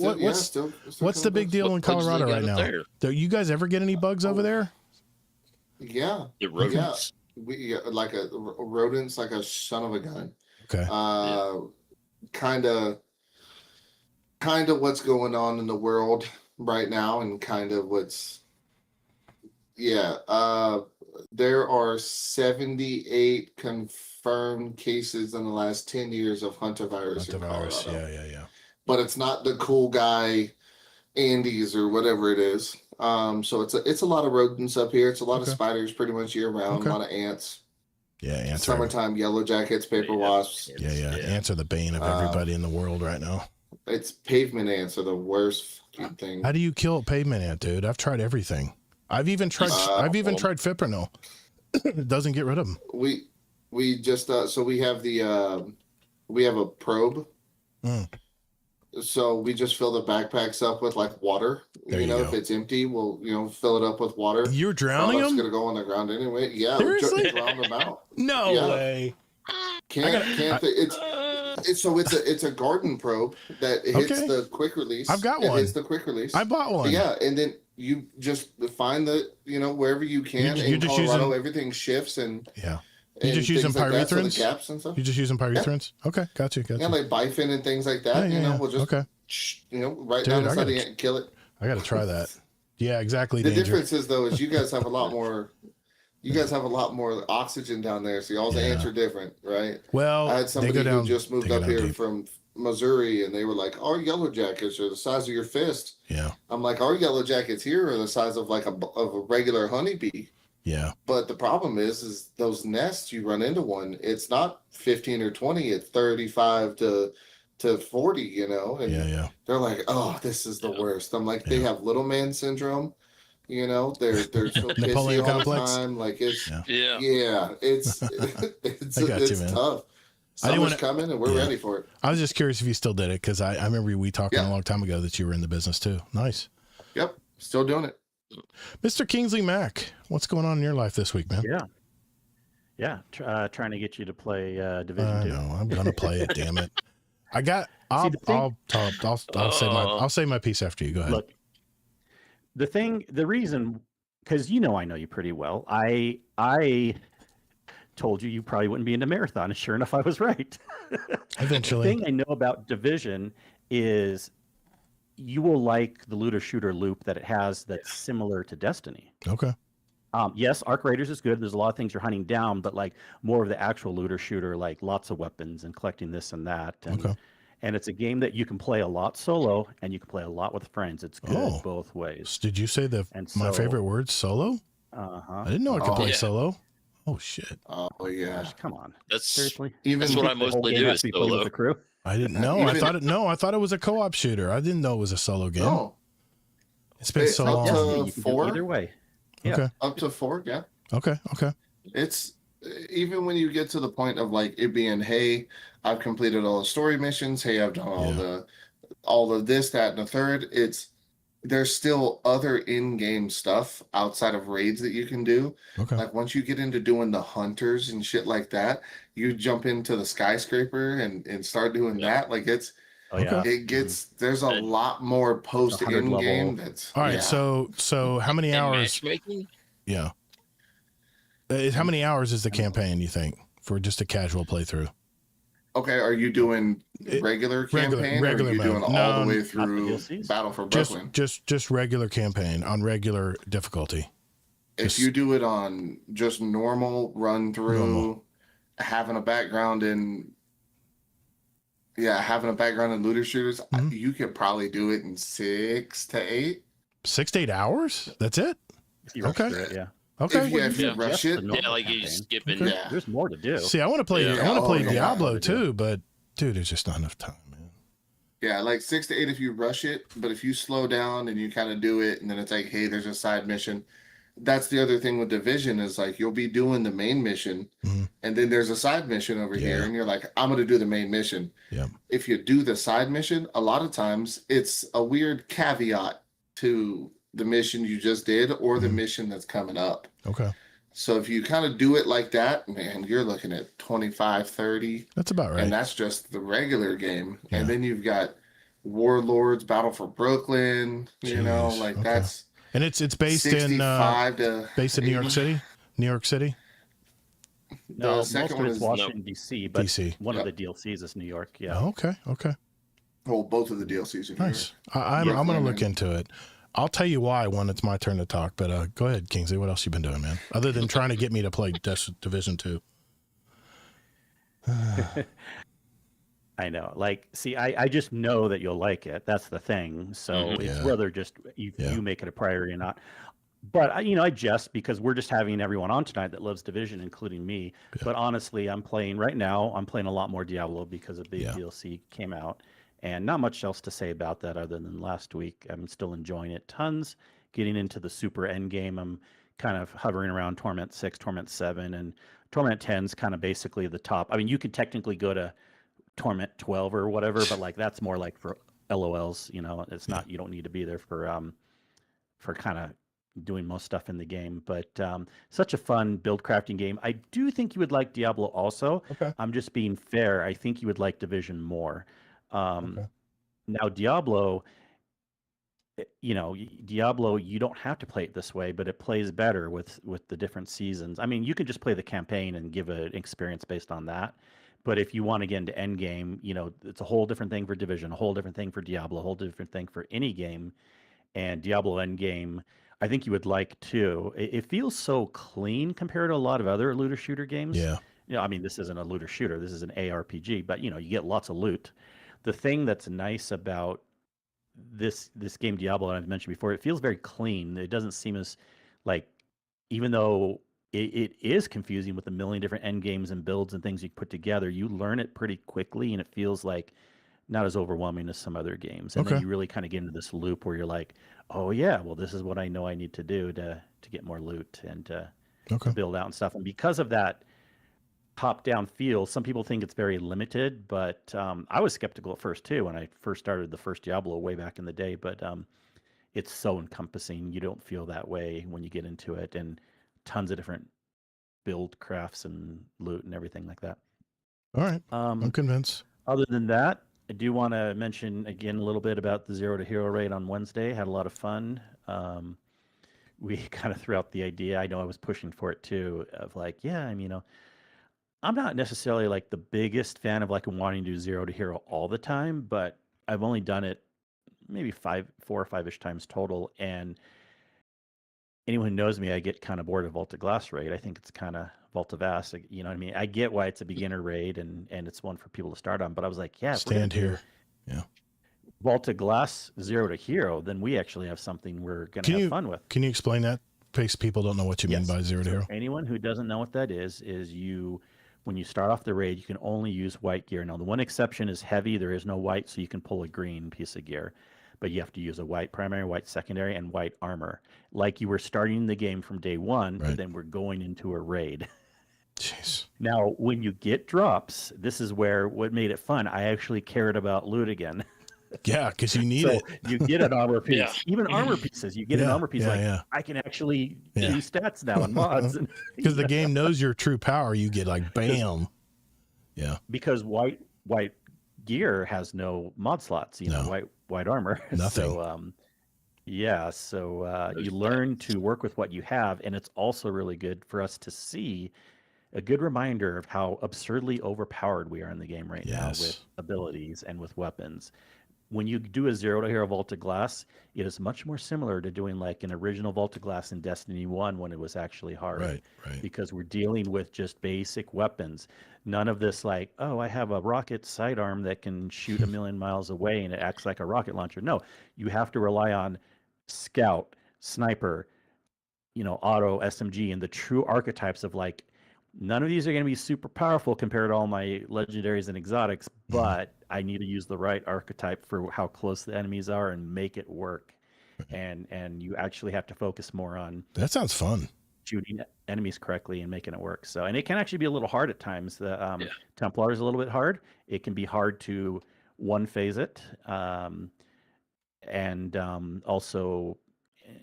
A: what's the big deal in
B: What bugs
A: Colorado
B: they got
A: right
B: up
A: now?
B: there?
A: Do you guys ever get any bugs over there?
C: Yeah.
B: The rodents.
C: We like rodents like a son of a gun.
A: Okay.
C: kind of what's going on in the world right now, and kind of what's there are 78 confirmed cases in the last 10 years of hantavirus in
A: Hantavirus,
C: Colorado.
A: yeah.
C: But it's not the cool guy Andes or whatever it is. So it's a lot of rodents up here. It's a lot of spiders pretty much year round. A lot of ants.
A: Yeah, ants.
C: Summertime yellow jackets, paper wasps.
A: Yeah. Ants are the bane of everybody in the world right now.
C: It's pavement ants are the worst thing.
A: How do you kill a pavement ant, dude? I've tried everything. I've even tried fipronil. It doesn't get rid of them.
C: We just so we have a probe. So we just fill the backpacks up with like water. If it's empty, we'll fill it up with water.
A: You're drowning them?
C: It's gonna go on the ground anyway. Yeah,
A: seriously?
C: drown them out.
A: No way.
C: It's a garden probe that hits the quick release.
A: I've got one.
C: It hits the quick release.
A: I bought one.
C: Yeah, and then you just find wherever you can. In Colorado, everything shifts and
A: You just using pyrethrins?
C: Caps and stuff.
A: You just using pyrethrins? Yeah. Okay, got you.
C: Yeah, like bifin and things like that. We'll just right down inside the ant and kill it.
A: I got to try that. Yeah, exactly.
C: The difference is though, is you guys have a lot more. You guys have a lot more oxygen down there, so y'all's ants are different, right?
A: Well,
C: I had somebody who just moved up here from Missouri, and they were like, "Our yellow jackets are the size of your fist."
A: Yeah.
C: I'm like, "Our yellow jackets here are the size of like a regular honeybee."
A: Yeah.
C: But the problem is those nests, you run into one, it's not 15 or 20, it's 35 to 40, and they're like, "Oh, this is the worst." I'm like, they have little man syndrome, they're so pissy all the time. Like it's it's tough. Summer's coming and we're ready for it.
A: I was just curious if you still did it, because I remember we talked a long time ago that you were in the business too. Nice.
C: Yep. Still doing it.
A: Mr. Kingsley Mack, what's going on in your life this week, man?
D: Trying to get you to play Division 2.
A: No, I'm gonna play it. Damn it! I'll say my piece after you. Go ahead.
D: Look, the reason, because I know you pretty well. I told you probably wouldn't be into marathon, and sure enough, I was right.
A: Eventually,
D: the thing I know about Division is you will like the looter shooter loop that it has that's similar to Destiny.
A: Okay.
D: Yes, Arc Raiders is good. There's a lot of things you're hunting down, but like more of the actual looter shooter, like lots of weapons and collecting this and that. And it's a game that you can play a lot solo and you can play a lot with friends. It's good both ways.
A: Did you say my favorite word, solo? I didn't know I could play solo. Oh shit.
C: Oh yeah.
D: Gosh, come on.
B: Seriously. That's what I mostly do is solo.
D: With the crew.
A: I didn't know. I thought it was a co-op shooter. I didn't know it was a solo game.
C: No.
A: It's been so long.
D: You can do either way. Yeah.
A: Okay.
C: Up to 4, yeah.
A: Okay.
C: It's even when you get to the point of like it being, hey, I've completed all the story missions. Hey, I've done all of this, that, and the third. There's still other in-game stuff outside of raids that you can do.
A: Okay.
C: Like once you get into doing the hunters and shit like that, you jump into the skyscraper and start doing that. Like there's a lot more post in game. That's
A: all right. So how many hours? Yeah. How many hours is the campaign, you think, for just a casual playthrough?
C: Okay, are you doing regular campaign, or are you doing all the way through Battle for Brooklyn?
A: Just regular campaign on regular difficulty.
C: If you do it on just normal run through, having a background in looter shooters, you could probably do it in 6 to 8.
A: 6 to 8 hours? That's it?
D: Okay. Yeah.
A: Okay.
C: If you rush it.
B: Yeah, like you skipping.
D: Okay. Yeah. There's more to do.
A: See, I want to play. I want to play Diablo too, but dude, there's just not enough time, man.
C: Yeah, like 6 to 8 if you rush it, but if you slow down and you kind of do it, and then it's like, hey, there's a side mission. That's the other thing with Division is like you'll be doing the main mission, and then there's a side mission over here, and you're like, I'm going to do the main mission.
A: Yeah.
C: If you do the side mission, a lot of times it's a weird caveat to the mission you just did or the mission that's coming up.
A: Okay.
C: So if you kind of do it like that, man, you're looking at 25, 30.
A: That's about right.
C: And that's just the regular game. Yeah. And then you've got Warlords, Battle for Brooklyn, that's.
A: And it's based in New York City. New York City.
D: No, most
C: second
D: of
C: one
D: it's
C: is
D: Washington D.C., but
A: DC.
D: one
C: Yep.
D: of the DLCs is New York. Yeah.
A: Oh, okay. Okay.
C: well, both of the DLCs in here.
A: Nice. I'm
C: Brooklyn
A: going to look
C: and-
A: into it. I'll tell you why when it's my turn to talk, but go ahead, Kingsley. What else you been doing, man? Other than trying to get me to play Division 2.
D: I know. Like, see, I just know that you'll like it. That's the thing. So it's
A: Yeah.
D: whether just you make it a priority or not. But I jest because we're just having everyone on tonight that loves Division, including me.
A: Yeah.
D: But honestly, I'm playing a lot more Diablo because a big DLC came out, and not much else to say about that other than last week. I'm still enjoying it tons. Getting into the super end game, I'm kind of hovering around Torment 6, Torment 7, and Torment 10 is kind of basically the top. I mean, you could technically go to Torment 12 or whatever, but like that's more like for LOLs. It's not. You don't need to be there for kind of doing most stuff in the game. But such a fun build crafting game. I do think you would like Diablo also.
A: Okay.
D: I'm just being fair. I think you would like Division more.
A: Okay.
D: Now Diablo, Diablo, you don't have to play it this way, but it plays better with the different seasons. I mean, you could just play the campaign and give an experience based on that. But if you want to get into endgame, it's a whole different thing for Division, a whole different thing for Diablo, a whole different thing for any game. And Diablo Endgame, I think you would like too. It feels so clean compared to a lot of other looter shooter games.
A: Yeah.
D: I mean, this isn't a looter shooter. This is an ARPG, but you get lots of loot. The thing that's nice about this game Diablo, and I've mentioned before, it feels very clean. It doesn't seem as like, even though it is confusing with a million different end games and builds and things you put together, you learn it pretty quickly, and it feels like not as overwhelming as some other games. And then you really kind of get into this loop where you're like, oh yeah, well, this is what I know I need to do to get more loot and to build out and stuff. And because of that top-down feel, some people think it's very limited, but I was skeptical at first too when I first started the first Diablo way back in the day. But it's so encompassing. You don't feel that way when you get into it, and tons of different build crafts and loot and everything like that.
A: All right. I'm convinced.
D: Other than that, I do want to mention again a little bit about the Zero to Hero raid on Wednesday. Had a lot of fun. We kind of threw out the idea. I know I was pushing for it too, of like, yeah, I mean, I'm not necessarily like the biggest fan of like wanting to do Zero to Hero all the time, but I've only done it maybe 4 or 5-ish times total. And anyone who knows me, I get kind of bored of Vault of Glass raid. I think it's kind of Vault of Ass. You know what I mean? I get why it's a beginner raid and it's one for people to start on, but I was like, yeah,
A: stand here. Yeah.
D: Vault of Glass Zero to Hero, then we actually have something we're going to have fun with.
A: Can you explain that? In case people don't know what you mean by Zero to Hero.
D: Anyone who doesn't know what that is when you start off the raid, you can only use white gear. Now, the one exception is heavy. There is no white, so you can pull a green piece of gear. But you have to use a white primary, white secondary, and white armor. Like you were starting the game from day one, but then we're going into a raid.
A: Jeez.
D: Now, when you get drops, this is where what made it fun. I actually cared about loot again.
A: Yeah, because you need it.
D: You get an armor piece. Even armor pieces. You get an armor piece. I can actually do stats now and mods.
A: Because the game knows your true power. You get like, bam. Yeah.
D: Because white gear has no mod slots, white armor.
A: Nothing.
D: So you learn to work with what you have, and it's also really good for us to see a good reminder of how absurdly overpowered we are in the game right now with abilities and with weapons. When you do a Zero to Hero Vault of Glass, it is much more similar to doing like an original Vault of Glass in Destiny 1 when it was actually hard.
A: Right.
D: Because we're dealing with just basic weapons. None of this like, oh, I have a rocket sidearm that can shoot a million miles away and it acts like a rocket launcher. No, you have to rely on scout, sniper, auto, SMG, and the true archetypes of like, none of these are going to be super powerful compared to all my legendaries and exotics, but I need to use the right archetype for how close the enemies are and make it work. And you actually have to focus more on
A: that. Sounds fun.
D: Shooting enemies correctly and making it work. So, and it can actually be a little hard at times. The Templar is a little bit hard. It can be hard to one phase it. And also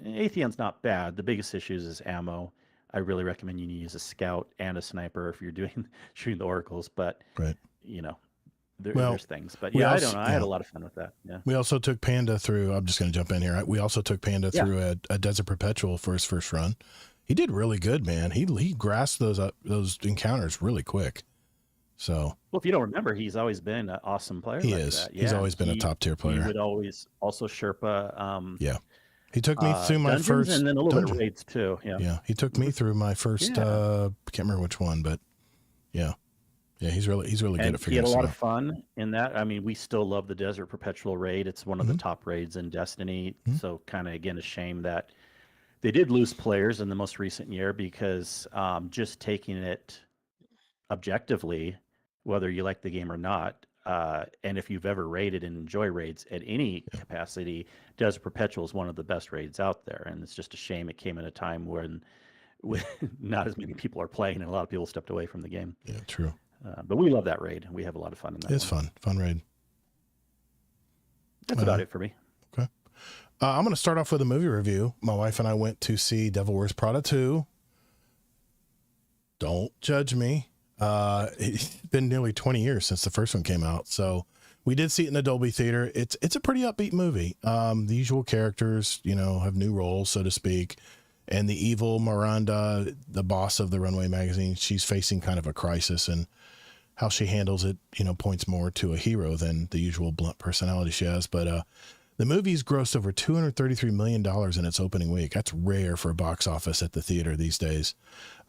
D: Atheon's not bad. The biggest issues is ammo. I really recommend you use a scout and a sniper if you're shooting the oracles, but there's things. But I don't know. I had a lot of fun with that. Yeah.
A: We also took Panda through. I'm just going to jump in here. We also took Panda through a Desert Perpetual for his first run. he did really good, man. He grasped those encounters really quick. So,
D: well, if you don't remember, he's always been an awesome player.
A: He
D: like
A: is.
D: That.
A: He's always been a top tier player.
D: He would always also Sherpa.
A: Yeah. He took me through my
D: dungeons
A: first
D: and then a little
A: dungeon.
D: bit of raids too. Yeah.
A: Yeah. He took me through my first, can't remember which one, but yeah. Yeah. He's really good at figuring
D: He had a lot
A: out.
D: of fun in that. I mean, we still love the Desert Perpetual raid. It's one of the top raids in Destiny. So kind of, again, a shame that they did lose players in the most recent year because just taking it objectively, whether you like the game or not, and if you've ever raided and enjoy raids at any capacity, Desert Perpetual is one of the best raids out there. And it's just a shame it came at a time when not as many people are playing and a lot of people stepped away from the game.
A: Yeah, true.
D: But we love that raid. We have a lot of fun in that.
A: It's fun raid.
D: That's about it for me.
A: Okay. I'm going to start off with a movie review. My wife and I went to see Devil Wears Prada 2. Don't judge me. It's been nearly 20 years since the first one came out. So we did see it in the Dolby Theater. It's a pretty upbeat movie. The usual characters, have new roles, so to speak. And the evil Miranda, the boss of the Runway magazine, she's facing kind of a crisis, and how she handles it, points more to a hero than the usual blunt personality she has. But the movie's grossed over $233 million in its opening week. That's rare for a box office at the theater these days.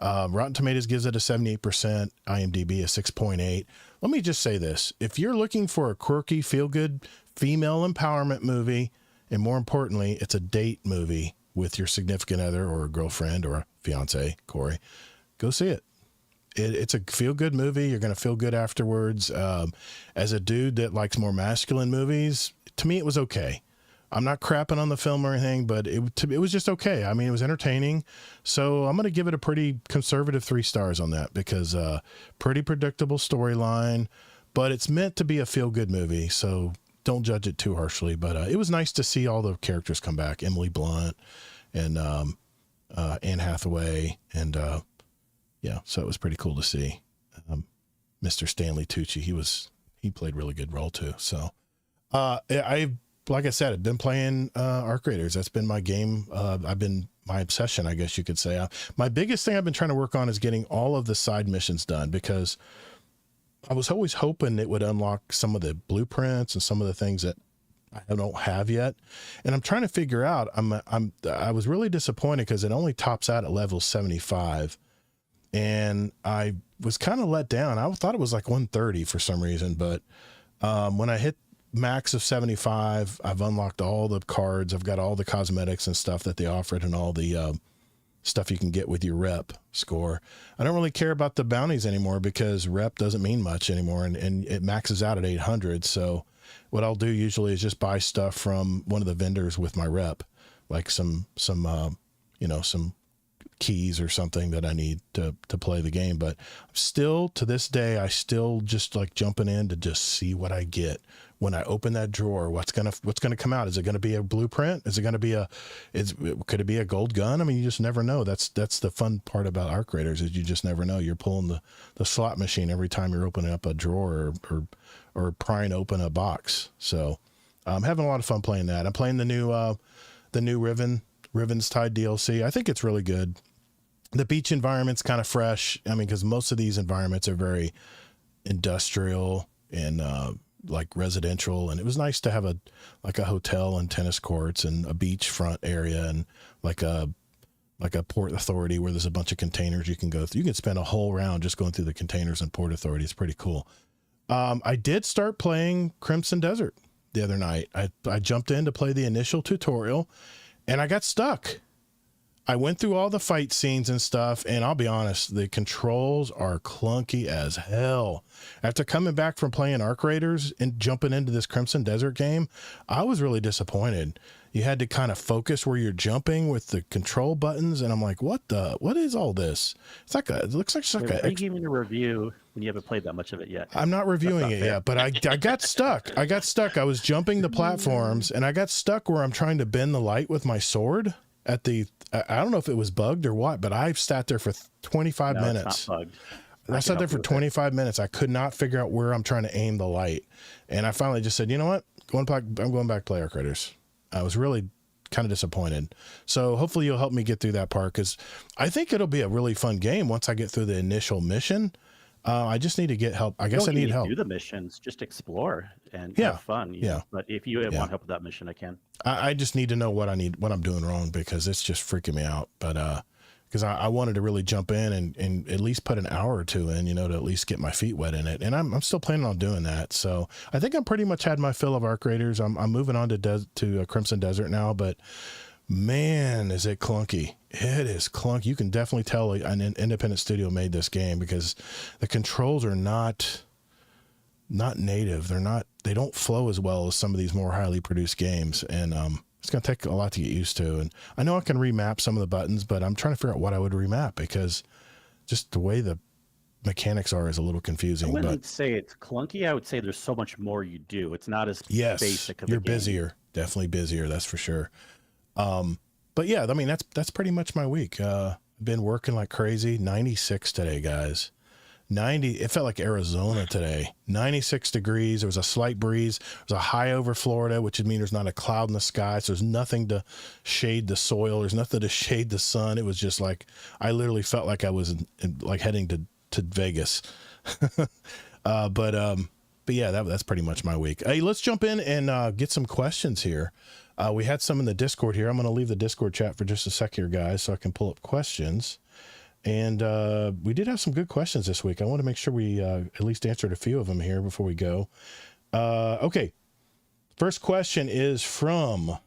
A: Rotten Tomatoes gives it a 78%, IMDb a 6.8. Let me just say this. If you're looking for a quirky, feel-good female empowerment movie, and more importantly, it's a date movie with your significant other or a girlfriend or a fiance, Corey, go see it. It's a feel-good movie. You're going to feel good afterwards. As a dude that likes more masculine movies, to me, it was okay. I'm not crapping on the film or anything, but it was just okay. I mean, it was entertaining. So I'm going to give it a pretty conservative 3 stars on that because pretty predictable storyline, but it's meant to be a feel-good movie. So don't judge it too harshly. But it was nice to see all the characters come back. Emily Blunt and Anne Hathaway. And so it was pretty cool to see. Mr. Stanley Tucci, he played a really good role too. So like I said, I've been playing Arc Raiders. That's been my game. My obsession, I guess you could say. My biggest thing I've been trying to work on is getting all of the side missions done, because I was always hoping it would unlock some of the blueprints and some of the things that I don't have yet. And I'm trying to figure out, I was really disappointed because it only tops out at level 75. And I was kind of let down. I thought it was like 130 for some reason, but when I hit max of 75, I've unlocked all the cards. I've got all the cosmetics and stuff that they offered and all the stuff you can get with your rep score. I don't really care about the bounties anymore because rep doesn't mean much anymore, and it maxes out at 800. So what I'll do usually is just buy stuff from one of the vendors with my rep, like some keys or something that I need to play the game. But still, to this day, I still just like jumping in to just see what I get when I open that drawer. What's gonna come out? Is it gonna be a blueprint? Is it gonna be could it be a gold gun? I mean, you just never know. That's the fun part about Arc Raiders, is you just never know. You're pulling the slot machine every time you're opening up a drawer or prying open a box. So I'm having a lot of fun playing that. I'm playing the new Riven's Tide DLC. I think it's really good. The beach environment's kind of fresh. I mean, because most of these environments are very industrial and like residential, and it was nice to have a hotel and tennis courts and a beachfront area and like a port authority where there's a bunch of containers you can go through. You can spend a whole round just going through the containers and port authority. It's pretty cool. I did start playing Crimson Desert the other night. I jumped in to play the initial tutorial and I got stuck. I went through all the fight scenes and stuff, and I'll be honest, the controls are clunky as hell. After coming back from playing Arc Raiders and jumping into this Crimson Desert game, I was really disappointed. You had to kind of focus where you're jumping with the control buttons, and I'm like, what is all this? It looks like
D: Are you giving a review when you haven't played that much of it yet?
A: I'm not reviewing it yet, but I got stuck. I was jumping the platforms, and I got stuck where I'm trying to bend the light with my sword. I don't know if it was bugged or what, but I sat there for 25 minutes.
D: It's not bugged.
A: I sat there for 25 minutes. I could not figure out where I'm trying to aim the light. And I finally just said, you know what? I'm going back to play Arc Raiders. I was really kind of disappointed. So hopefully you'll help me get through that part, because I think it'll be a really fun game once I get through the initial mission. I just need to get help. I guess I need help.
D: Do the missions, just explore and
A: Yeah.
D: have fun. You
A: Yeah.
D: know? But if you want help with that mission, I can.
A: I just need to know what I'm doing wrong, because it's just freaking me out. But because I wanted to really jump in and at least put an hour or two in, to at least get my feet wet in it. And I'm still planning on doing that. So I think I'm pretty much had my fill of Arc Raiders. I'm moving on to Crimson Desert now, but man, is it clunky. It is clunky. You can definitely tell an independent studio made this game, because the controls are not native. They don't flow as well as some of these more highly produced games. And, it's going to take a lot to get used to. And I know I can remap some of the buttons, but I'm trying to figure out what I would remap, because just the way the mechanics are is a little confusing.
D: I wouldn't say it's clunky. I would say there's so much more you do. It's not as basic of a game.
A: You're busier. Definitely busier. That's for sure. But yeah, I mean, that's pretty much my week. Been working like crazy. 96 today, guys. 90, it felt like Arizona today. 96 degrees. There was a slight breeze. There's a high over Florida, which would mean there's not a cloud in the sky. So there's nothing to shade the soil. There's nothing to shade the sun. It was just like, I literally felt like I was like heading to Vegas. But yeah, that's pretty much my week. Hey, let's jump in and get some questions here. We had some in the Discord here. I'm going to leave the Discord chat for just a sec here, guys, so I can pull up questions. And we did have some good questions this week. I want to make sure we at least answered a few of them here before we go. Okay. First question is from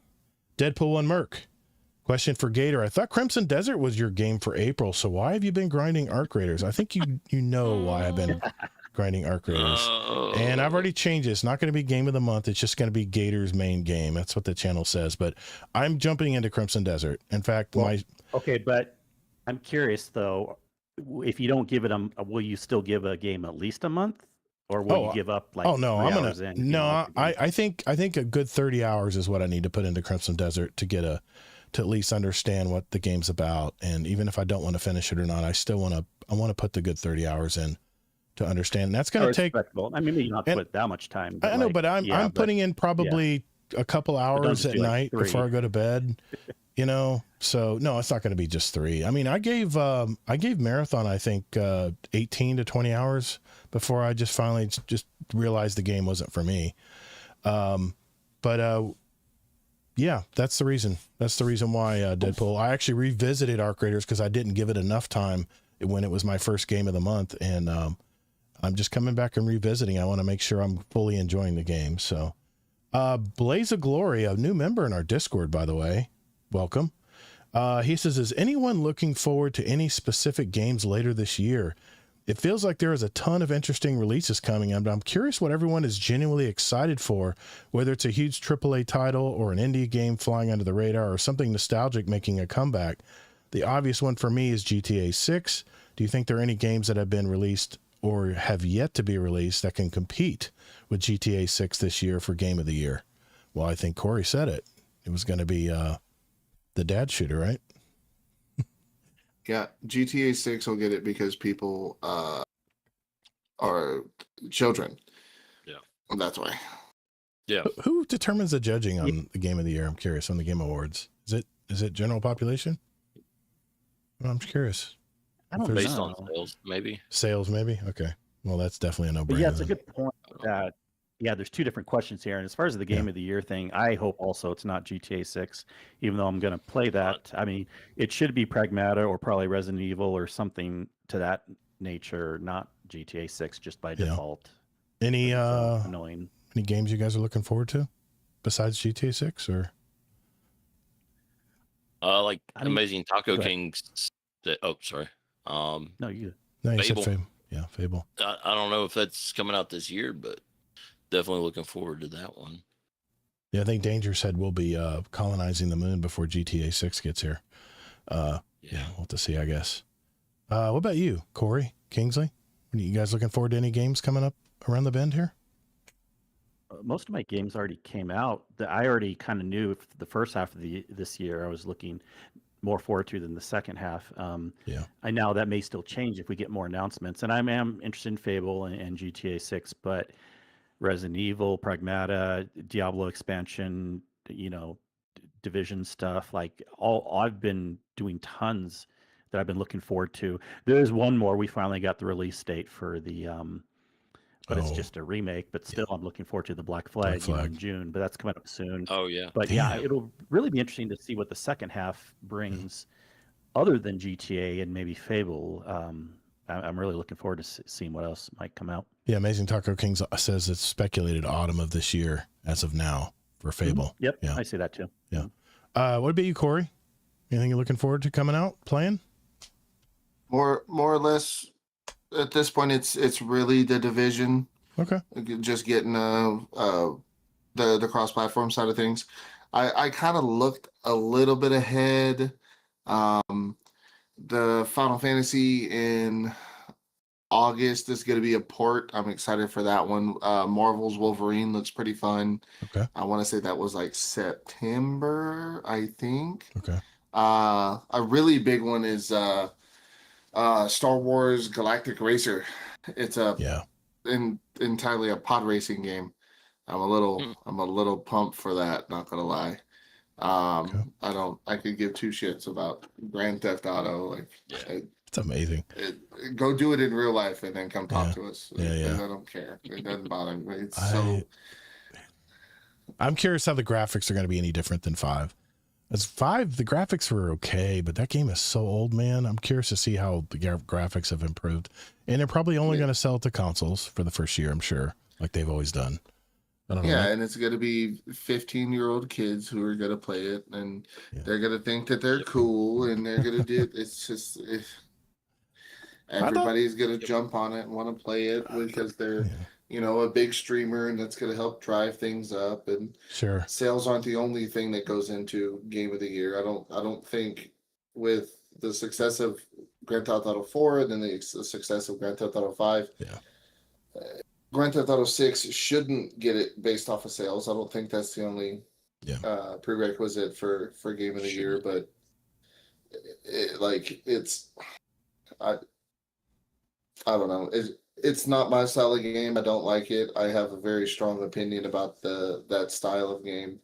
A: Deadpool 1 Merc. Question for Gator. I thought Crimson Desert was your game for April, so why have you been grinding Arc Raiders? I think you know why I've been grinding Arc Raiders. And I've already changed it. It's not going to be game of the month. It's just going to be Gator's main game. That's what the channel says. But I'm jumping into Crimson Desert. In fact,
D: Okay, but I'm curious though, if you don't give it will you still give a game at least a month, or will you give up like?
A: I think a good 30 hours is what I need to put into Crimson Desert to at least understand what the game's about. And even if I don't want to finish it or not, I still want to put the good 30 hours in to understand. And that's going to take.
D: I mean, maybe not put that much time.
A: I know, but I'm putting in probably a couple hours at night before I go to bed. So no, it's not going to be just 3. I mean, I gave Marathon, I think, 18 to 20 hours before I just finally just realized the game wasn't for me. Yeah, that's the reason. That's the reason why Deadpool. I actually revisited Arc Raiders because I didn't give it enough time when it was my first game of the month, and I'm just coming back and revisiting. I want to make sure I'm fully enjoying the game. So, Blaze of Glory, a new member in our Discord, by the way. Welcome. He says, is anyone looking forward to any specific games later this year? It feels like there is a ton of interesting releases coming up. I'm curious what everyone is genuinely excited for, whether it's a huge AAA title or an indie game flying under the radar or something nostalgic making a comeback. The obvious one for me is GTA 6. Do you think there are any games that have been released or have yet to be released that can compete with GTA 6 this year for Game of the Year? Well, I think Corey said it. It was going to be the dad shooter, right?
C: Yeah, GTA 6 will get it because people are children.
B: Yeah.
C: That's why.
B: Yeah.
A: Who determines the judging on the Game of the Year? I'm curious, on the Game Awards. Is it general population? Well, I'm curious.
D: I don't know.
B: Based on sales, maybe.
A: Sales, maybe? Okay. Well, that's definitely a no-brainer.
D: Yeah, it's a good point that there's two different questions here. And as far as the Game of the Year thing, I hope also it's not GTA 6, even though I'm going to play that. I mean, it should be Pragmata or probably Resident Evil or something to that nature, not GTA 6 just by default.
A: Any
D: annoying.
A: Any games you guys are looking forward to besides GTA 6 or?
B: Like Amazing Taco King's. Sorry.
A: No, you
B: Fable.
A: said Fable. Yeah, Fable.
B: I don't know if that's coming out this year, but definitely looking forward to that one.
A: Yeah, I think Danger said we'll be colonizing the moon before GTA 6 gets here. We'll have to see, I guess. What about you, Corey, Kingsley? Are you guys looking forward to any games coming up around the bend here?
D: Most of my games already came out. I already kind of knew if the first half of this year I was looking more forward to than the second half. I know that may still change if we get more announcements. And I am interested in Fable and GTA 6, but Resident Evil, Pragmata, Diablo expansion, Division stuff. Like all I've been doing tons that I've been looking forward to. There's one more. We finally got the release date for the but it's just a remake. But still, I'm looking forward to the Black Flag, in June. But that's coming up soon.
B: Oh yeah.
D: But yeah, it'll really be interesting to see what the second half brings, other than GTA and maybe Fable. I'm really looking forward to seeing what else might come out.
A: Yeah, Amazing Taco King says it's speculated autumn of this year as of now for Fable.
D: Mm-hmm. Yep,
A: yeah.
D: I see that too.
A: Yeah. What about you, Corey? Anything you're looking forward to coming out, playing?
C: More or less, at this point, it's really the Division.
A: Okay.
C: Just getting the cross-platform side of things. I kind of looked a little bit ahead. The Final Fantasy in August is going to be a port. I'm excited for that one. Marvel's Wolverine looks pretty fun.
A: Okay.
C: I want to say that was like September, I think.
A: Okay.
C: A really big one is Star Wars Galactic Racer. It's entirely a pod racing game. I'm a little pumped for that, not gonna lie. I could give two shits about Grand Theft Auto.
A: It's amazing.
C: Go do it in real life and then come talk to us.
A: Yeah.
C: I don't care. It doesn't bother me.
A: I'm curious how the graphics are going to be any different than 5. As 5, the graphics were okay, but that game is so old, man. I'm curious to see how the graphics have improved. And they're probably only going to sell it to consoles for the first year, I'm sure, like they've always done. I don't know.
C: Yeah, and it's going to be 15-year-old kids who are going to play it, and they're going to think that they're cool, and they're going to do it's just everybody's going to jump on it and want to play it because they're a big streamer, and that's going to help drive things up. And
A: sure,
C: sales aren't the only thing that goes into Game of the Year. I don't think with the success of Grand Theft Auto 4 and then the success of Grand Theft Auto 5. Grand Theft Auto 6 shouldn't get it based off of sales. I don't think that's the only prerequisite for Game of the Year, but I don't know. It's not my style of game. I don't like it. I have a very strong opinion about that style of game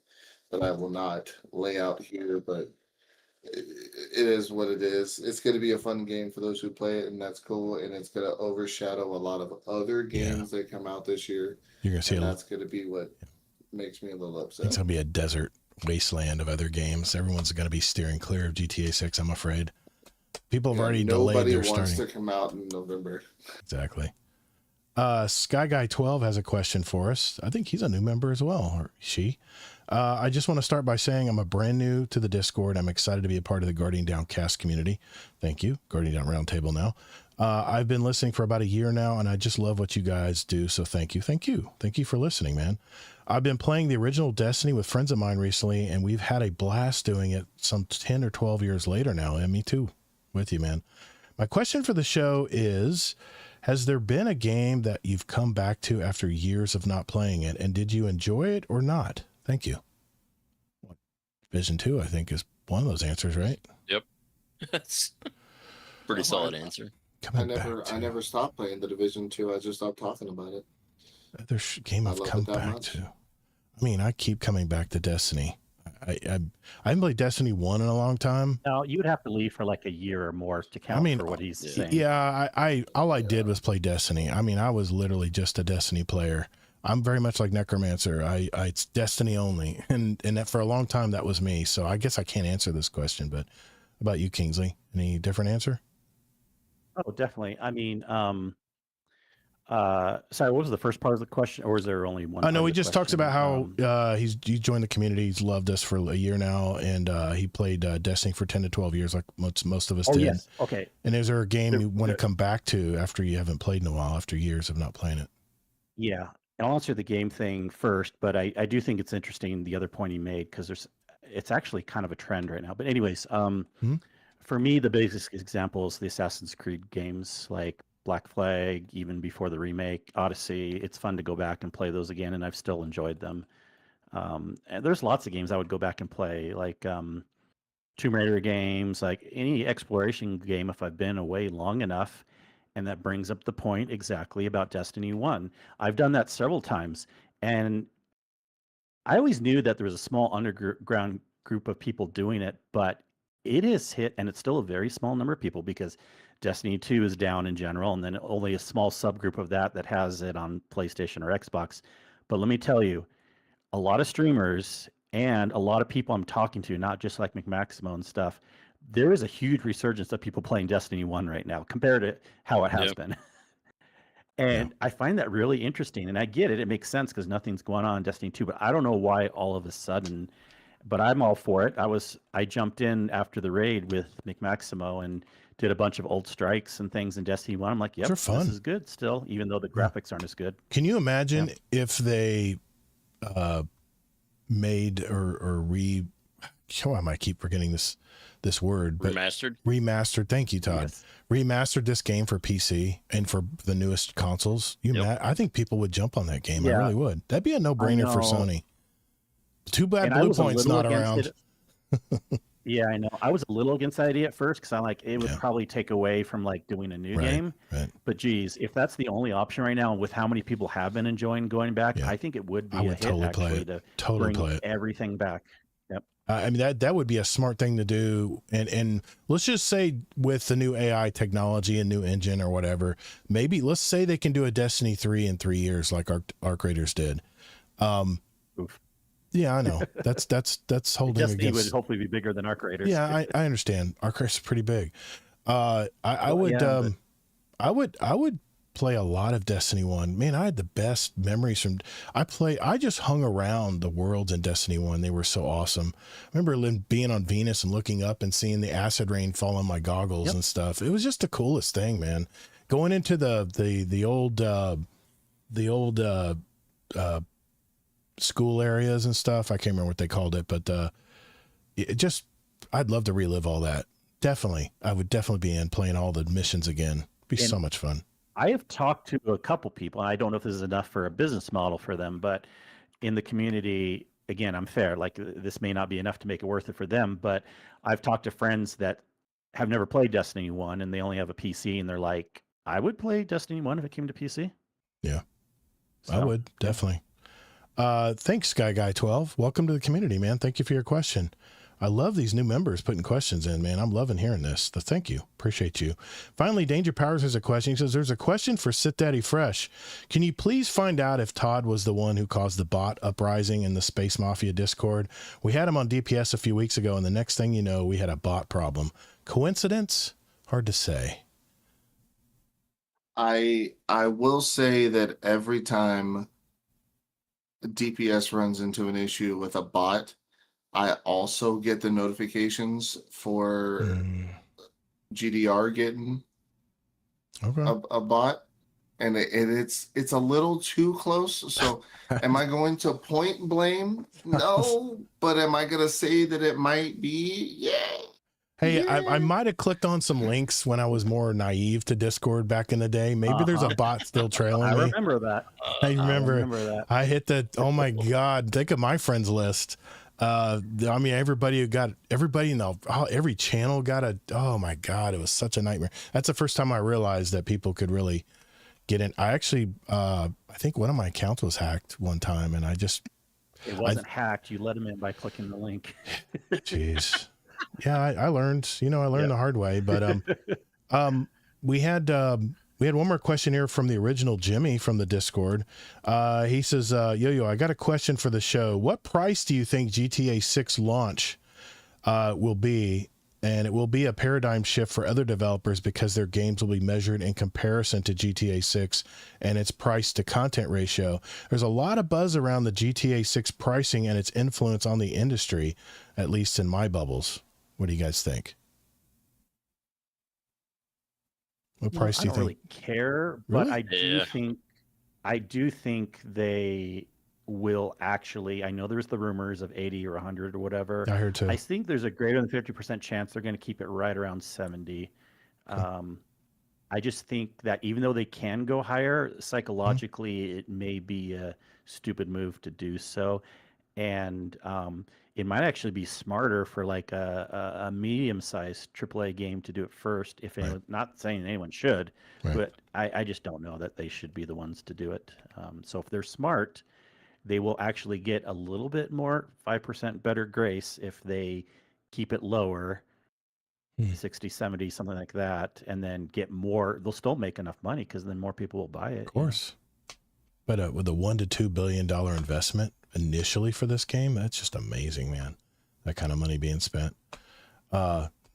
C: that I will not lay out here, but it is what it is. It's going to be a fun game for those who play it, and that's cool. And it's going to overshadow a lot of other games that come out this year.
A: You're going to see
C: that's going to be what makes me a little upset.
A: It's going to be a desert wasteland of other games. Everyone's going to be steering clear of GTA 6, I'm afraid. People have already delayed their starting.
C: Nobody wants to come out in November.
A: Exactly. Sky Guy 12 has a question for us. I think he's a new member as well, or she. I just want to start by saying I'm a brand new to the Discord. I'm excited to be a part of the Guardian Down cast community. Thank you. Guardian Down Roundtable now. I've been listening for about a year now, and I just love what you guys do. So thank you. Thank you. Thank you for listening, man. I've been playing the original Destiny with friends of mine recently, and we've had a blast doing it some 10 or 12 years later now. And me too. With you, man. My question for the show is, has there been a game that you've come back to after years of not playing it, and did you enjoy it or not? Thank you. Division 2, I think, is one of those answers, right?
B: Yep. That's pretty solid answer.
C: I never stopped playing the Division 2. I just stopped talking about it.
A: There's a game I've come back to. I mean, I keep coming back to Destiny. I haven't played Destiny 1 in a long time.
D: No, you would have to leave for like a year or more to count for what he's saying.
A: Yeah, I did was play Destiny. I mean, I was literally just a Destiny player. I'm very much like Necromancer. It's Destiny only, and that for a long time that was me. So I guess I can't answer this question. But about you, Kingsley, any different answer?
D: Oh, definitely. I mean, sorry, what was the first part of the question, or is there only one?
A: No, he just talks about how he joined the community. He's loved us for a year now, and he played Destiny for 10 to 12 years, like most of us did.
D: Yes, okay.
A: And is there a game you want to come back to after you haven't played in a while, after years of not playing it?
D: Yeah, and I'll answer the game thing first, but I do think it's interesting the other point he made, because it's actually kind of a trend right now. But anyways, for me, the biggest example is the Assassin's Creed games, like Black Flag, even before the remake, Odyssey. It's fun to go back and play those again, and I've still enjoyed them. And there's lots of games I would go back and play, like Tomb Raider games, like any exploration game if I've been away long enough. And that brings up the point exactly about Destiny 1. I've done that several times, and I always knew that there was a small underground group of people doing it, but it is hit, and it's still a very small number of people because Destiny 2 is down in general, and then only a small subgroup of that has it on PlayStation or Xbox. But let me tell you, a lot of streamers and a lot of people I'm talking to, not just like McMaximo and stuff, there is a huge resurgence of people playing Destiny 1 right now compared to how it has been. And I find that really interesting, and I get it. It makes sense because nothing's going on in Destiny 2, but I don't know why all of a sudden, but I'm all for it. I jumped in after the raid with McMaximo and did a bunch of old strikes and things in Destiny 1. I'm like, yep, this is good still, even though the graphics aren't as good.
A: Can you imagine if they made or I might keep forgetting this word, but remastered. Thank you, Todd. Yes. Remastered this game for PC and for the newest consoles. I think people would jump on that game. I really would. That'd be a no-brainer for Sony. Too bad Blue Point's not around.
D: Yeah, I know. I was a little against that idea at first because I'm like, it would probably take away from like doing a new game. Right. But geez, if that's the only option right now, with how many people have been enjoying going back, I think it would be a hit actually to bring everything back. Yep.
A: I mean, that would be a smart thing to do. And let's just say with the new AI technology and new engine or whatever, maybe let's say they can do a Destiny 3 in 3 years like Arc Raiders did.
D: Oof.
A: Yeah, I know. That's holding
D: Destiny
A: against.
D: Would hopefully be bigger than Arc Raiders.
A: Yeah, I understand. Arc Raiders is pretty big. I would play a lot of Destiny 1. Man, I had the best memories from. I just hung around the worlds in Destiny 1. They were so awesome. I remember being on Venus and looking up and seeing the acid rain fall on my goggles and stuff. It was just the coolest thing, man. Going into the old school areas and stuff. I can't remember what they called it, but I'd love to relive all that. Definitely. I would definitely be in playing all the missions again. It'd be so much fun.
D: I have talked to a couple people, and I don't know if this is enough for a business model for them, but in the community, again, I'm fair. Like, this may not be enough to make it worth it for them, but I've talked to friends that have never played Destiny 1 and they only have a PC, and they're like, I would play Destiny 1 if it came to PC.
A: Yeah, so, I would definitely. Thanks, Guy12. Welcome to the community, man. Thank you for your question. I love these new members putting questions in, man. I'm loving hearing this. So thank you. Appreciate you. Finally, Danger Powers has a question. He says, there's a question for Sit Daddy Fresh. Can you please find out if Todd was the one who caused the bot uprising in the Space Mafia Discord? We had him on DPS a few weeks ago, and the next thing you know, we had a bot problem. Coincidence? Hard to say.
C: I will say that every time DPS runs into an issue with a bot, I also get the notifications for GDR getting a bot, and it's a little too close. So am I going to point blame? No, but am I going to say that it might be? Yeah.
A: Hey, I might have clicked on some links when I was more naive to Discord back in the day. Maybe there's a bot still trailing me.
D: I remember that.
A: I remember that. I hit the, oh my God, think of my friends list. I mean, everybody every channel got oh my God, it was such a nightmare. That's the first time I realized that people could really get in. I actually, I think one of my accounts was hacked one time, and it
D: wasn't hacked. You let them in by clicking the link.
A: Jeez. Yeah, I learned, the hard way, but we had one more question here from the original Jimmy from the Discord. He says, Yo, I got a question for the show. What price do you think GTA 6 launch will be? And it will be a paradigm shift for other developers because their games will be measured in comparison to GTA 6 and its price to content ratio. There's a lot of buzz around the GTA 6 pricing and its influence on the industry, at least in my bubbles. What do you guys think? What price do you think?
D: I don't really care, but really? I do think they will actually. I know there's the rumors of 80 or 100 or whatever.
A: I heard too.
D: I think there's a greater than 50% chance they're going to keep it right around 70. I just think that even though they can go higher, psychologically, it may be a stupid move to do so. And it might actually be smarter for like a medium-sized AAA game to do it first. If anyone, not saying anyone should, but I just don't know that they should be the ones to do it. So if they're smart, they will actually get a little bit more 5% better grace if they keep it lower, 60, 70, something like that, and then get more. They'll still make enough money because then more people will buy it.
A: Of course. But with a $1 to $2 billion investment initially for this game, that's just amazing, man. That kind of money being spent.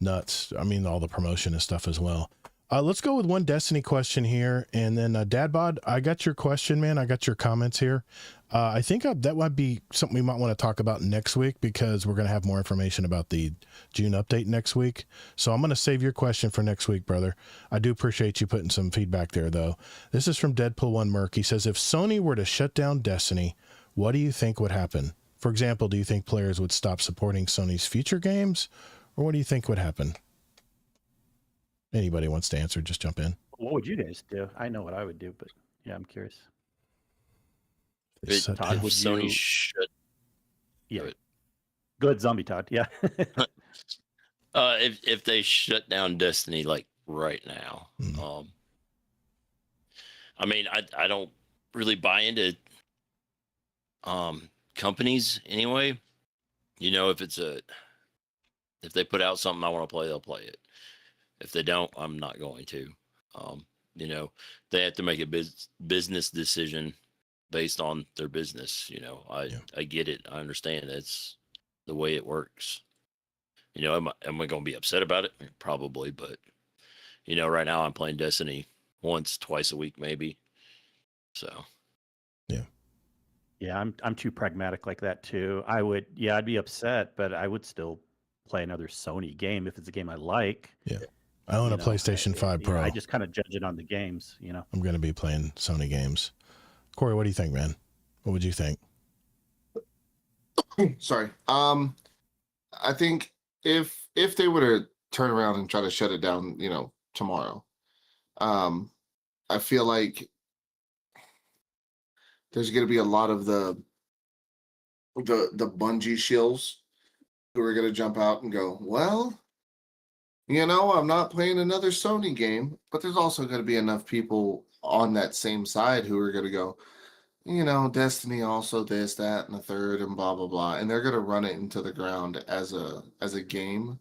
A: Nuts. I mean, all the promotion and stuff as well. Let's go with one Destiny question here. And then Dadbod, I got your question, man. I got your comments here. I think that might be something we might want to talk about next week because we're going to have more information about the June update next week. So I'm going to save your question for next week, brother. I do appreciate you putting some feedback there, though. This is from Deadpool 1 Merc. He says, if Sony were to shut down Destiny, what do you think would happen? For example, do you think players would stop supporting Sony's future games? Or what do you think would happen? Anybody wants to answer, just jump in.
D: What would you guys do? I know what I would do, but yeah, I'm curious.
B: Todd, would Sony shut?
D: Yeah. Good, Zombie Todd. Yeah.
B: If they shut down Destiny like right now, I mean, I don't really buy into companies anyway. You know, if they put out something I want to play, they'll play it. If they don't, I'm not going to. You know, they have to make a business decision based on their business. You know, I get it. I understand. It's the way it works. You know, am I going to be upset about it? Probably, but you know, right now I'm playing Destiny once, twice a week, maybe. So,
D: yeah, I'm too pragmatic like that too. I'd be upset, but I would still play another Sony game if it's a game I like.
A: Yeah. I own a PlayStation 5 Pro.
D: I just kind of judge it on the games, you know.
A: I'm going to be playing Sony games. Corey, what do you think, man? What would you think?
C: Sorry. I think if they were to turn around and try to shut it down, you know, tomorrow, I feel like there's going to be a lot of the Bungie shills who are going to jump out and go, well, you know, I'm not playing another Sony game, but there's also going to be enough people on that same side who are going to go, you know, Destiny also this, that, and the third, and blah, blah, blah. And they're going to run it into the ground as a game.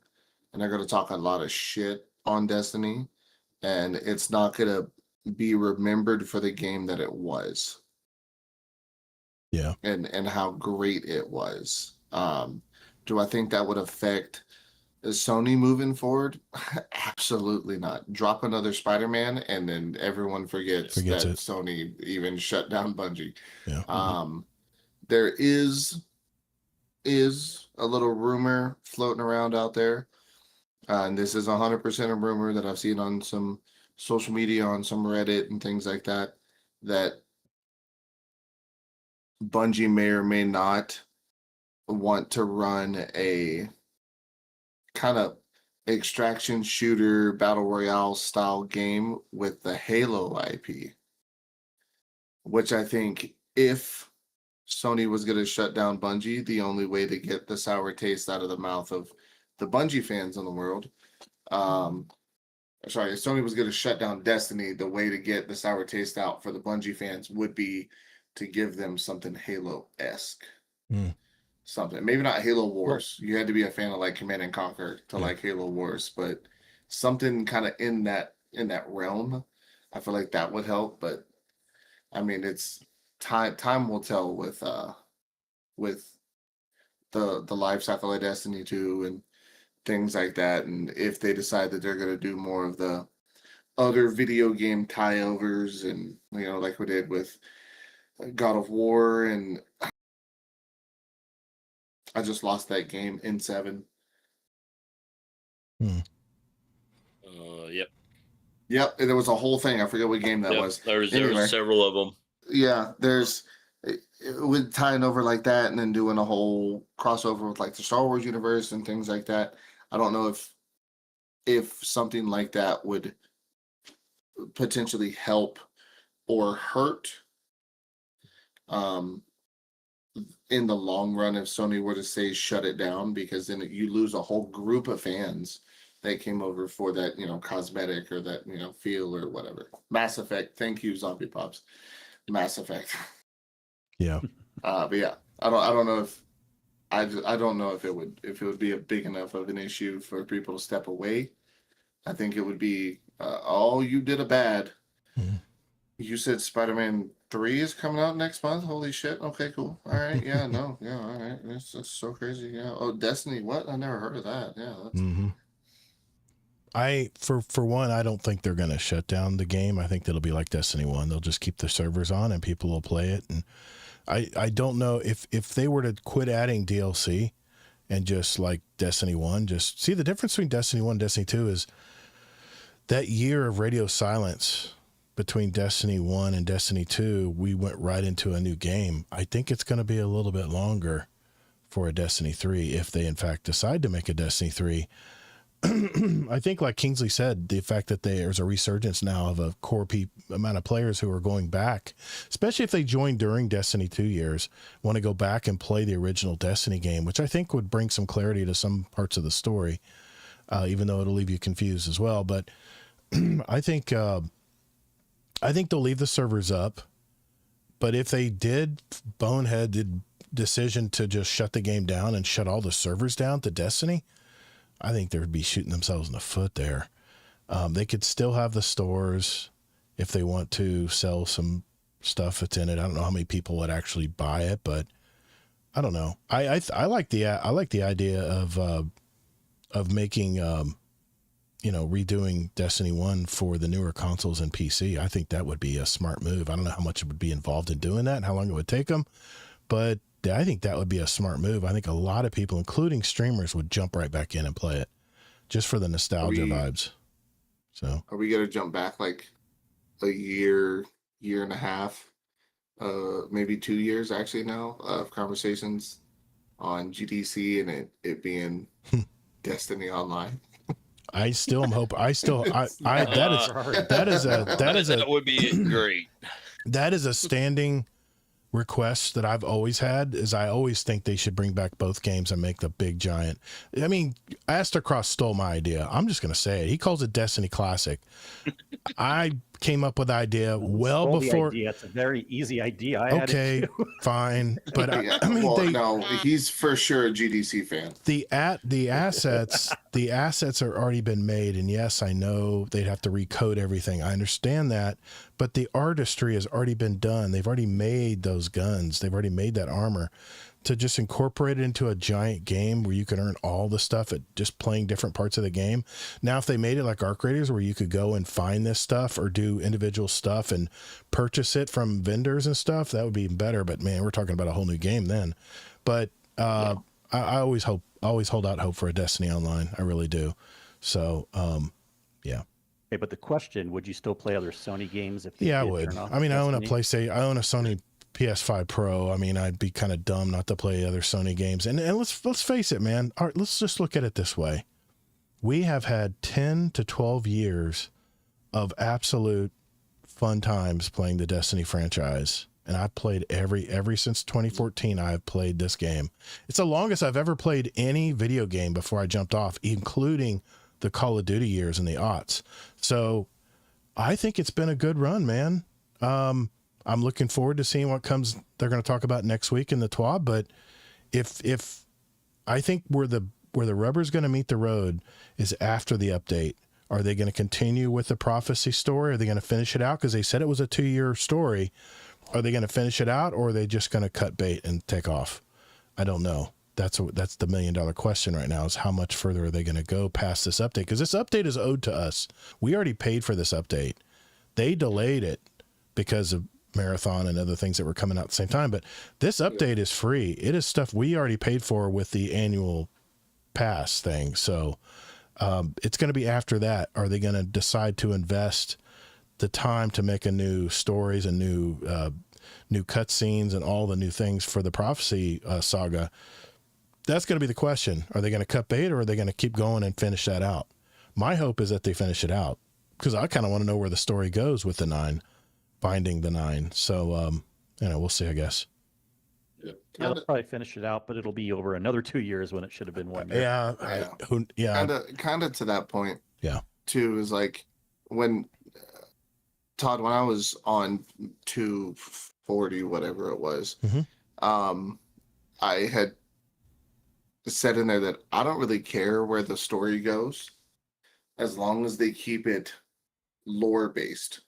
C: And they're going to talk a lot of shit on Destiny. And it's not going to be remembered for the game that it was.
A: Yeah.
C: And how great it was. Do I think that would affect Sony moving forward? Absolutely not. Drop another Spider-Man and then everyone forgets that it. Sony even shut down Bungie.
A: Yeah.
C: There is a little rumor floating around out there. And this is 100% a rumor that I've seen on some social media, on some Reddit and things like that, that Bungie may or may not want to run a kind of extraction shooter battle royale style game with the Halo IP, which I think if Sony was going to shut down Bungie, the only way to get the sour taste out of the mouth of the Bungie fans in the world, if Sony was going to shut down Destiny, the way to get the sour taste out for the Bungie fans would be to give them something Halo-esque. Something, maybe not Halo Wars. You had to be a fan of like Command and Conquer to like Halo Wars, but something kind of in that realm. I feel like that would help, but I mean, it's time will tell with the life cycle of Destiny 2 and things like that, and if they decide that they're going to do more of the other video game tie-overs, and you know, like we did with God of War, and I just lost that game in 7.
B: Yep.
C: Yep. There was a whole thing. I forget what game that was.
B: There was several of them.
C: Yeah. With tying over like that and then doing a whole crossover with like the Star Wars universe and things like that. I don't know if something like that would potentially help or hurt in the long run if Sony were to say shut it down, because then you lose a whole group of fans that came over for that, you know, cosmetic or that, you know, feel or whatever. Mass Effect. Thank you, Zombie Pops. Mass Effect.
A: Yeah.
C: But yeah, I don't know if I don't know if it would be a big enough of an issue for people to step away. I think it would be, oh, you did a bad.
A: Mhm.
C: You said Spider-Man 3 is coming out next month. Holy shit. Okay, cool. All right. Yeah, no. Yeah, all right. That's so crazy. Yeah. Oh, Destiny. What? I never heard of that. Yeah. That's...
A: Mm-hmm. For one, I don't think they're going to shut down the game. I think that'll be like Destiny 1. They'll just keep the servers on and people will play it. And I don't know if they were to quit adding DLC and just like Destiny 1, just see the difference between Destiny 1 and Destiny 2 is that year of radio silence between Destiny 1 and Destiny 2, we went right into a new game. I think it's going to be a little bit longer for a Destiny 3 if they in fact decide to make a Destiny 3. I think, like Kingsley said, the fact that there's a resurgence now of a core amount of players who are going back, especially if they joined during Destiny 2 years, want to go back and play the original Destiny game, which I think would bring some clarity to some parts of the story, even though it'll leave you confused as well. But I think they'll leave the servers up. But if they did boneheaded decision to just shut the game down and shut all the servers down to Destiny, I think they would be shooting themselves in the foot there. They could still have the stores if they want to sell some stuff that's in it. I don't know how many people would actually buy it, but I don't know. I like the idea of making redoing Destiny 1 for the newer consoles and PC. I think that would be a smart move. I don't know how much it would be involved in doing that and how long it would take them, but I think that would be a smart move. I think a lot of people, including streamers, would jump right back in and play it just for the nostalgia vibes. So
C: are we going to jump back like a year and a half, maybe 2 years actually now of conversations on GDC and it being Destiny Online?
A: I still am hoping. That
B: would be great.
A: That is a standing request that I've always had. Is I always think they should bring back both games and make the big giant. I mean, Astrocross stole my idea. I'm just going to say it. He calls it Destiny Classic. I came up with the idea well before.
D: It's a very easy idea.
A: Okay, fine, but I mean,
C: no, he's for sure a GDC fan.
A: The assets are already been made, and yes, I know they'd have to recode everything. I understand that, but the artistry has already been done. They've already made those guns. They've already made that armor. To just incorporate it into a giant game where you can earn all the stuff at just playing different parts of the game. Now, if they made it like Arc Raiders where you could go and find this stuff or do individual stuff and purchase it from vendors and stuff, that would be even better. But man, we're talking about a whole new game then. But I always hold out hope for a Destiny Online. I really do. So, yeah.
D: Okay, but the question, would you still play other Sony games if they
A: I
D: did
A: would.
D: turn off
A: I mean, I own a
D: Destiny?
A: PlayStation. I own a Sony PS5 Pro. I mean, I'd be kind of dumb not to play other Sony games. And let's face it, man. All right, let's just look at it this way. We have had 10 to 12 years of absolute fun times playing the Destiny franchise. And I've played every since 2014, I've played this game. It's the longest I've ever played any video game before I jumped off, including the Call of Duty years and the aughts. So I think it's been a good run, man. I'm looking forward to seeing what they're going to talk about next week in the TWAB. But if I think where the rubber's going to meet the road is after the update. Are they going to continue with the prophecy story? Are they going to finish it out? Because they said it was a 2-year story. Are they going to finish it out, or are they just going to cut bait and take off? I don't know. That's the $1 million question right now, is how much further are they going to go past this update? Because this update is owed to us. We already paid for this update. They delayed it because of Marathon and other things that were coming out at the same time. But this update is free. It is stuff we already paid for with the annual pass thing. So it's going to be after that. Are they going to decide to invest the time to make a new stories and new cutscenes and all the new things for the prophecy saga? That's going to be the question. Are they going to cut bait, or are they going to keep going and finish that out? My hope is that they finish it out, because I kind of want to know where the story goes with the 9, finding the 9. So, we'll see, I guess.
C: Yeah,
D: They'll probably finish it out, but it'll be over another 2 years when it should have been 1 year.
A: Yeah.
C: Kind of to that point.
A: Yeah.
C: Too, is like when Todd, when I was on 240, whatever it was, I had said in there that I don't really care where the story goes as long as they keep it lore based.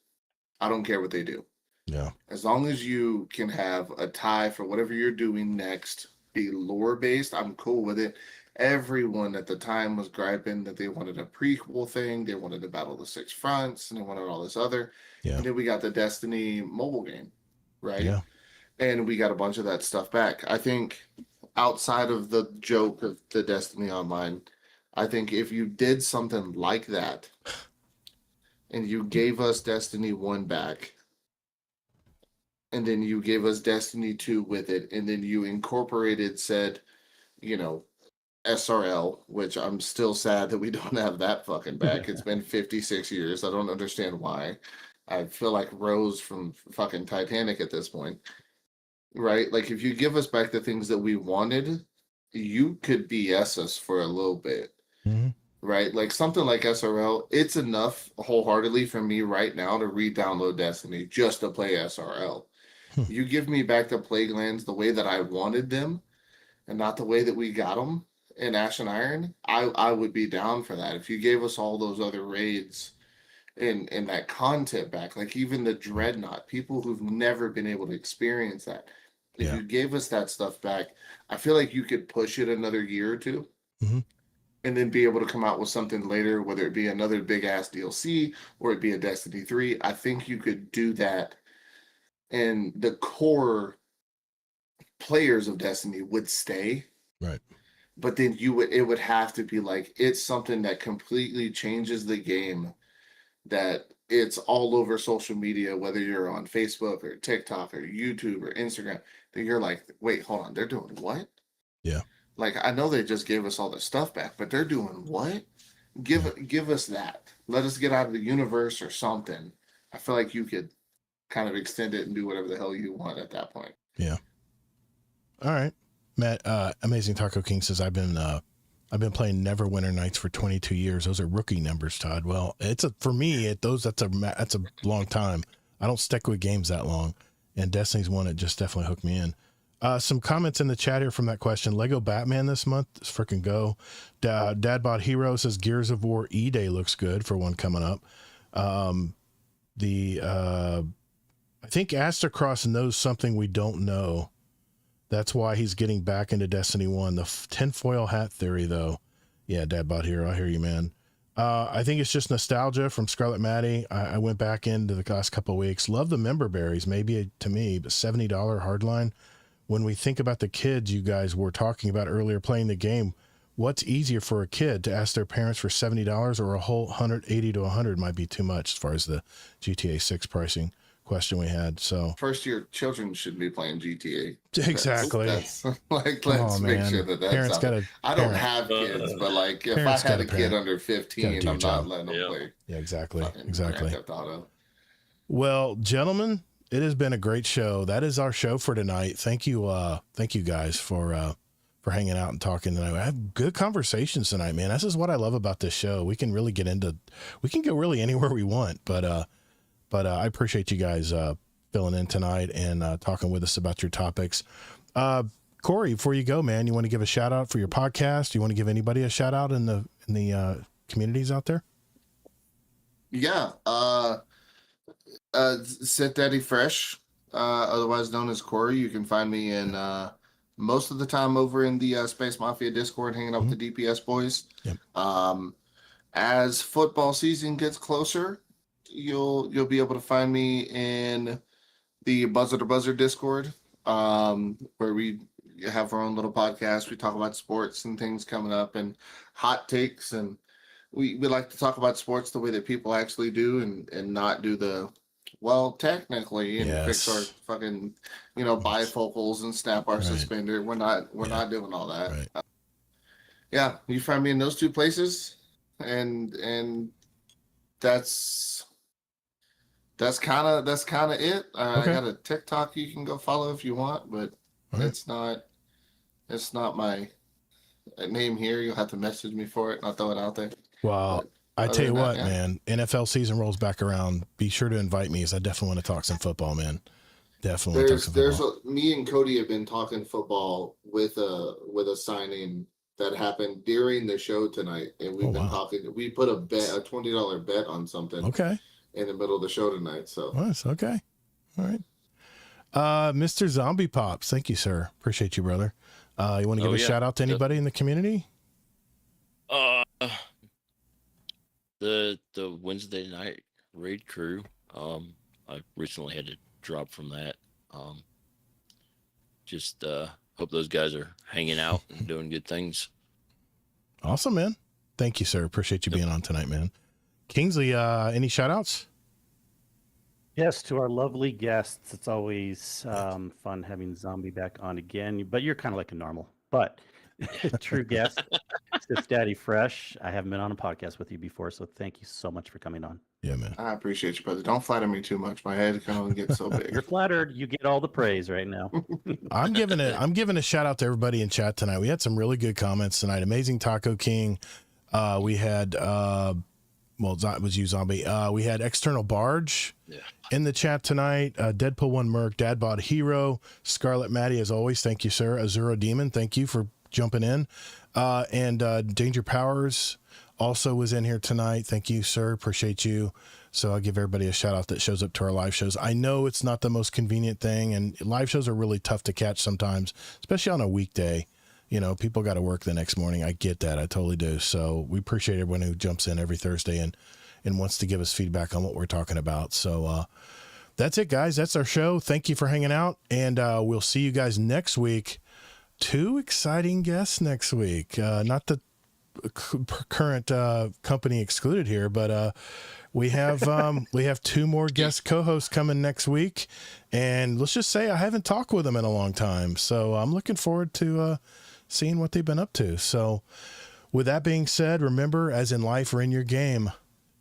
C: I don't care what they do.
A: Yeah.
C: As long as you can have a tie for whatever you're doing next, be lore based, I'm cool with it. Everyone at the time was griping that they wanted a prequel thing, they wanted to battle the Six Fronts, and they wanted all this other.
A: Yeah.
C: And then we got the Destiny mobile game, right?
A: Yeah.
C: And we got a bunch of that stuff back. I think outside of the joke of the Destiny Online, I think if you did something like that and you gave us Destiny 1 back, and then you gave us Destiny 2 with it, and then you incorporated said, SRL, which I'm still sad that we don't have that fucking back. It's been 56 years. I don't understand why. I feel like Rose from fucking Titanic at this point. Right? Like, if you give us back the things that we wanted, you could BS us for a little bit.
A: Mm-hmm.
C: Right? Like, something like SRL, it's enough wholeheartedly for me right now to re-download Destiny just to play SRL. You give me back the Plaguelands the way that I wanted them and not the way that we got them in Ash and Iron, I would be down for that. If you gave us all those other raids and that content back, like even the Dreadnought, people who've never been able to experience that, if you gave us that stuff back, I feel like you could push it another year or two.
A: Mm-hmm.
C: And then be able to come out with something later, whether it be another big ass DLC or it be a Destiny 3. I think you could do that, and the core players of Destiny would stay.
A: Right.
C: But then it would have to be like, it's something that completely changes the game, that it's all over social media, whether you're on Facebook or TikTok or YouTube or Instagram, that you're like, wait, hold on, they're doing what?
A: Yeah.
C: Like, I know they just gave us all this stuff back, but they're doing what? Give us that. Let us get out of the universe or something. I feel like you could kind of extend it and do whatever the hell you want at that point.
A: Yeah. All right. Matt, Amazing Taco King says, I've been playing Neverwinter Nights for 22 years. Those are rookie numbers, Todd. Well, for me, that's a long time. I don't stick with games that long, and Destiny's one that just definitely hooked me in. Some comments in the chat here from that question. Lego Batman this month is freaking go. Dadbot Hero says Gears of War E-Day looks good for one coming up. I think Astrocross knows something we don't know. That's why he's getting back into Destiny 1. The tinfoil hat theory, though. Yeah, Dadbot Hero, I hear you, man. I think it's just nostalgia from Scarlet Maddie. I went back into the last couple of weeks. Love the member berries, maybe to me, but $70 hardline. When we think about the kids you guys were talking about earlier playing the game, what's easier for a kid to ask their parents for $70 or a whole 180 to 100 might be too much as far as the GTA 6 pricing question we had. So
C: first year children should be playing GTA.
A: Exactly.
C: That's like, let's make sure that that's
A: parents got
C: I don't have kids, but like if I had a kid under 15, I'm not letting them play.
A: Yeah, exactly.
C: Auto.
A: Well, gentlemen, it has been a great show. That is our show for tonight. Thank you guys for hanging out and talking tonight. I have good conversations tonight, man. This is what I love about this show. We can really we can go really anywhere we want, but I appreciate you guys filling in tonight and talking with us about your topics. Corey, before you go, man, you want to give a shout out for your podcast? You want to give anybody a shout out in the communities out there?
C: Yeah. Sit Daddy Fresh, otherwise known as Corey. You can find me in most of the time over in the Space Mafia Discord, hanging out with the DPS boys.
A: Yep.
C: As football season gets closer, you'll be able to find me in the Buzzer to Buzzer Discord, where we have our own little podcast. We talk about sports and things coming up and hot takes, and we like to talk about sports the way that people actually do, and not do the technically, and fix our fucking bifocals and snap our suspender. We're not doing all that.
A: Right.
C: Yeah, you find me in those two places, and that's kind of it. I got a TikTok you can go follow if you want, but it's not my name here. You'll have to message me for it, and I'll throw it out there.
A: Well, I tell you what, man, NFL season rolls back around. Be sure to invite me, as I definitely want to talk some football, man. Definitely.
C: Me and Cody have been talking football with a signing that happened during the show tonight, and we've been talking. We put a $20 bet on something.
A: Okay.
C: In the middle of the show tonight. So
A: nice. Okay. All right. Mr. Zombie Pops, thank you, sir. Appreciate you, brother. You want to give a shout out to anybody in the community?
B: The Wednesday night raid crew. I recently had to drop from that. Just hope those guys are hanging out and doing good things.
A: Awesome, man. Thank you, sir. Appreciate you being on tonight, man. Kingsley, any shout outs?
D: Yes, to our lovely guests. It's always fun having Zombie back on again, but you're kind of like a normal. But true guest, Stiff Daddy Fresh. I haven't been on a podcast with you before, so thank you so much for coming on.
A: Yeah, man.
C: I appreciate you, brother. Don't flatter me too much. My head can only get so big.
D: You're flattered. You get all the praise right now.
A: I'm giving a shout out to everybody in chat tonight. We had some really good comments tonight. Amazing Taco King. We had it was you, Zombie. We had External Barge in the chat tonight. Deadpool 1 Merc, Dadbot Hero, Scarlet Maddie, as always. Thank you, sir. Azura Demon, thank you for jumping in. And Danger Powers also was in here tonight. Thank you, sir. Appreciate you. So I'll give everybody a shout out that shows up to our live shows. I know it's not the most convenient thing, and live shows are really tough to catch sometimes, especially on a weekday. You know, people got to work the next morning. I get that. I totally do. So we appreciate everyone who jumps in every Thursday and wants to give us feedback on what we're talking about. So that's it, guys. That's our show. Thank you for hanging out, and we'll see you guys next week. 2 exciting guests next week. Not the current company excluded here, but we have 2 more guest co-hosts coming next week, and let's just say I haven't talked with them in a long time. So I'm looking forward to seeing what they've been up to. So with that being said, remember, as in life or in your game,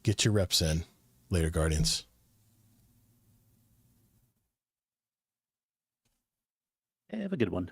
A: get your reps in. Later, Guardians.
D: Have a good one.